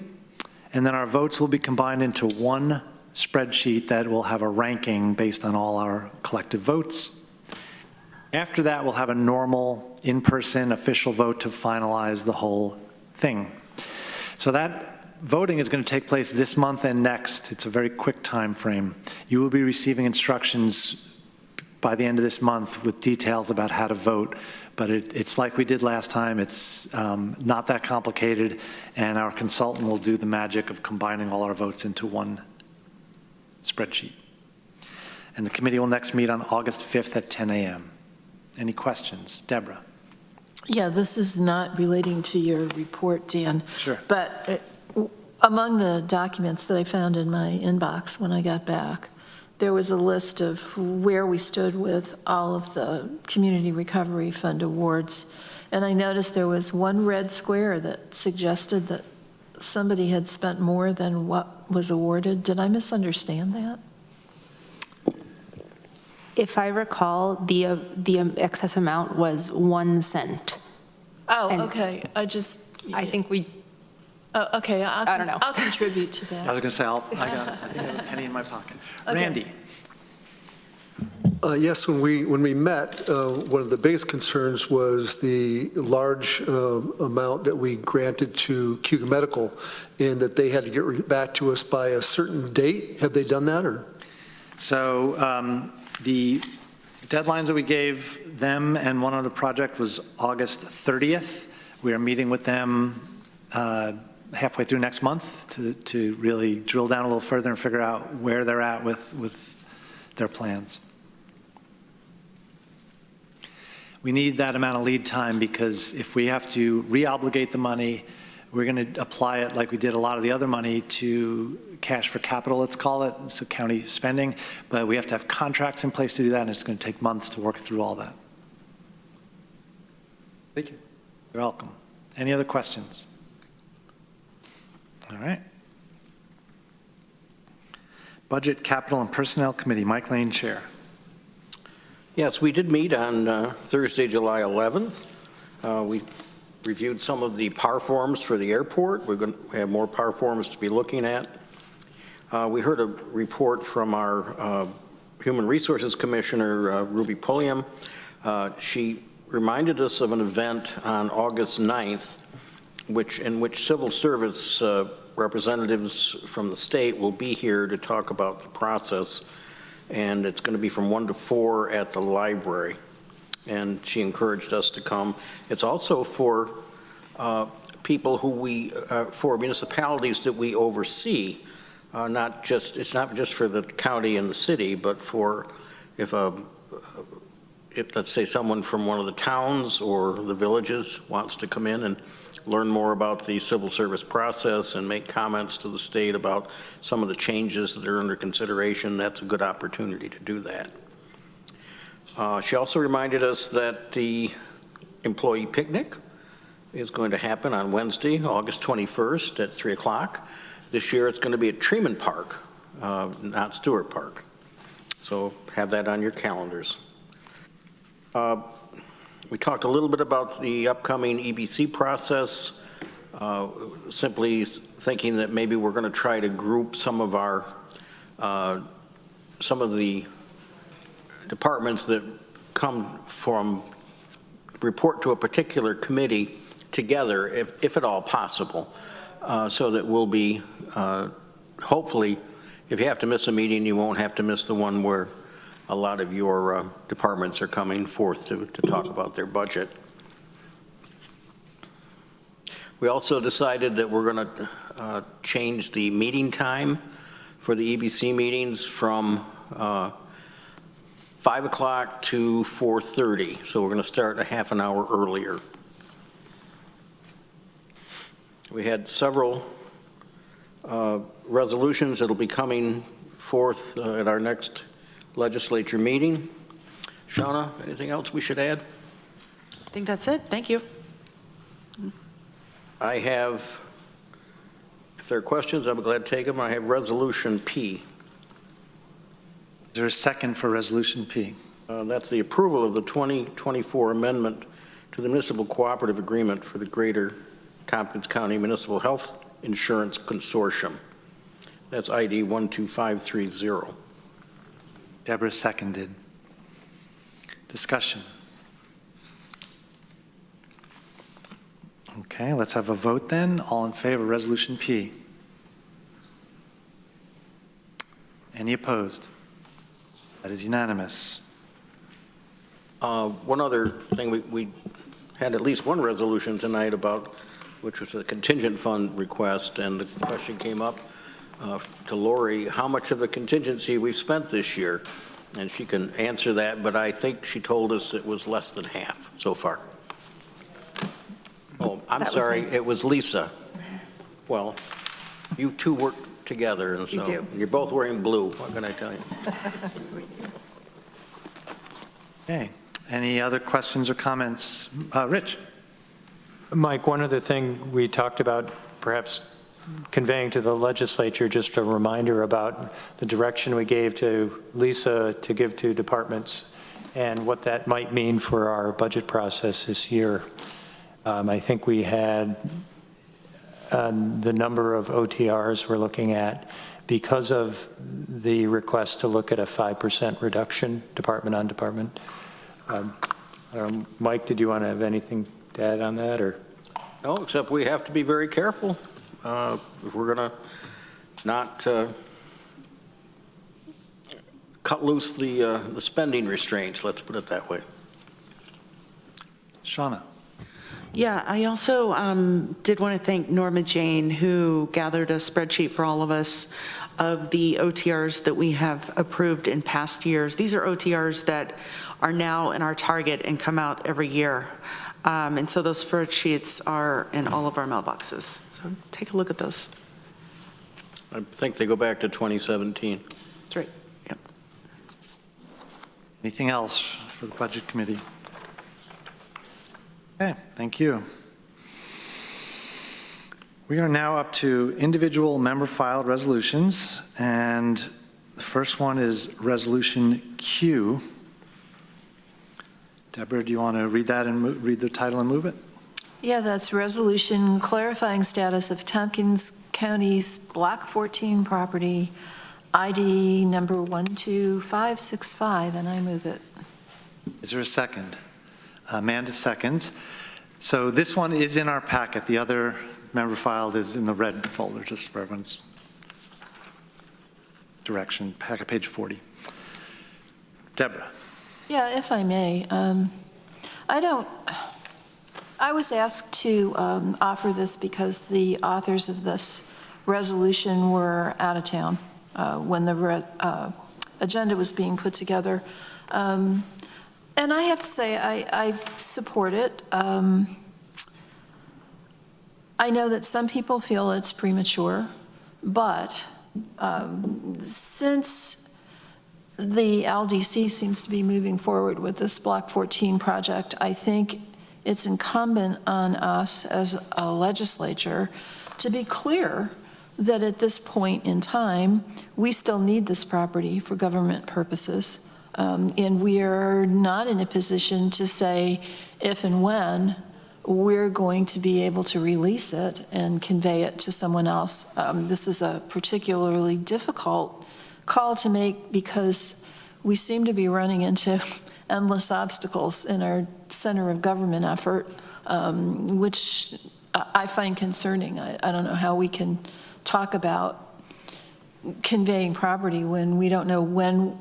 Speaker 1: and then our votes will be combined into one spreadsheet that will have a ranking based on all our collective votes. After that, we'll have a normal in-person official vote to finalize the whole thing. So that voting is going to take place this month and next. It's a very quick time frame. You will be receiving instructions by the end of this month with details about how to vote. But it's like we did last time. It's not that complicated, and our consultant will do the magic of combining all our votes into one spreadsheet. And the committee will next meet on August 5th at 10 a.m. Any questions? Deborah?
Speaker 7: Yeah, this is not relating to your report, Dan.
Speaker 1: Sure.
Speaker 7: But among the documents that I found in my inbox when I got back, there was a list of where we stood with all of the Community Recovery Fund awards. And I noticed there was one red square that suggested that somebody had spent more than what was awarded. Did I misunderstand that?
Speaker 16: If I recall, the excess amount was 1 cent.
Speaker 7: Oh,
Speaker 16: And
Speaker 7: okay. I
Speaker 16: think we.
Speaker 7: Oh, okay.
Speaker 16: I don't know.
Speaker 7: I'll contribute to that.
Speaker 1: I was going to say, I think I have a penny in my pocket.
Speaker 7: Okay.
Speaker 1: Randy?
Speaker 10: Yes, when we met, one of the biggest concerns was the large amount that we granted to Cuba Medical, and that they had to get back to us by a certain date. Have they done that, or?
Speaker 1: So the deadlines that we gave them and one other project was August 30th. We are meeting with them halfway through next month to really drill down a little further and figure out where they're at with their plans. We need that amount of lead time because if we have to re-obligate the money, we're going to apply it like we did a lot of the other money to cash for capital, let's call it, so county spending, but we have to have contracts in place to do that, and it's going to take months to work through all that.
Speaker 10: Thank you.
Speaker 1: You're welcome. Any other questions? All right. Budget, Capital, and Personnel Committee, Mike Lane, Chair.
Speaker 11: Yes, we did meet on Thursday, July 11th. We reviewed some of the PAR forms for the airport. We're going to have more PAR forms to be looking at. We heard a report from our Human Resources Commissioner, Ruby Pulliam. She reminded us of an event on August 9th, in which civil service representatives from the state will be here to talk about the process, and it's going to be from 1 to 4 at the library, and she encouraged us to come. It's also for people who for municipalities that we oversee, it's not just for the county and the city, but for if let's say someone from one of the towns or the villages wants to come in and learn more about the civil service process and make comments to the state about some of the changes that are under consideration, that's a good opportunity to do that. She also reminded us that the employee picnic is going to happen on Wednesday, August 21st at 3 o'clock. This year it's going to be at Treman Park, not Stewart Park. So have that on your calendars. We talked a little bit about the upcoming EBC process, simply thinking that maybe we're going to try to group some of the departments that come from report to a particular committee together, if at all possible, so that we'll be, hopefully, if you have to miss a meeting, you won't have to miss the one where a lot of your departments are coming forth to talk about their budget. We also decided that we're going to change the meeting time for the EBC meetings from 5 o'clock to 4:30. So we're going to start a half an hour earlier. We had several resolutions that'll be coming forth at our next legislature meeting. Shauna, anything else we should add?
Speaker 15: I think that's it. Thank you.
Speaker 11: I have, if there are questions, I'm glad to take them. I have Resolution P.
Speaker 1: Is there a second for Resolution P?
Speaker 11: That's the approval of the 2024 amendment to the Municipal Cooperative Agreement for the Greater Tompkins County Municipal Health Insurance Consortium. That's ID 12530.
Speaker 1: Deborah seconded. Discussion. Okay, let's have a vote then. All in favor of Resolution P? Any opposed? That is unanimous.
Speaker 11: One other thing, we had at least one resolution tonight about, which was a contingent fund request, and the question came up to Lori, how much of the contingency we've spent this year? And she can answer that, but I think she told us it was less than half so far. Oh, I'm sorry, it was Lisa. Well, you two work together, and so you're both wearing blue. What can I tell you?
Speaker 1: Okay. Any other questions or comments? Rich?
Speaker 9: Mike, one other thing we talked about perhaps conveying to the legislature, just a reminder about the direction we gave to Lisa to give to departments and what that might mean for our budget process this year. I think we had the number of OTRs we're looking at because of the request to look at a 5% reduction department on department. Mike, did you want to have anything to add on that, or?
Speaker 11: No, except we have to be very careful. If we're going to not cut loose the spending restraints, let's put it that way.
Speaker 1: Shauna.
Speaker 15: Yeah, I also did want to thank Norma Jane, who gathered a spreadsheet for all of us of the OTRs that we have approved in past years. These are OTRs that are now in our target and come out every year. And so those spreadsheets are in all of our mailboxes. So take a look at those.
Speaker 11: I think they go back to 2017.
Speaker 15: That's right. Yep.
Speaker 1: Anything else for the Budget Committee? Okay, thank you. We are now up to individual member-filed resolutions, and the first one is Resolution Q. Deborah, do you want to read that and read the title and move it?
Speaker 7: Yeah, that's resolution clarifying status of Tompkins County's Block 14 property, ID number 12565, and I move it.
Speaker 1: Is there a second? Amanda seconds. So this one is in our packet. The other member filed is in the red folder, just for everyone's direction, packet page 40. Deborah.
Speaker 7: Yeah, if I may, I was asked to offer this because the authors of this resolution were out of town when the agenda was being put together. And I have to say, I support it. I know that some people feel it's premature, but since the LDC seems to be moving forward with this Block 14 project, I think it's incumbent on us as a legislature to be clear that at this point in time, we still need this property for government purposes. And we are not in a position to say if and when we're going to be able to release it and convey it to someone else. This is a particularly difficult call to make because we seem to be running into endless obstacles in our center of government effort, which I find concerning. I don't know how we can talk about conveying property when we don't know when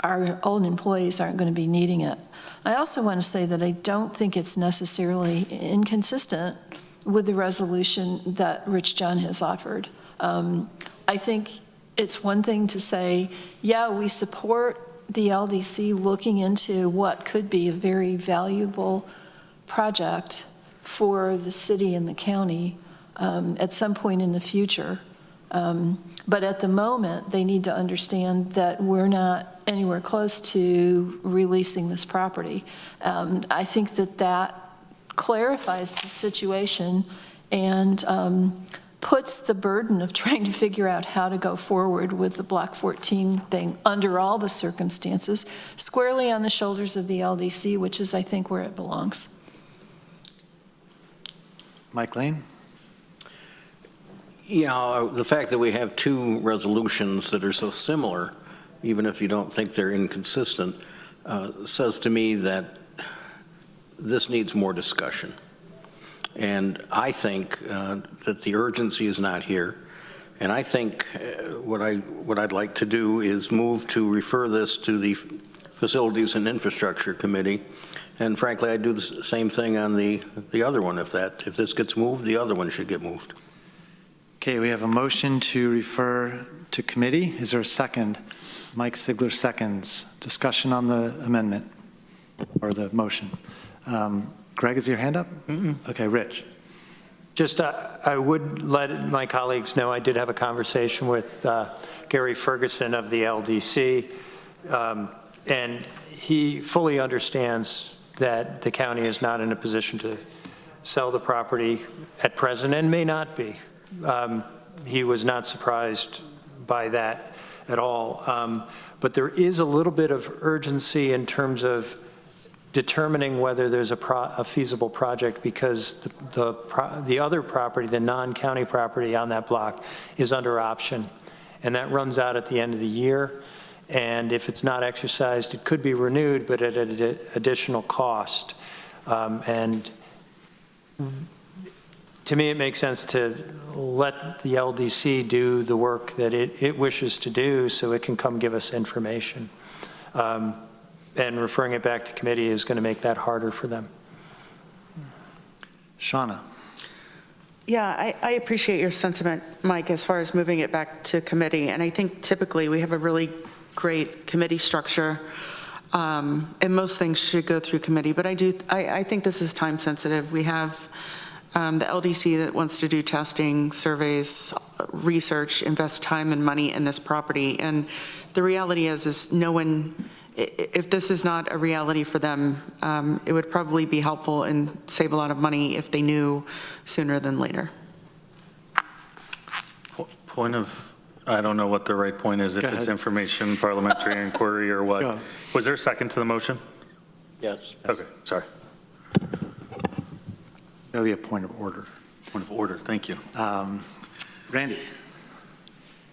Speaker 7: our own employees aren't going to be needing it. I also want to say that I don't think it's necessarily inconsistent with the resolution that Rich John has offered. I think it's one thing to say, yeah, we support the LDC looking into what could be a very valuable project for the city and the county at some point in the future. But at the moment, they need to understand that we're not anywhere close to releasing this property. I think that clarifies the situation and puts the burden of trying to figure out how to go forward with the Block 14 thing under all the circumstances squarely on the shoulders of the LDC, which is, I think, where it belongs.
Speaker 1: Mike Lane?
Speaker 11: Yeah, the fact that we have two resolutions that are so similar, even if you don't think they're inconsistent, says to me that this needs more discussion. And I think that the urgency is not here. And I think what I'd like to do is move to refer this to the Facilities and Infrastructure Committee. And frankly, I'd do the same thing on the other one. If this gets moved, the other one should get moved.
Speaker 1: Okay, we have a motion to refer to committee. Is there a second? Mike Sigler seconds. Discussion on the amendment or the motion. Greg, is your hand up? Okay, Rich.
Speaker 9: Just, I would let my colleagues know I did have a conversation with Gary Ferguson of the LDC, and he fully understands that the county is not in a position to sell the property at present and may not be. He was not surprised by that at all. But there is a little bit of urgency in terms of determining whether there's a feasible project because the other property, the non-county property on that block, is under option. And that runs out at the end of the year. And if it's not exercised, it could be renewed, but at an additional cost. And to me, it makes sense to let the LDC do the work that it wishes to do so it can come give us information. And referring it back to committee is going to make that harder for them.
Speaker 1: Shauna.
Speaker 15: Yeah, I appreciate your sentiment, Mike, as far as moving it back to committee. And I think typically we have a really great committee structure, and most things should go through committee. But I think this is time sensitive. We have the LDC that wants to do testing, surveys, research, invest time and money in this property. And the reality is no one, if this is not a reality for them, it would probably be helpful and save a lot of money if they knew sooner than later.
Speaker 14: Point of, I don't know what the right point is, if it's information, parliamentary inquiry, or what. Was there a second to the motion?
Speaker 11: Yes.
Speaker 14: Okay, sorry.
Speaker 1: That would be a point of order.
Speaker 14: Point of order, thank you.
Speaker 1: Randy.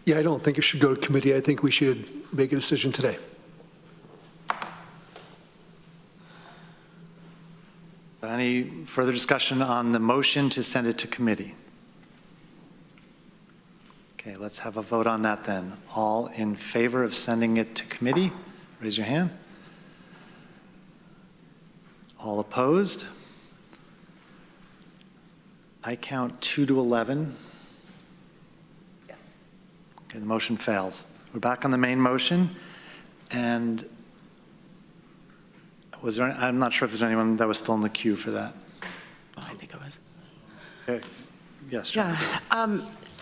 Speaker 10: Yeah, I don't think it should go to committee. I think we should make a decision today.
Speaker 1: Any further discussion on the motion to send it to committee? Okay, let's have a vote on that then. All in favor of sending it to committee, raise your hand. All opposed? I count 2 to 11.
Speaker 15: Yes.
Speaker 1: Okay, the motion fails. We're back on the main motion, and was there? I'm not sure if there's anyone that was still in the queue for that.
Speaker 15: I think I was.
Speaker 1: Okay. Yes,
Speaker 15: Yeah.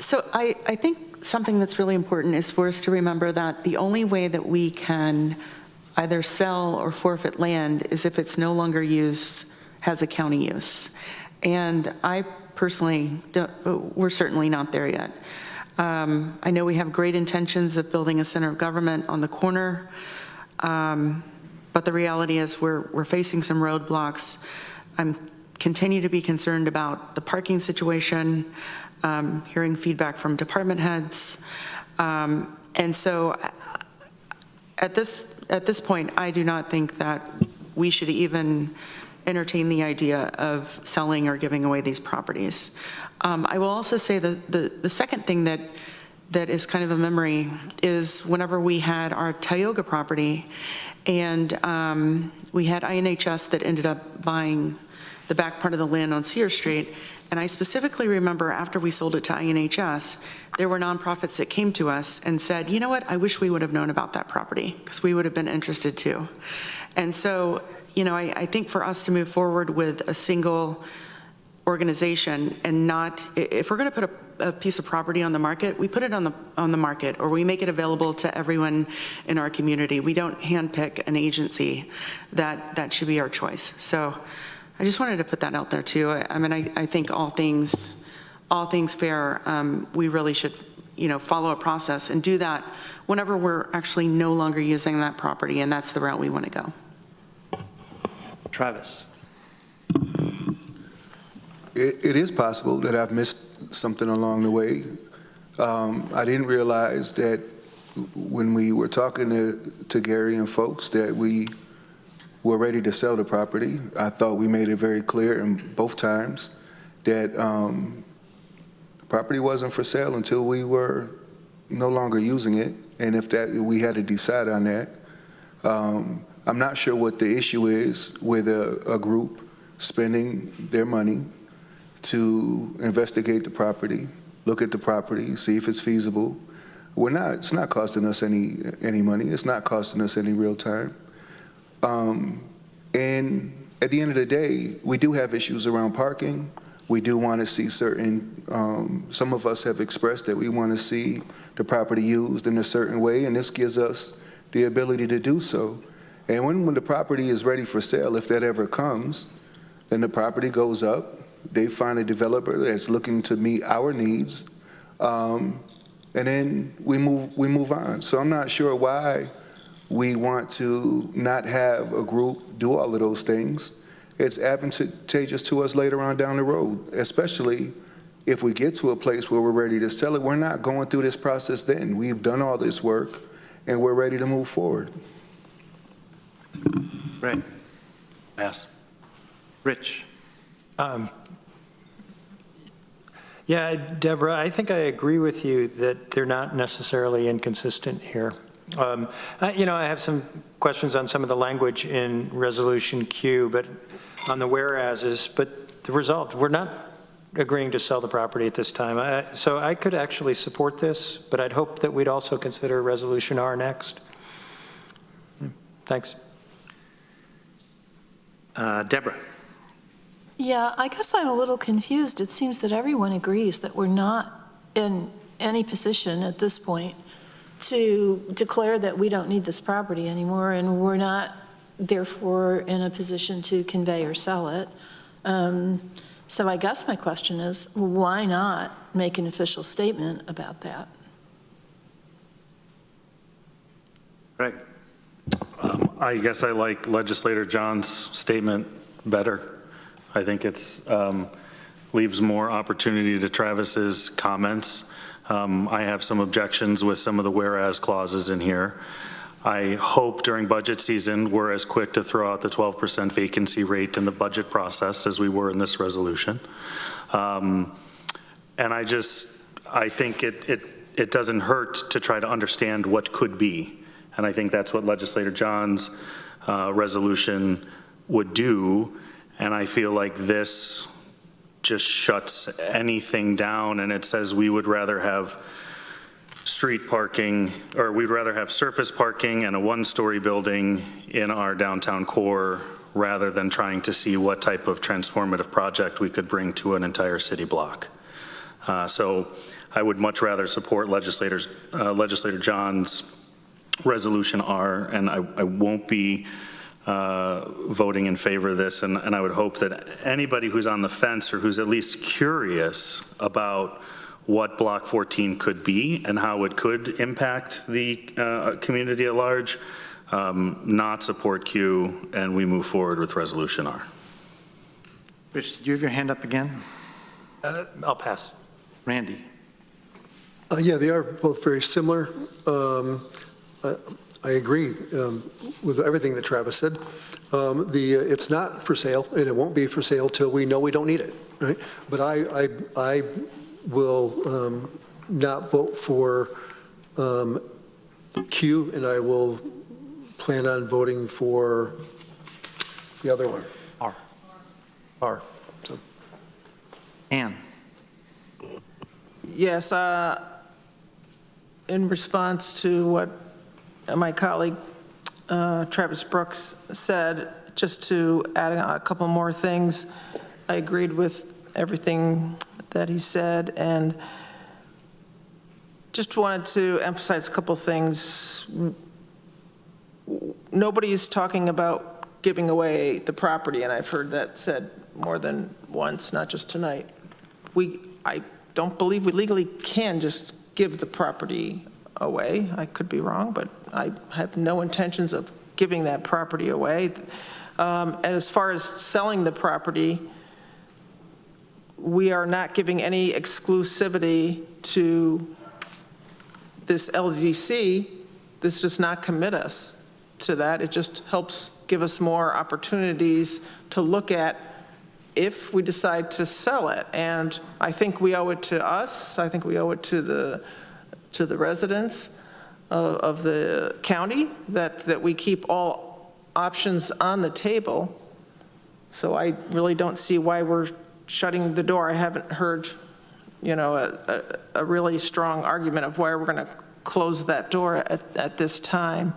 Speaker 15: So I think something that's really important is for us to remember that the only way that we can either sell or forfeit land is if it's no longer used as a county use. And I personally, we're certainly not there yet. I know we have great intentions of building a center of government on the corner, but the reality is we're facing some roadblocks. I'm continue to be concerned about the parking situation, hearing feedback from department heads. And so at this point, I do not think that we should even entertain the idea of selling or giving away these properties. I will also say the second thing that is kind of a memory is whenever we had our Tioga property and we had INHS that ended up buying the back part of the land on Cedar Street. And I specifically remember after we sold it to INHS, there were nonprofits that came to us and said, you know what, I wish we would have known about that property because we would have been interested too. And so, you know, I think for us to move forward with a single organization and not, if we're going to put a piece of property on the market, we put it on the market, or we make it available to everyone in our community. We don't handpick an agency. That should be our choice. So I just wanted to put that out there too. I mean, I think all things fair, we really should, you know, follow a process and do that whenever we're actually no longer using that property, and that's the route we want to go.
Speaker 1: Travis.
Speaker 4: It is possible that I've missed something along the way. I didn't realize that when we were talking to Gary and folks that we were ready to sell the property. I thought we made it very clear in both times that the property wasn't for sale until we were no longer using it, and if that we had to decide on that. I'm not sure what the issue is with a group spending their money to investigate the property, look at the property, see if it's feasible. It's not costing us any money. It's not costing us any real time. And at the end of the day, we do have issues around parking. We do want to see certain, some of us have expressed that we want to see the property used in a certain way, and this gives us the ability to do so. And when the property is ready for sale, if that ever comes, then the property goes up. They find a developer that's looking to meet our needs, and then we move on. So I'm not sure why we want to not have a group do all of those things. It's advantageous to us later on down the road, especially if we get to a place where we're ready to sell it. We're not going through this process then. We've done all this work, and we're ready to move forward.
Speaker 1: Right.
Speaker 14: Yes.
Speaker 1: Rich.
Speaker 9: Yeah, Deborah, I think I agree with you that they're not necessarily inconsistent here. You know, I have some questions on some of the language in Resolution Q, but on the whereases, but the result, we're not agreeing to sell the property at this time. So I could actually support this, but I'd hope that we'd also consider Resolution R next. Thanks.
Speaker 1: Deborah.
Speaker 7: Yeah, I guess I'm a little confused. It seems that everyone agrees that we're not in any position at this point to declare that we don't need this property anymore, and we're not, therefore, in a position to convey or sell it. So I guess my question is, why not make an official statement about that?
Speaker 1: Right.
Speaker 14: I guess I like Legislator John's statement better. I think it's leaves more opportunity to Travis's comments. I have some objections with some of the whereas clauses in here. I hope during budget season we're as quick to throw out the 12% vacancy rate in the budget process as we were in this resolution. And I think it doesn't hurt to try to understand what could be. And I think that's what Legislator John's resolution would do. And I feel like this just shuts anything down, and it says we would rather have street parking, or we'd rather have surface parking and a one-story building in our downtown core rather than trying to see what type of transformative project we could bring to an entire city block. So I would much rather support Legislator John's Resolution R, and I won't be voting in favor of this, and I would hope that anybody who's on the fence or who's at least curious about what Block 14 could be and how it could impact the community at large, not support Q, and we move forward with Resolution R.
Speaker 1: Rich, did you have your hand up again?
Speaker 9: I'll pass.
Speaker 1: Randy.
Speaker 10: Yeah, they are both very similar. I agree with everything that Travis said. It's not for sale, and it won't be for sale till we know we don't need it, right? But I will not vote for Q, and I will plan on voting for the other one. R. So.
Speaker 1: Ann.
Speaker 12: Yes, in response to what my colleague Travis Brooks said, just to add a couple more things, I agreed with everything that he said, and just wanted to emphasize a couple things. Nobody's talking about giving away the property, and I've heard that said more than once, not just tonight. I don't believe we legally can just give the property away. I could be wrong, but I have no intentions of giving that property away. And as far as selling the property, we are not giving any exclusivity to this LDC. This does not commit us to that. It just helps give us more opportunities to look at if we decide to sell it. And I think we owe it to us. I think we owe it to the residents of the county that we keep all options on the table. So I really don't see why we're shutting the door. I haven't heard, a really strong argument of why we're going to close that door at this time.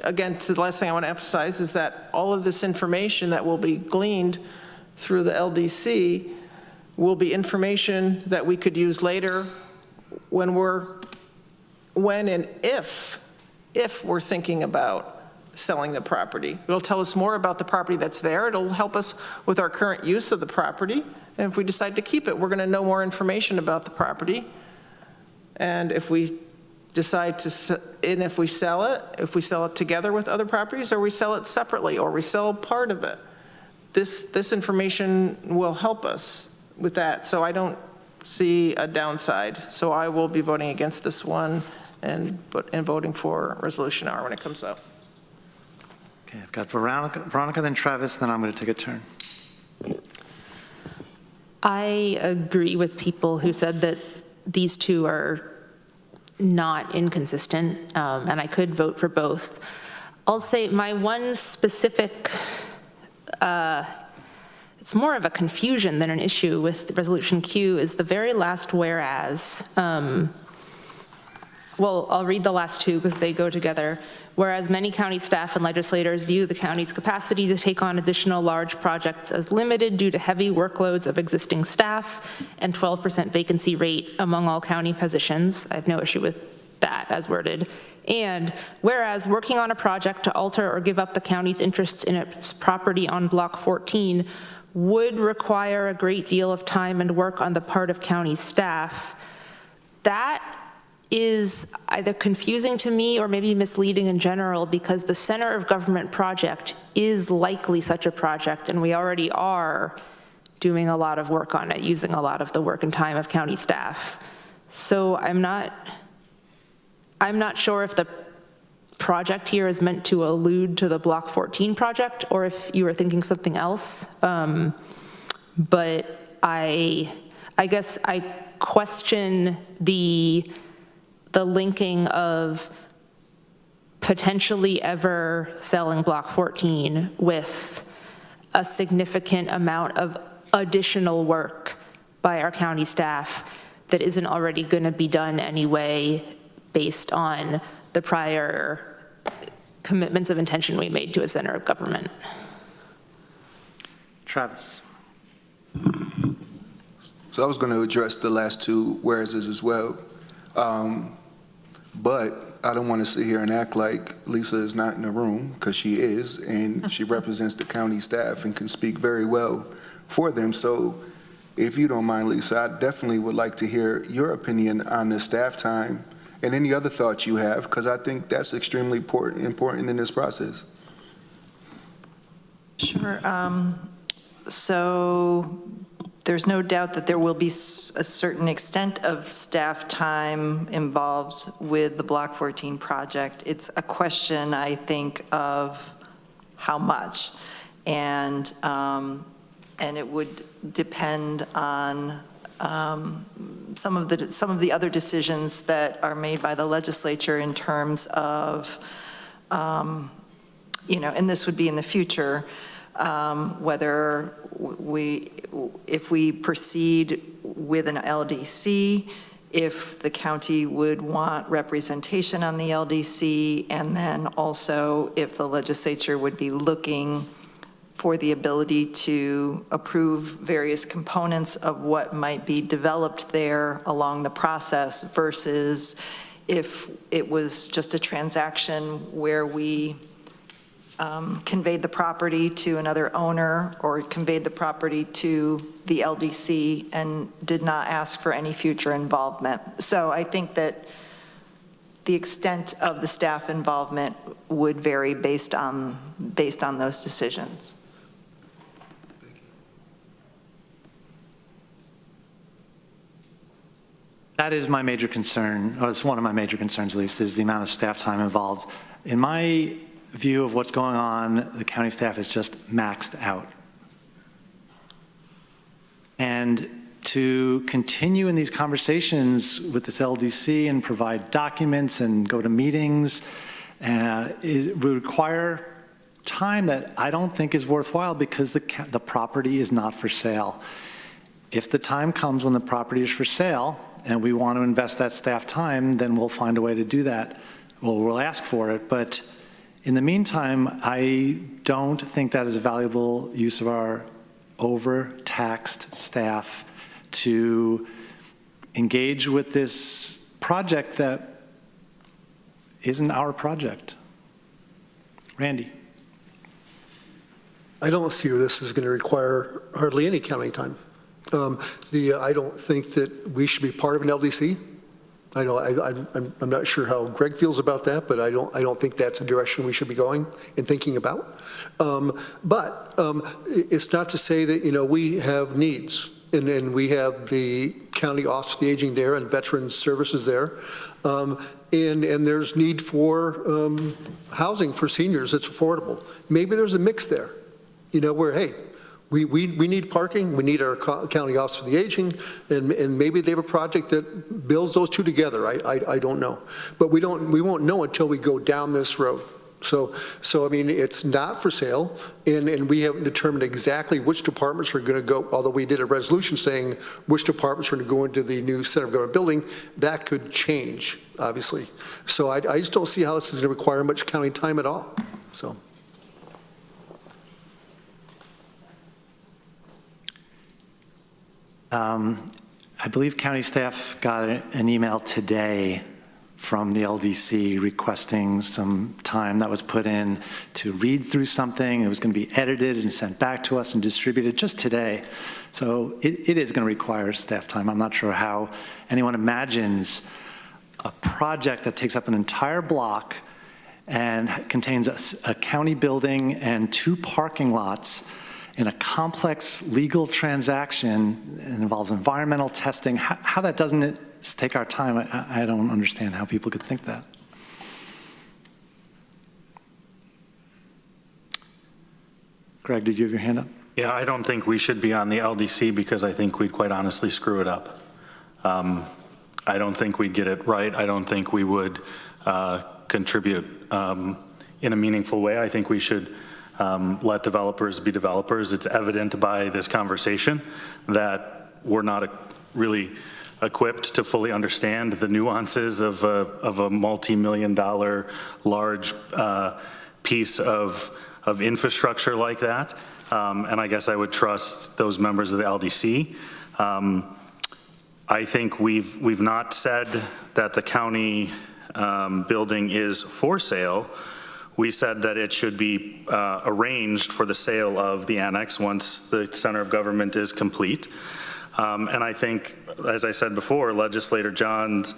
Speaker 12: Again, the last thing I want to emphasize is that all of this information that will be gleaned through the LDC will be information that we could use later when and if we're thinking about selling the property. It'll tell us more about the property that's there. It'll help us with our current use of the property. And if we decide to keep it, we're going to know more information about the property. And if we decide to, and if we sell it together with other properties, or we sell it separately, or we sell part of it, this information will help us with that. So I don't see a downside. So I will be voting against this one and voting for Resolution R when it comes up.
Speaker 1: Okay, I've got Veronica, then Travis, then I'm going to take a turn.
Speaker 16: I agree with people who said that these two are not inconsistent, and I could vote for both. I'll say my one specific, it's more of a confusion than an issue with Resolution Q, is the very last whereas. Well, I'll read the last two because they go together. Whereas many county staff and legislators view the county's capacity to take on additional large projects as limited due to heavy workloads of existing staff and 12% vacancy rate among all county positions. I have no issue with that as worded. And whereas working on a project to alter or give up the county's interests in its property on Block 14 would require a great deal of time and work on the part of county staff, that is either confusing to me or maybe misleading in general, because the center of government project is likely such a project, and we already are doing a lot of work on it, using a lot of the work and time of county staff. So I'm not sure if the project here is meant to allude to the Block 14 project or if you were thinking something else. But I guess I question the linking of potentially ever selling Block 14 with a significant amount of additional work by our county staff that isn't already going to be done anyway based on the prior commitments of intention we made to a center of government.
Speaker 1: Travis.
Speaker 4: So I was going to address the last two whereases as well. But I don't want to sit here and act like Lisa is not in the room, because she is, and she represents the county staff and can speak very well for them. So if you don't mind, Lisa, I definitely would like to hear your opinion on the staff time and any other thoughts you have, because I think that's extremely important in this process.
Speaker 17: Sure. So there's no doubt that there will be a certain extent of staff time involved with the Block 14 project. It's a question, I think, of how much. And it would depend on some of the other decisions that are made by the legislature in terms of, and this would be in the future, whether if we proceed with an LDC, if the county would want representation on the LDC, and then also if the legislature would be looking for the ability to approve various components of what might be developed there along the process, versus if it was just a transaction where we conveyed the property to another owner or conveyed the property to the LDC and did not ask for any future involvement. So I think that the extent of the staff involvement would vary based on those decisions.
Speaker 1: That is my major concern, or it's one of my major concerns at least, is the amount of staff time involved. In my view of what's going on, the county staff is just maxed out. And to continue in these conversations with this LDC and provide documents and go to meetings, it would require time that I don't think is worthwhile, because the property is not for sale. If the time comes when the property is for sale and we want to invest that staff time, then we'll find a way to do that. Well, we'll ask for it, but in the meantime, I don't think that is a valuable use of our overtaxed staff to engage with this project that isn't our project. Randy.
Speaker 10: I don't see where this is going to require hardly any county time. I don't think that we should be part of an LDC. I'm not sure how Greg feels about that, but I don't think that's a direction we should be going and thinking about. But it's not to say that, we have needs, and we have the County Office of the Aging there and Veterans Services there, and there's need for housing for seniors that's affordable. Maybe there's a mix there, where, hey, we need parking, we need our county office for the aging, and maybe they have a project that builds those two together. I don't know, but we won't know until we go down this road. So I mean, it's not for sale, and we haven't determined exactly which departments are going to go. Although we did a resolution saying which departments are going to go into the new center of government building, that could change, obviously. So I just don't see how this is going to require much county time at all. So.
Speaker 1: I believe county staff got an email today from the LDC requesting some time that was put in to read through something. It was going to be edited and sent back to us and distributed just today. So it is going to require staff time. I'm not sure how anyone imagines a project that takes up an entire block and contains a county building and 2 parking lots in a complex legal transaction. It involves environmental testing. How that doesn't take our time, I don't understand how people could think that. Greg, did you have your hand up?
Speaker 14: Yeah, I don't think we should be on the LDC, because I think we'd quite honestly screw it up. I don't think we'd get it right. I don't think we would contribute in a meaningful way. I think we should let developers be developers. It's evident by this conversation that we're not really equipped to fully understand the nuances of a multi-million-dollar large piece of infrastructure like that. and I guess I would trust those members of the LDC. I think we've not said that the county building is for sale. We said that it should be arranged for the sale of the annex once the center of government is complete. And I think, as I said before, Legislator John's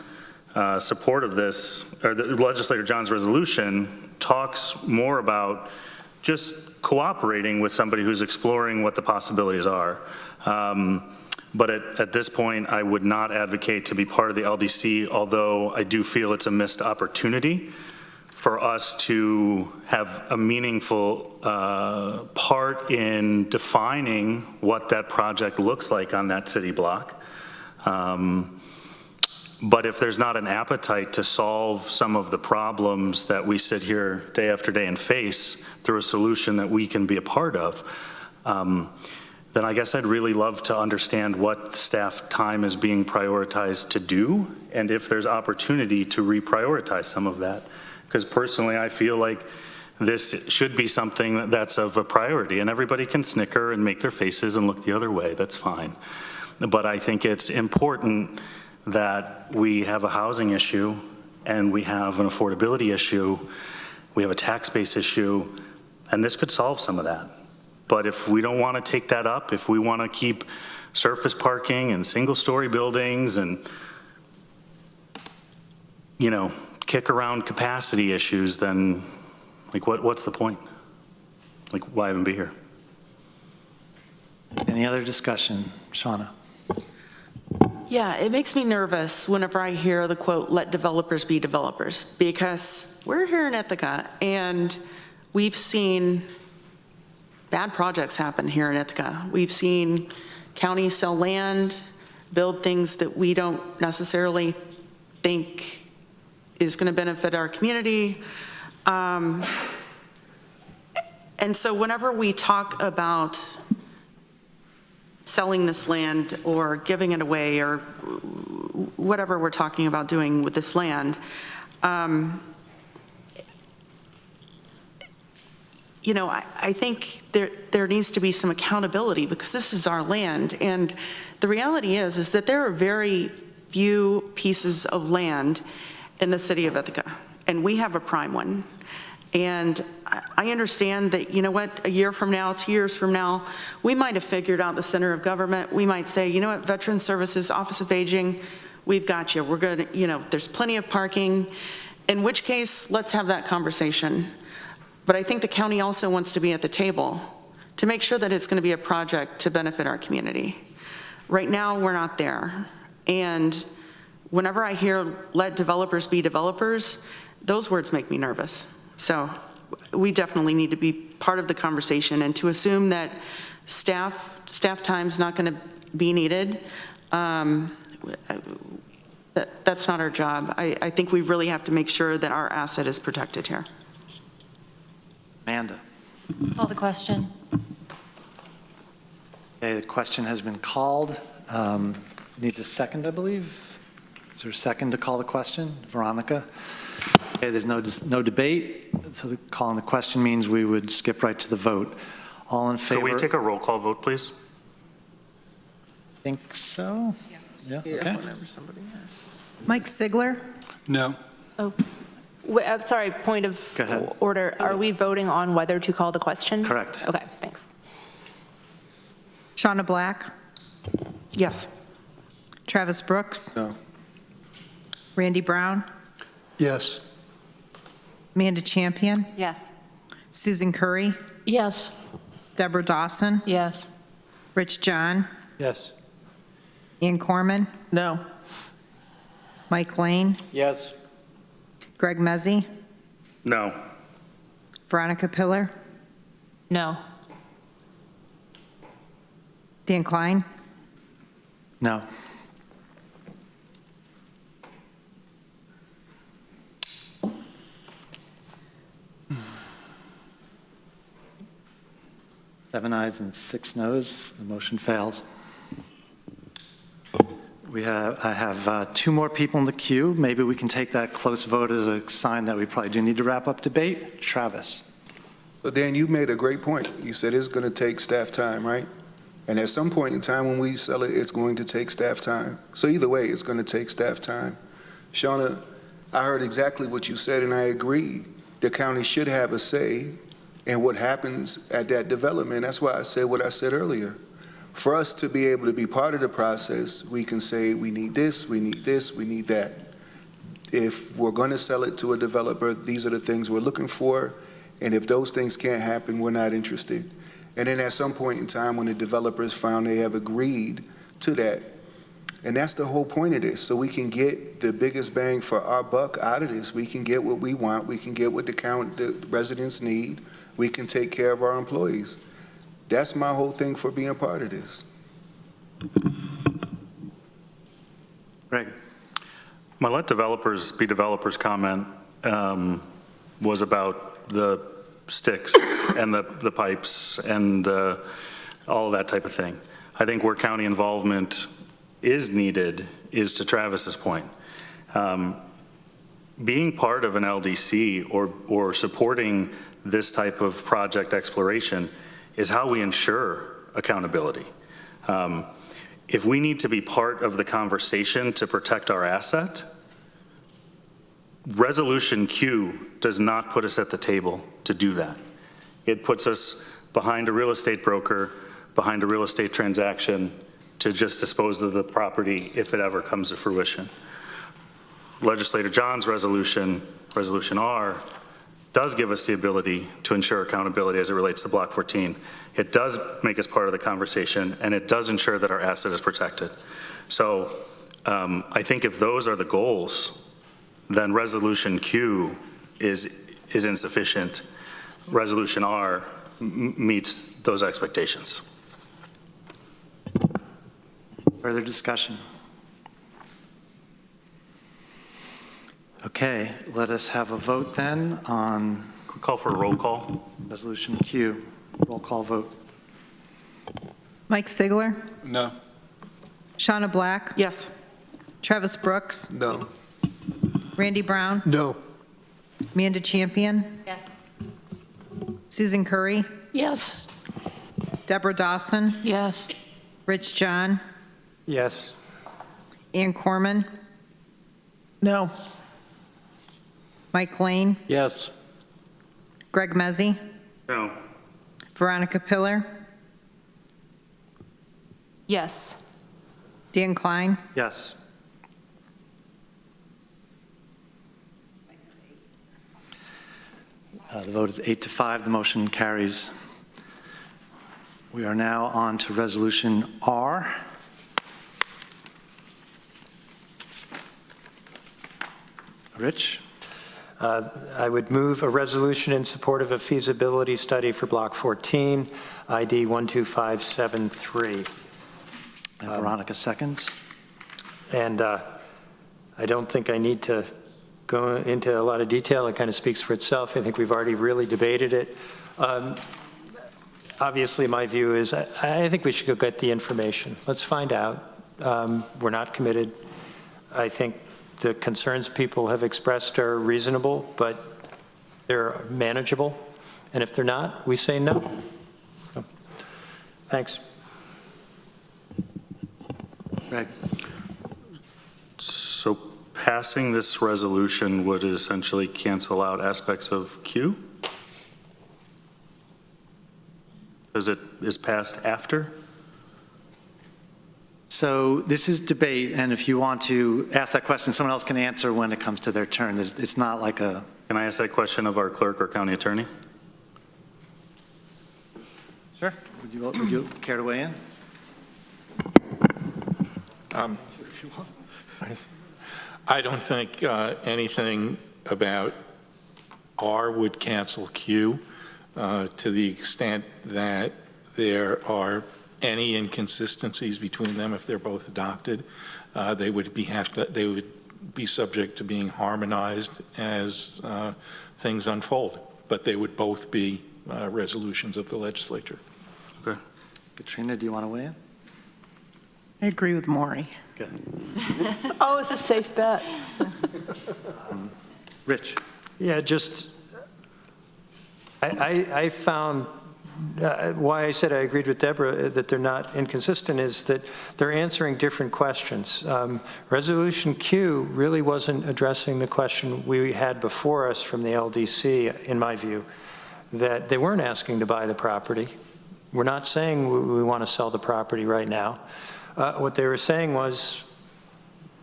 Speaker 14: support of this, or Legislator John's resolution, talks more about just cooperating with somebody who's exploring what the possibilities are. But at this point, I would not advocate to be part of the LDC, although I do feel it's a missed opportunity for us to have a meaningful part in defining what that project looks like on that city block. But if there's not an appetite to solve some of the problems that we sit here day after day and face through a solution that we can be a part of, then I guess I'd really love to understand what staff time is being prioritized to do, and if there's opportunity to reprioritize some of that. Because personally, I feel like this should be something that's of a priority, and everybody can snicker and make their faces and look the other way, that's fine. But I think it's important that we have a housing issue, and we have an affordability issue, we have a tax base issue, and this could solve some of that. But if we don't want to take that up, if we want to keep surface parking and single-story buildings and, you know, kick around capacity issues, then, like, what's the point? Like, why even be here?
Speaker 1: Any other discussion? Shauna?
Speaker 15: Yeah, it makes me nervous whenever I hear the quote, "let developers be developers," because we're here in Ithaca, and we've seen bad projects happen here in Ithaca. We've seen counties sell land, build things that we don't necessarily think is going to benefit our community. And so whenever we talk about selling this land or giving it away or whatever we're talking about doing with this land, you know, I think there needs to be some accountability because this is our land. And the reality is that there are very few pieces of land in the city of Ithaca, and we have a prime one. And I understand that, you know what, a year from now, 2 years from now, we might have figured out the center of government. We might say, you know what, Veteran Services, Office of Aging, we've got you. We're good, you know, there's plenty of parking, in which case, let's have that conversation. But I think the county also wants to be at the table to make sure that it's going to be a project to benefit our community. Right now, we're not there. And whenever I hear let developers be developers, those words make me nervous. So we definitely need to be part of the conversation, and to assume that staff time's not going to be needed, that's not our job. I think we really have to make sure that our asset is protected here.
Speaker 1: Amanda.
Speaker 20: Call the question.
Speaker 1: Okay, the question has been called. Needs a second, I believe. Is there a second to call the question? Veronica? Okay, there's no debate, so calling the question means we would skip right to the vote. All in favor?
Speaker 14: Could we take a roll call vote, please?
Speaker 1: I think so. Yeah, okay.
Speaker 12: Whenever somebody has.
Speaker 5: Mike Sigler?
Speaker 8: No.
Speaker 16: Oh, sorry, point of
Speaker 1: Go ahead.
Speaker 16: order. Are we voting on whether to call the question?
Speaker 1: Correct.
Speaker 16: Okay, thanks.
Speaker 5: Shauna Black?
Speaker 15: Yes.
Speaker 5: Travis Brooks?
Speaker 4: No.
Speaker 5: Randy Brown?
Speaker 10: Yes.
Speaker 5: Amanda Champion?
Speaker 20: Yes.
Speaker 5: Susan Curry?
Speaker 21: Yes.
Speaker 5: Deborah Dawson?
Speaker 7: Yes.
Speaker 5: Rich John?
Speaker 10: Yes.
Speaker 5: Ian Corman?
Speaker 12: No.
Speaker 5: Mike Lane?
Speaker 11: Yes.
Speaker 5: Greg Mezzi?
Speaker 14: No.
Speaker 5: Veronica Pillar?
Speaker 16: No.
Speaker 5: Dan Klein?
Speaker 1: No. Seven ayes and 6 noes. The motion fails. I have 2 more people in the queue. Maybe we can take that close vote as a sign that we probably do need to wrap up debate. Travis.
Speaker 4: So Dan, you made a great point. You said it's going to take staff time, right? And at some point in time when we sell it, it's going to take staff time. So either way, it's going to take staff time. Shauna, I heard exactly what you said, and I agree. The county should have a say in what happens at that development. That's why I said what I said earlier. For us to be able to be part of the process, we can say we need this, we need this, we need that. If we're going to sell it to a developer, these are the things we're looking for, and if those things can't happen, we're not interested. And then at some point in time when the developers found they have agreed to that, and that's the whole point of this, so we can get the biggest bang for our buck out of this. We can get what we want, we can get what the residents need, we can take care of our employees. That's my whole thing for being part of this.
Speaker 1: Greg.
Speaker 14: My let developers be developers comment was about the sticks and the pipes and all of that type of thing. I think where county involvement is needed is, to Travis's point, being part of an LDC or supporting this type of project exploration is how we ensure accountability. If we need to be part of the conversation to protect our asset, Resolution Q does not put us at the table to do that. It puts us behind a real estate broker, behind a real estate transaction to just dispose of the property if it ever comes to fruition. Legislator John's resolution, Resolution R, does give us the ability to ensure accountability as it relates to Block 14. It does make us part of the conversation, and it does ensure that our asset is protected. So I think if those are the goals, then Resolution Q is insufficient. Resolution R meets those expectations.
Speaker 1: Further discussion? Okay, let us have a vote then on.
Speaker 14: Call for a roll call.
Speaker 1: Resolution Q. Roll call vote.
Speaker 13: Mike Sigler?
Speaker 8: No.
Speaker 13: Shauna Black?
Speaker 12: Yes.
Speaker 13: Travis Brooks?
Speaker 4: No.
Speaker 13: Randy Brown?
Speaker 10: No.
Speaker 13: Amanda Champion?
Speaker 20: Yes.
Speaker 13: Susan Curry?
Speaker 21: Yes.
Speaker 13: Deborah Dawson?
Speaker 21: Yes.
Speaker 13: Rich John?
Speaker 9: Yes.
Speaker 13: Ann Corman?
Speaker 12: No.
Speaker 13: Mike Lane?
Speaker 11: Yes.
Speaker 13: Greg Mezzi?
Speaker 14: No.
Speaker 13: Veronica Pillar?
Speaker 16: Yes.
Speaker 13: Dan Klein?
Speaker 1: Yes. The vote is 8-5. The motion carries. We are now on to Resolution R. Rich?
Speaker 9: I would move a resolution in support of a feasibility study for Block 14, ID 12573.
Speaker 1: And Veronica seconds.
Speaker 9: And I don't think I need to go into a lot of detail. It kind of speaks for itself. I think we've already really debated it. Obviously, my view is I think we should go get the information. Let's find out. We're not committed. I think the concerns people have expressed are reasonable, but they're manageable. And if they're not, we say no. So, thanks.
Speaker 1: Greg?
Speaker 14: So passing this resolution would essentially cancel out aspects of Q? Because it is passed after?
Speaker 1: So this is debate, and if you want to ask that question, someone else can answer when it comes to their turn. It's not like a...
Speaker 14: Can I ask that question of our clerk or county attorney?
Speaker 1: Sure. Would you care to weigh in?
Speaker 18: I don't think anything about R would cancel Q to the extent that there are any inconsistencies between them. If they're both adopted, they would be subject to being harmonized as things unfold, but they would both be resolutions of the legislature.
Speaker 14: Okay.
Speaker 1: Katrina, do you want to weigh in?
Speaker 5: I agree with Maury.
Speaker 1: Good.
Speaker 21: Oh, it's a safe bet.
Speaker 1: Rich?
Speaker 9: Yeah, just I found, why I said I agreed with Deborah that they're not inconsistent is that they're answering different questions. Resolution Q really wasn't addressing the question we had before us from the LDC, in my view, that they weren't asking to buy the property. We're not saying we want to sell the property right now. What they were saying was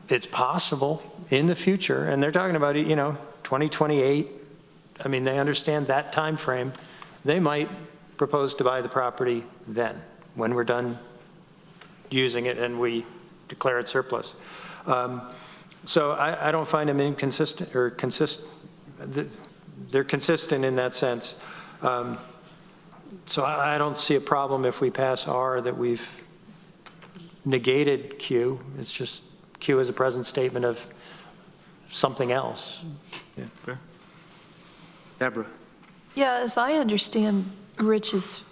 Speaker 9: it's possible in the future, and they're talking about, 2028. I mean, they understand that time frame. They might propose to buy the property then, when we're done using it and we declare it surplus. So I don't find them inconsistent, or they're consistent in that sense. So I don't see a problem if we pass R that we've negated Q. It's just Q is a present statement of something else.
Speaker 14: Yeah, fair.
Speaker 1: Deborah.
Speaker 7: Yeah, as I understand Rich's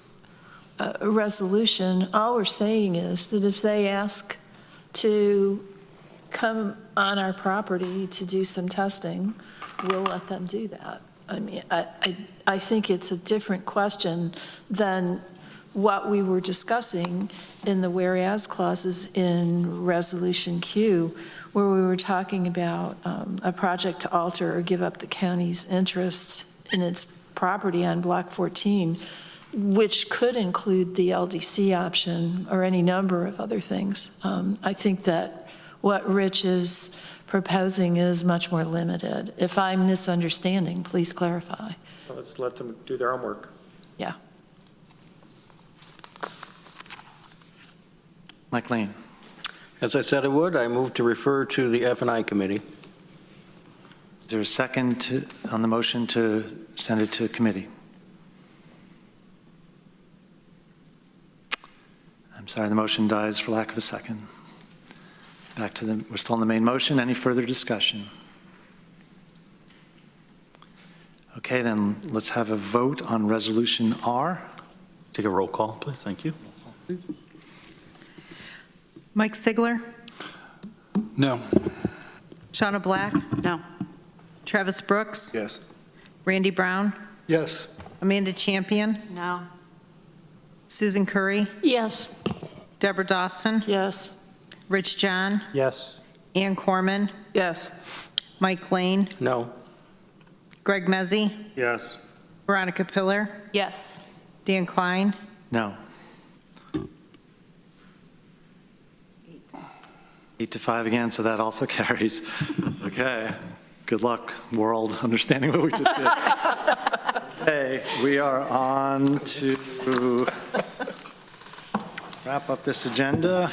Speaker 7: resolution, all we're saying is that if they ask to come on our property to do some testing, we'll let them do that. I mean, I think it's a different question than what we were discussing in the whereas clauses in Resolution Q, where we were talking about a project to alter or give up the county's interest in its property on Block 14, which could include the LDC option or any number of other things. I think that what Rich is proposing is much more limited. If I'm misunderstanding, please clarify.
Speaker 9: Well, let's let them do their homework.
Speaker 7: Yeah.
Speaker 1: Mike Lane.
Speaker 11: As I said I would, I move to refer to the F&I committee.
Speaker 1: Is there a second on the motion to send it to committee? I'm sorry, the motion dies for lack of a second. Back to we're still on the main motion. Any further discussion? Okay, then let's have a vote on Resolution R.
Speaker 14: Take a roll call, please. Thank you.
Speaker 13: Mike Sigler?
Speaker 8: No.
Speaker 13: Shauna Black?
Speaker 15: No.
Speaker 13: Travis Brooks?
Speaker 4: Yes.
Speaker 13: Randy Brown?
Speaker 10: Yes.
Speaker 13: Amanda Champion?
Speaker 15: No.
Speaker 13: Susan Curry?
Speaker 21: Yes.
Speaker 13: Deborah Dawson?
Speaker 21: Yes.
Speaker 13: Rich John?
Speaker 9: Yes.
Speaker 13: Ann Corman?
Speaker 12: Yes.
Speaker 13: Mike Lane?
Speaker 11: No.
Speaker 13: Greg Mezzi?
Speaker 14: Yes.
Speaker 13: Veronica Pillar?
Speaker 16: Yes.
Speaker 13: Dan Klein?
Speaker 1: No. 8-5 again, so that also carries. Okay. Good luck, world, understanding what we just did. Okay, we are on to wrap up this agenda.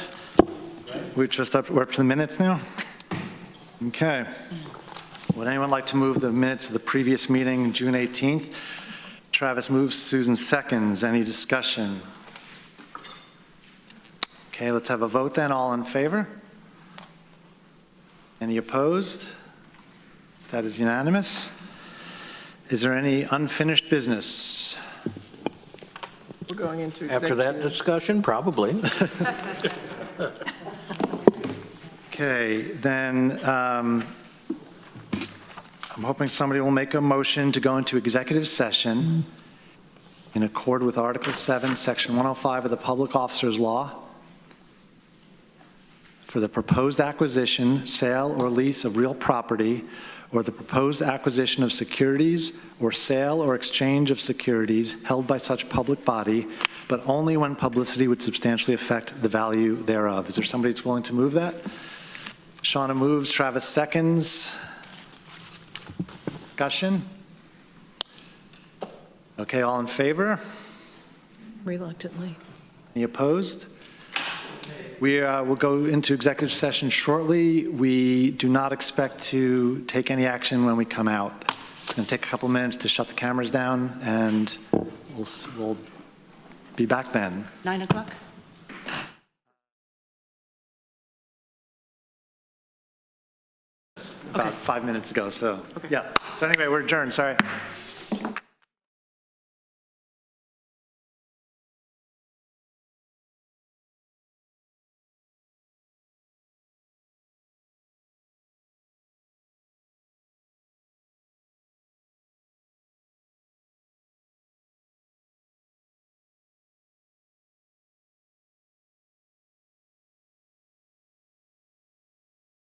Speaker 1: We're up to the minutes now? Okay. Would anyone like to move the minutes of the previous meeting, June 18th? Travis moves, Susan seconds. Any discussion? Okay, let's have a vote then. All in favor? Any opposed? That is unanimous. Is there any unfinished business?
Speaker 12: We're going into
Speaker 11: After that
Speaker 12: executive.
Speaker 11: discussion, probably.
Speaker 1: Okay, then I'm hoping somebody will make a motion to go into executive session in accord with Article 7, Section 105 of the Public Officers Law for the proposed acquisition, sale, or lease of real property, or the proposed acquisition of securities, or sale or exchange of securities held by such public body, but only when publicity would substantially affect the value thereof. Is there somebody that's willing to move that? Shauna moves, Travis seconds. Discussion? Okay, all in favor?
Speaker 7: Reluctantly.
Speaker 1: Any opposed? We will go into executive session shortly. We do not expect to take any action when we come out. It's going to take a couple minutes to shut the cameras down, and we'll be back then.
Speaker 15: 9 o'clock?
Speaker 1: About 5 minutes ago, so, yeah. So anyway, we're adjourned, sorry.